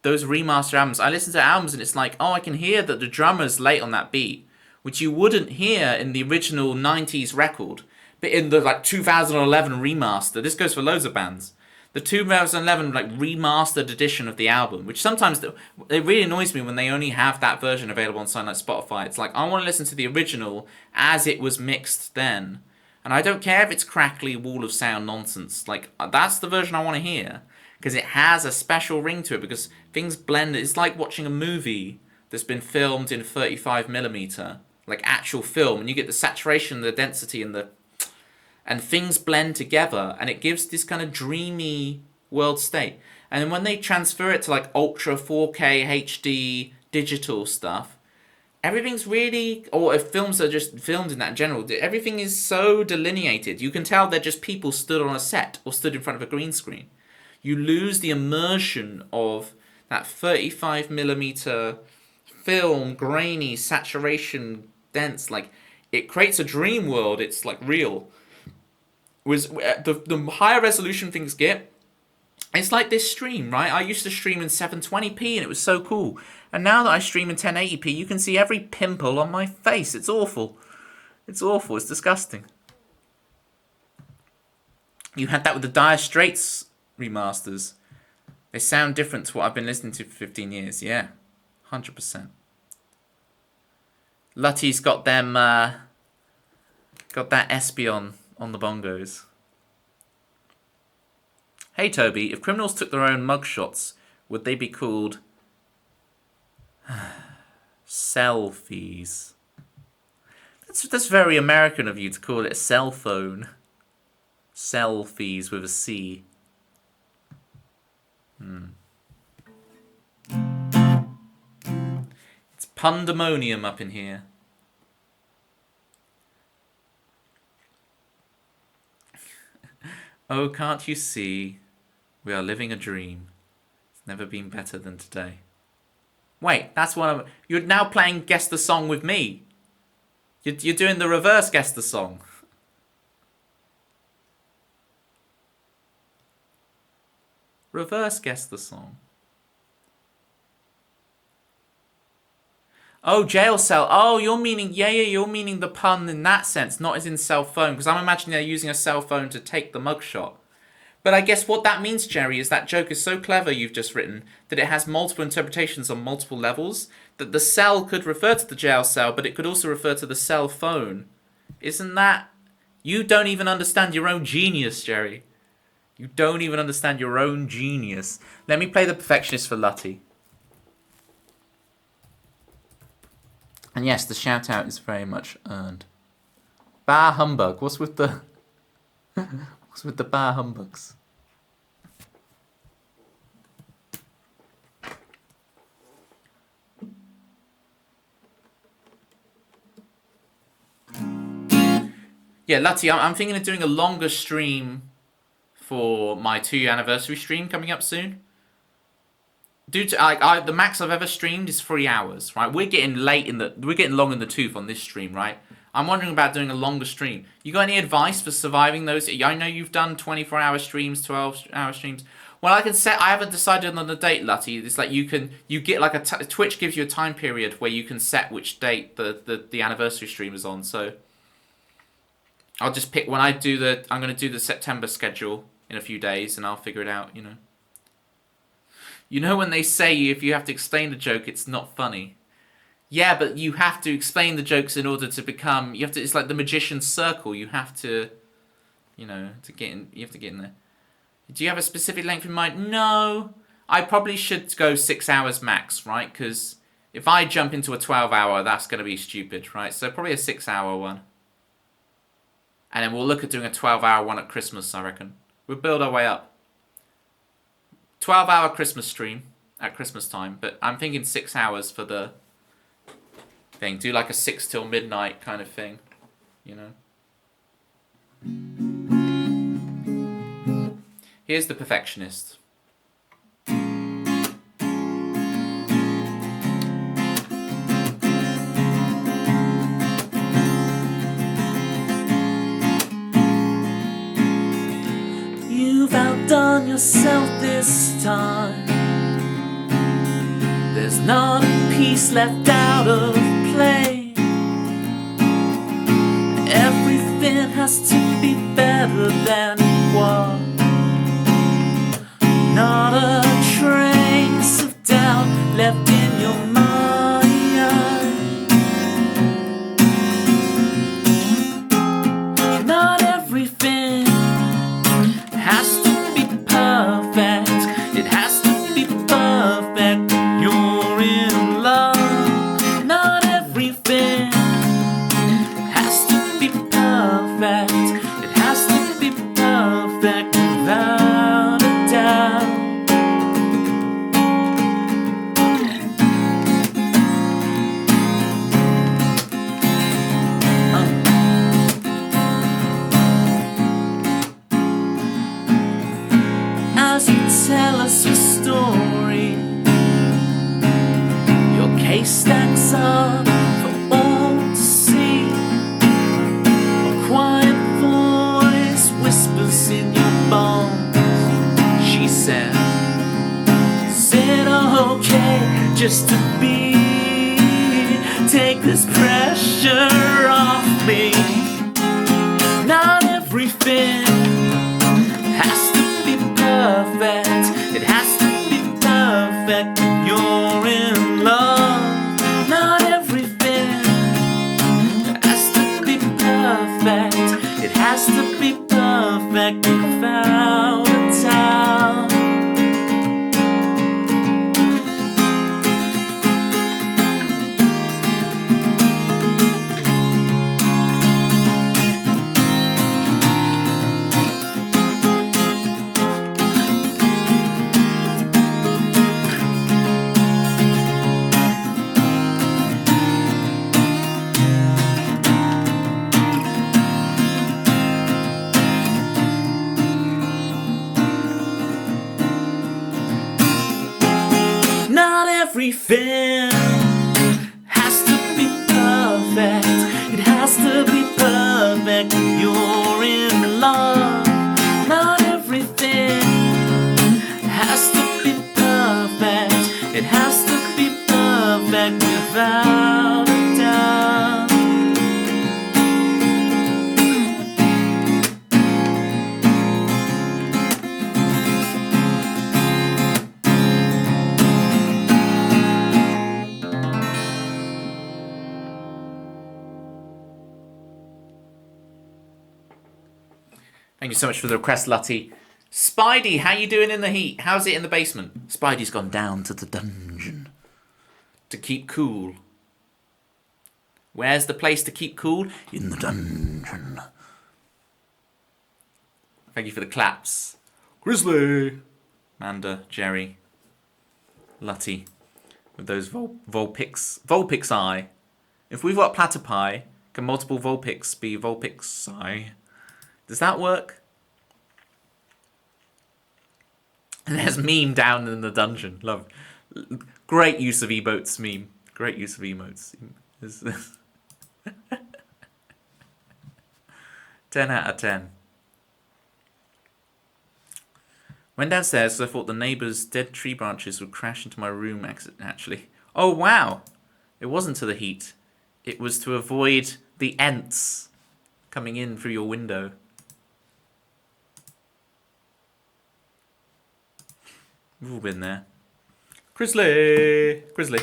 Those remaster albums, I listen to albums and it's like, oh, I can hear that the drummer's late on that beat, which you wouldn't hear in the original 90s record, but in the like 2011 remaster, this goes for loads of bands, the 2011 like remastered edition of the album, which sometimes it really annoys me when they only have that version available on something like Spotify. It's like, I want to listen to the original as it was mixed then, and I don't care if it's crackly wall of sound nonsense, like that's the version I want to hear. Because it has a special ring to it, because things blend. It's like watching a movie that's been filmed in 35mm, like actual film, and you get the saturation, the density, and things blend together, and it gives this kind of dreamy world state. And then when they transfer it to like ultra 4K HD digital stuff, everything's really, or if films are just filmed in that in general, everything is so delineated. You can tell they're just people stood on a set or stood in front of a green screen. You lose the immersion of that 35mm film, grainy, saturation, dense. Like, it creates a dream world. It's like real. The higher resolution things get, it's like this stream, right? I used to stream in 720p and it was so cool. And now that I stream in 1080p, you can see every pimple on my face. It's awful. It's awful. It's disgusting. You had that with the Dire Straits remasters. They sound different to what I've been listening to for 15 years. Yeah, 100%. Lutty's got them, got that Espion on the bongos. Hey Toby, if criminals took their own mugshots, would they be called selfies? That's very American of you to call it a cell phone. Selfies with a C. It's pandemonium up in here. Oh, can't you see? We are living a dream. It's never been better than today. Wait, that's what you're now playing Guess the Song with me. You're doing the reverse Guess the Song. Reverse Guess the Song. Oh, jail cell. Oh, you're meaning, you're meaning the pun in that sense, not as in cell phone, because I'm imagining they're using a cell phone to take the mugshot. But I guess what that means, Jerry, is that joke is so clever you've just written that it has multiple interpretations on multiple levels, that the cell could refer to the jail cell, but it could also refer to the cell phone. Isn't that... You don't even understand your own genius, Jerry. You don't even understand your own genius. Let me play the Perfectionist for Lutty. And yes, the shout out is very much earned. Bah humbug. What's with the bah humbugs? Yeah, Lutty, I'm thinking of doing a longer stream for my 2-year anniversary stream coming up soon. Due to the max I've ever streamed is 3 hours, right? We're getting long in the tooth on this stream, right? I'm wondering about doing a longer stream. You got any advice for surviving those? I know you've done 24-hour streams, 12-hour streams. Well, I haven't decided on the date, Lutty. It's like you get like Twitch gives you a time period where you can set which date the anniversary stream is on. So I'll just pick when I'm going to do the September schedule in a few days, and I'll figure it out, you know. You know when they say if you have to explain a joke, it's not funny. Yeah, but you have to explain the jokes in order to become. You have to. It's like the magician's circle. You have to, to get in. You have to get in there. Do you have a specific length in mind? No. I probably should go 6 hours max, right? Because if I jump into a 12-hour, that's going to be stupid, right? So probably a 6-hour one. And then we'll look at doing a 12-hour one at Christmas, I reckon. We'll build our way up. 12-hour Christmas stream at Christmas time, but I'm thinking 6 hours for the thing. Do like a 6 till midnight kind of thing, Here's the perfectionist. You've outdone yourself this time. There's not a piece left out of play. Everything has to be better than it was. Not a trace of doubt left in your mind. Not everything has to be perfect. It has to be perfect when you're in love. Not everything has to be perfect. It has to be perfect without a doubt. As you tell us your story, your case stacks up for all to see. A quiet voice whispers in your bones. She said, is it okay just to be? Take this pressure off me. Not everything has to be perfect. It has to be perfect when you're in love. Not everything has to be perfect. It has to be perfect without a doubt. Not everything has to be perfect. It has to be perfect when you're in love. Not everything has to be perfect. It has to be perfect without a doubt. Thank you so much for the request, Lutty. Spidey, how you doing in the heat? How's it in the basement? Spidey's gone down to the dungeon to keep cool. Where's the place to keep cool? In the dungeon. Thank you for the claps. Grizzly, Manda, Jerry, Lutty, with those Vulpix eye. If we've got platypi, can multiple Vulpix be Vulpix eye? Does that work? And there's meme down in the dungeon. Love. Great use of emotes, meme. Great use of emotes. 10 out of 10. Went downstairs because I thought the neighbour's dead tree branches would crash into my room actually. Oh, wow. It wasn't to the heat. It was to avoid the ents coming in through your window. We've all been there. Grizzly. Grizzly.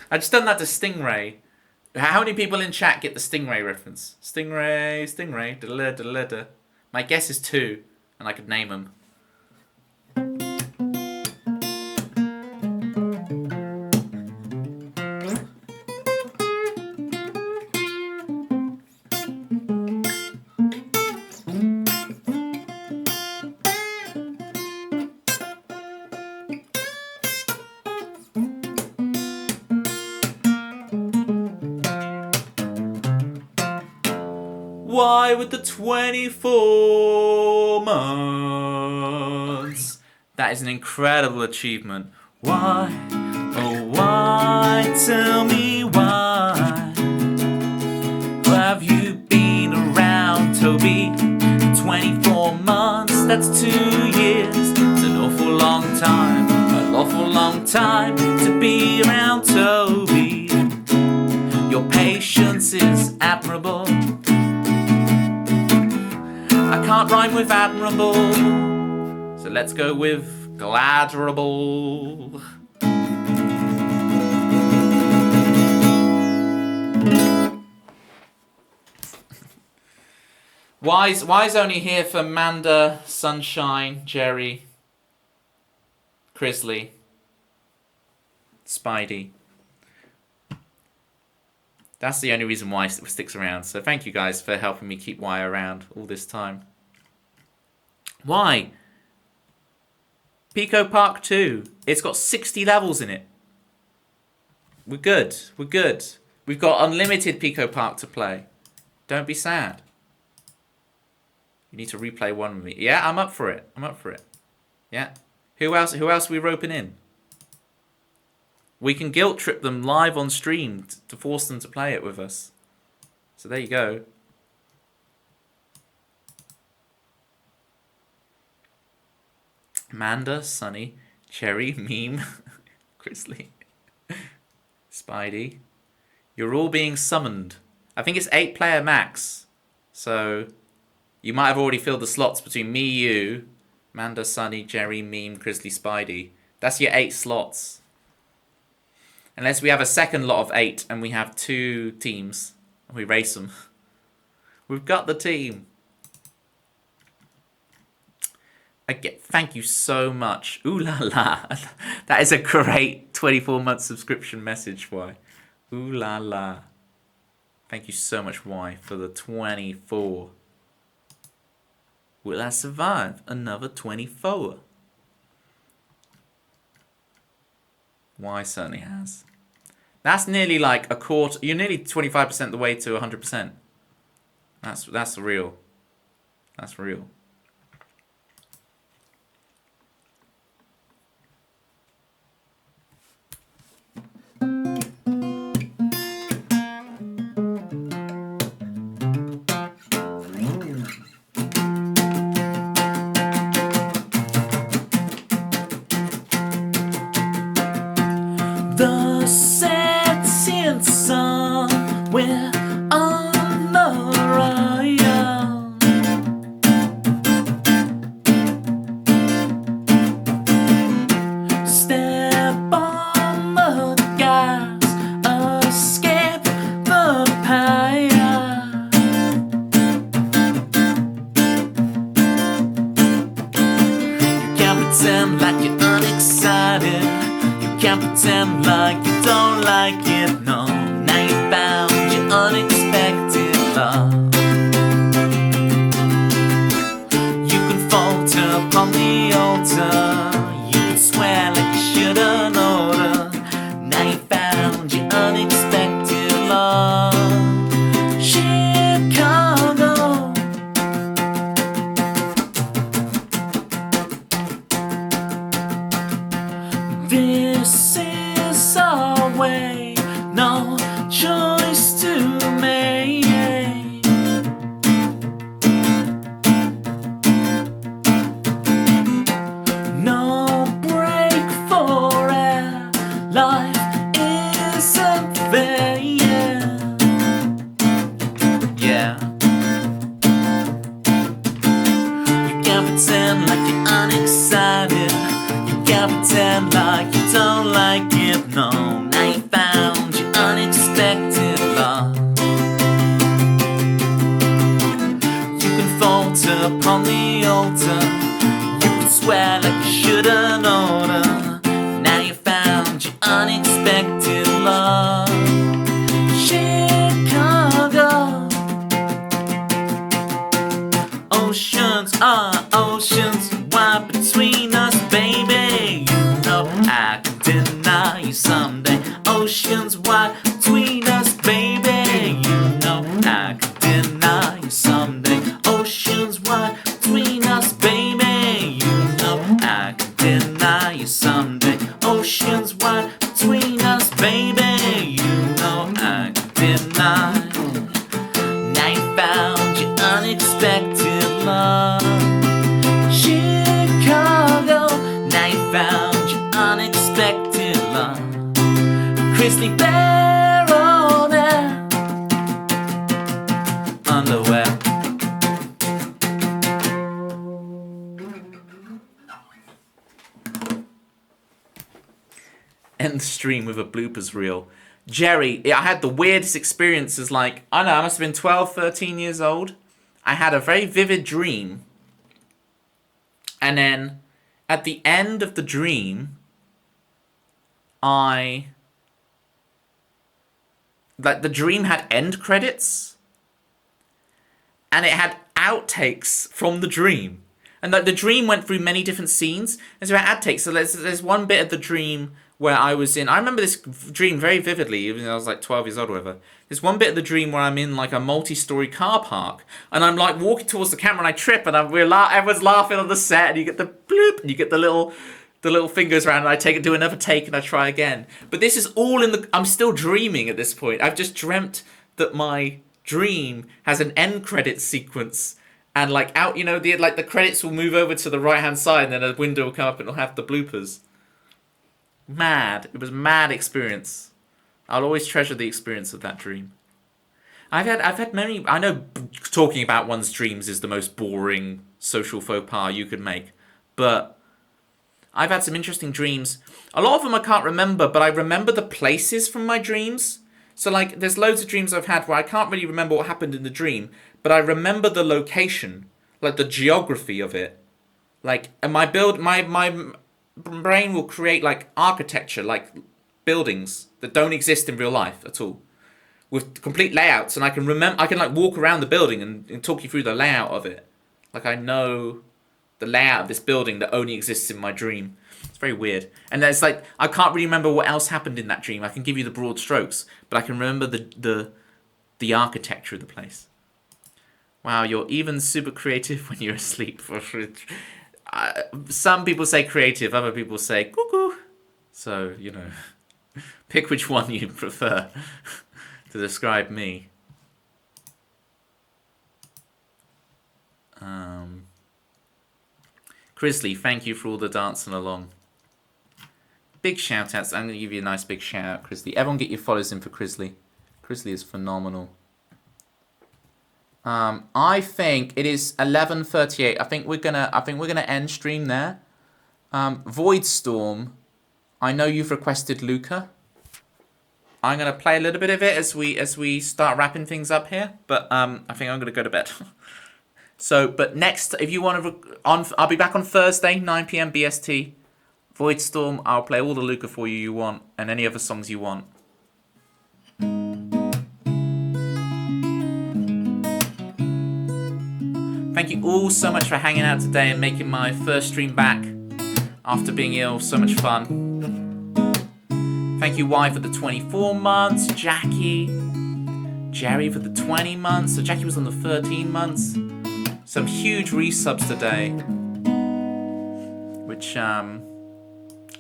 I just done that to Stingray. How many people in chat get the Stingray reference? Stingray, Stingray. My guess is 2, and I could name them. Why with the 24 months? That is an incredible achievement. Why, oh why, tell me why have you been around, Toby? 24 months, that's 2 years. It's an awful long time, an awful long time to be around, Toby. Your patience is admirable. I can't rhyme with admirable, so let's go with gladderable. Why's only here for Manda, Sunshine, Jerry, Crisley, Spidey. That's the only reason why it sticks around. So thank you guys for helping me keep Y around all this time. Why? Pico Park 2. It's got 60 levels in it. We're good. We're good. We've got unlimited Pico Park to play. Don't be sad. You need to replay one with me. Yeah, I'm up for it. I'm up for it. Yeah. Who else are we roping in? We can guilt trip them live on stream to force them to play it with us. So there you go. Amanda, Sunny, Cherry, Meme, Grizzly, Spidey. You're all being summoned. I think it's 8-player max. So you might have already filled the slots between me, you, Amanda, Sunny, Jerry, Meme, Grizzly, Spidey. That's your 8 slots. Unless we have a second lot of 8 and we have 2 teams and we race them. We've got the team. Thank you so much. Ooh la la. That is a great 24-month subscription message, Y. Ooh la la. Thank you so much, Y, for the 24. Will I survive another 24? Y certainly has. That's nearly like a quarter. You're nearly 25% the way to 100%. That's real. That's real. The setting sun, we're on the royal. Step on the gas, escape the pyre. You can't pretend like you're unexcited. Can't pretend like you don't like it, no. Now you found your unexpected love. You can falter upon the altar. You can swear like you shouldn't order. Now you found your unexpected love. Chicago. This is our way, no choice to make. No break for air, life isn't fair, yeah. You can't pretend like you're unexcited. Now pretend like you don't like it, no. Now you found your unexpected love. You can falter upon the altar. You can swear like you should've known her. Now you found your unexpected love. Chicago. Oceans are oceans wide between us, baby. You know I can deny you someday. Oceans wide between us, baby. You know I can deny you someday. Oceans wide between us, baby. You know I can deny you someday. Oceans wide between us, baby. You know I can deny. Now you found your unexpected love. Chicago. Now you found your unexpected love. Grizzly bear on there. Underwear. End the stream with a bloopers reel. Jerry, I had the weirdest experiences. Like, I don't know, I must have been 12, 13 years old. I had a very vivid dream. And then, at the end of the dream, the dream had end credits. And it had outtakes from the dream. And like the dream went through many different scenes. And so it had outtakes. So there's one bit of the dream where I was in... I remember this dream very vividly, even though I was like 12 years old or whatever. There's one bit of the dream where I'm in like a multi-story car park. And I'm like walking towards the camera and I trip and everyone's laughing on the set. And you get the bloop. And you get the little fingers around and I take it, do another take and I try again. But this is all in the... I'm still dreaming at this point. I've just dreamt that my dream has an end credit sequence. And like out, you know, the credits will move over to the right-hand side and then a window will come up and it'll have the bloopers. Mad. It was a mad experience. I'll always treasure the experience of that dream. I've had many... I know talking about one's dreams is the most boring social faux pas you could make. But I've had some interesting dreams. A lot of them I can't remember, but I remember the places from my dreams. So like, there's loads of dreams I've had where I can't really remember what happened in the dream, but I remember the location, like the geography of it. Like, and my brain will create like architecture, like buildings that don't exist in real life at all, with complete layouts, and I can like walk around the building and talk you through the layout of it. Like I know the layout of this building that only exists in my dream. It's very weird. And there's like, I can't really remember what else happened in that dream. I can give you the broad strokes, but I can remember the architecture of the place. Wow, you're even super creative when you're asleep. Some people say creative, other people say cuckoo. So, you know, pick which one you prefer to describe me. Grizzly, thank you for all the dancing along. Big shout outs. I'm going to give you a nice big shout out, Grizzly. Everyone get your follows in for Grizzly. Grizzly is phenomenal. I think it is 11:38. I think we're gonna end stream there. Voidstorm, I know you've requested Luca. I'm gonna play a little bit of it as we start wrapping things up here. But I think I'm gonna go to bed. So, but next, if you want to, I'll be back on Thursday, 9 p.m. BST. Voidstorm, I'll play all the Luca for you want, and any other songs you want. Thank you all so much for hanging out today and making my first stream back after being ill. So much fun. Thank you, Y, for the 24 months. Jackie. Jerry for the 20 months. So Jackie was on the 13 months. Some huge resubs today, which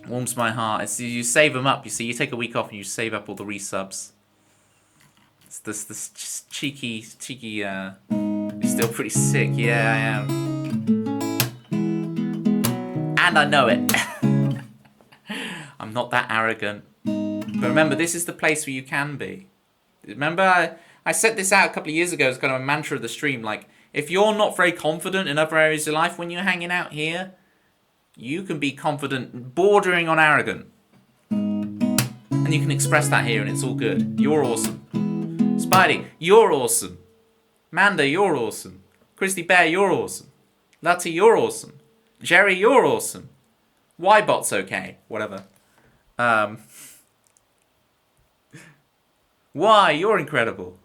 warms my heart. It's, you save them up. You see, you take a week off and you save up all the resubs. It's this cheeky. You're still pretty sick. Yeah, I am. And I know it. I'm not that arrogant. But remember, this is the place where you can be. Remember, I set this out a couple of years ago as kind of a mantra of the stream. Like, if you're not very confident in other areas of life, when you're hanging out here, You can be confident, bordering on arrogant. And you can express that here and it's all good. You're awesome. Spidey, you're awesome. Manda, you're awesome. Christy Bear, you're awesome. Lutty, you're awesome. Jerry, you're awesome. Ybot's okay. Whatever. Why, you're incredible.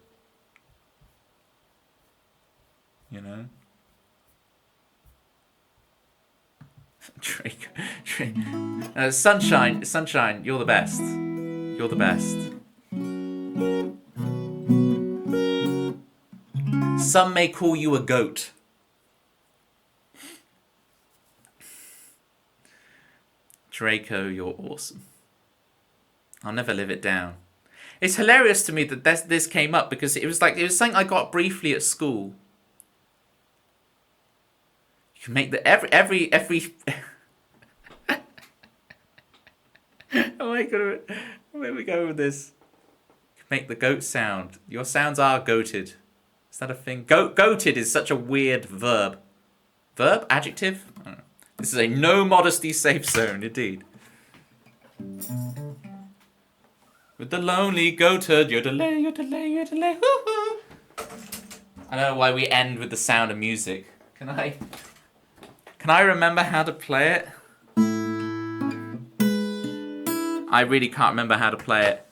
You know? Drake. Sunshine, you're the best. You're the best. Some may call you a goat. Draco, you're awesome. I'll never live it down. It's hilarious to me that this came up because it was something I got briefly at school. You can make the every oh my god, where we go with this? You can make the goat sound. Your sounds are goated. Is that a thing? Goated is such a weird verb. Verb? Adjective? I don't know. This is a no modesty safe zone, indeed. With the lonely goated, yodelay, yodelay, yodelay, hoo-hoo. I don't know why we end with the sound of music. Can I remember how to play it? I really can't remember how to play it.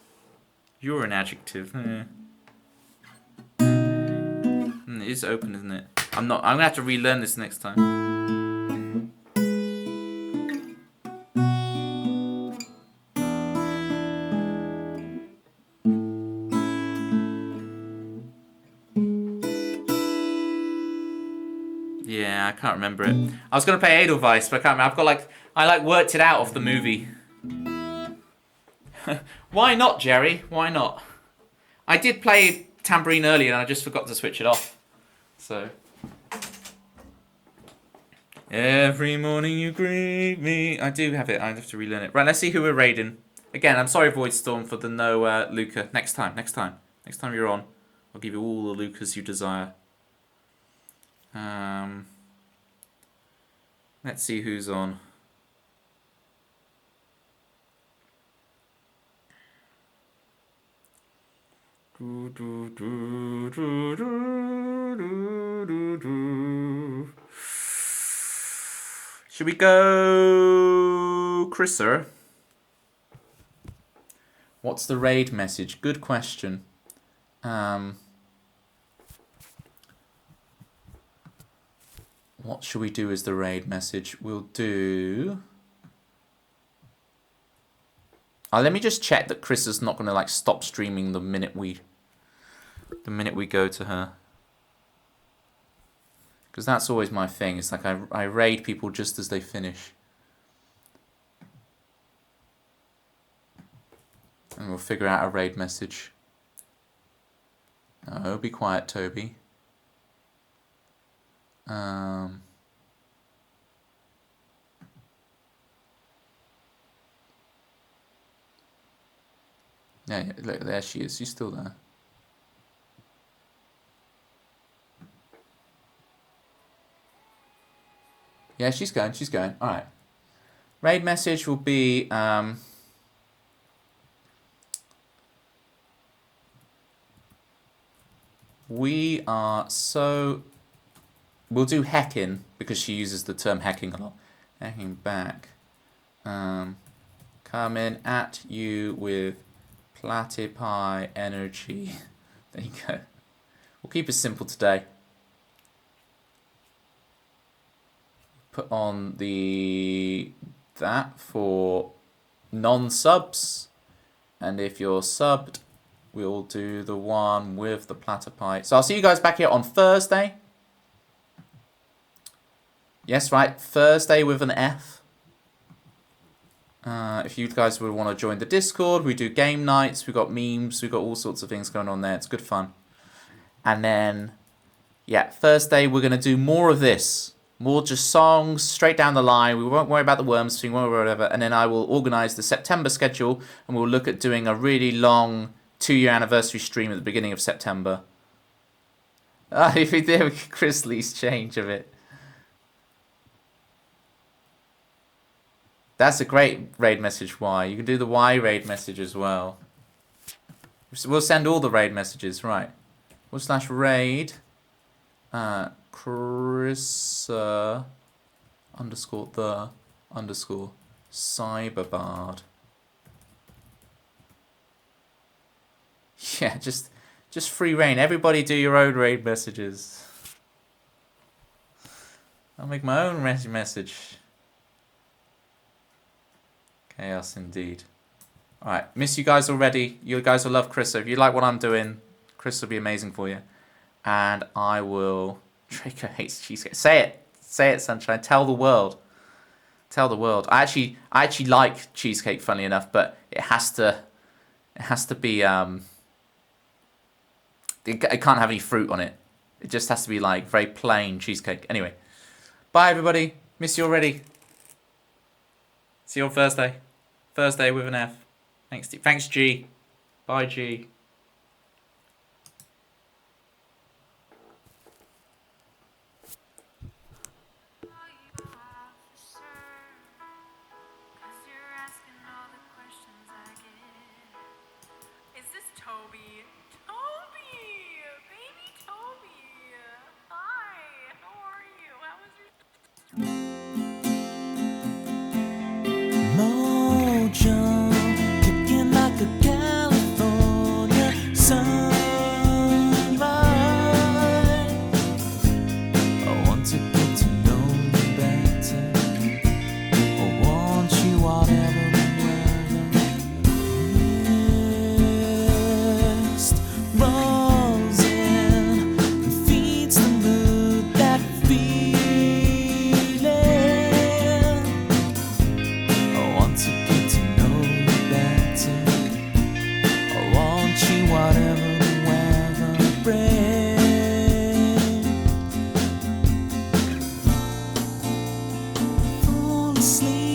You're an adjective. It is open, isn't it? I'm gonna have to relearn this next time. Yeah, I can't remember it. I was gonna play Edelweiss, but I can't remember. I worked it out off the movie. Why not, Jerry? Why not? I did play tambourine earlier and I just forgot to switch it off. So. Every morning you greet me. I do have it. I have to relearn it. Right, let's see who we're raiding. Again, I'm sorry, Voidstorm, for the no Luca. Next time you're on, I'll give you all the Lucas you desire. Let's see who's on. Should we go Chrisser? What's the raid message? Good question. What should we do as the raid message? We'll do... let me just check that Chris is not going to stop streaming the minute we go to her. Because that's always my thing. It's I raid people just as they finish. And we'll figure out a raid message. No, be quiet, Toby. Yeah, look, there she is. She's still there. Yeah, she's going. All right. Raid message will be... we are so... We'll do heckin', because she uses the term hecking a lot. Hecking back. Coming at you with platypi energy. There you go. We'll keep it simple today. Put on that for non-subs. And if you're subbed, we'll do the one with the platypi. So I'll see you guys back here on Thursday. Yes, right. Thursday with an F. If you guys would want to join the Discord, we do game nights. We've got memes. We've got all sorts of things going on there. It's good fun. And then, yeah, Thursday we're going to do more of this. More just songs, straight down the line. We won't worry about the worms thing, won't worry whatever. And then I will organise the September schedule, and we'll look at doing a really long 2-year anniversary stream at the beginning of September. If we did, Chris Lee's change of it. That's a great raid message, Y. You can do the Y raid message as well. We'll send all the raid messages, right. / raid Chris underscore the underscore cyberbard. Yeah, just free reign. Everybody do your own raid messages. I'll make my own message. Chaos indeed. Alright, miss you guys already. You guys will love Chris. So if you like what I'm doing, Chris will be amazing for you. And I will... Draco hates cheesecake. Say it. Say it, Sunshine. Tell the world. Tell the world. I actually like cheesecake, funnily enough, but it has to be... It can't have any fruit on it. It just has to be like very plain cheesecake. Anyway. Bye, everybody. Miss you already. See you on Thursday. Thursday with an F. Thanks, G. Bye, G. Is this Toby? Toby! Baby Toby! Hi! How are you? How was your... Mojo, kicking like a California sunrise. I want to get to know you better. I want you whatever the weather. Mist rolls in and feeds the mood, that feeling. I want to get to know you better. I want you whatever the weather brings. Fall asleep.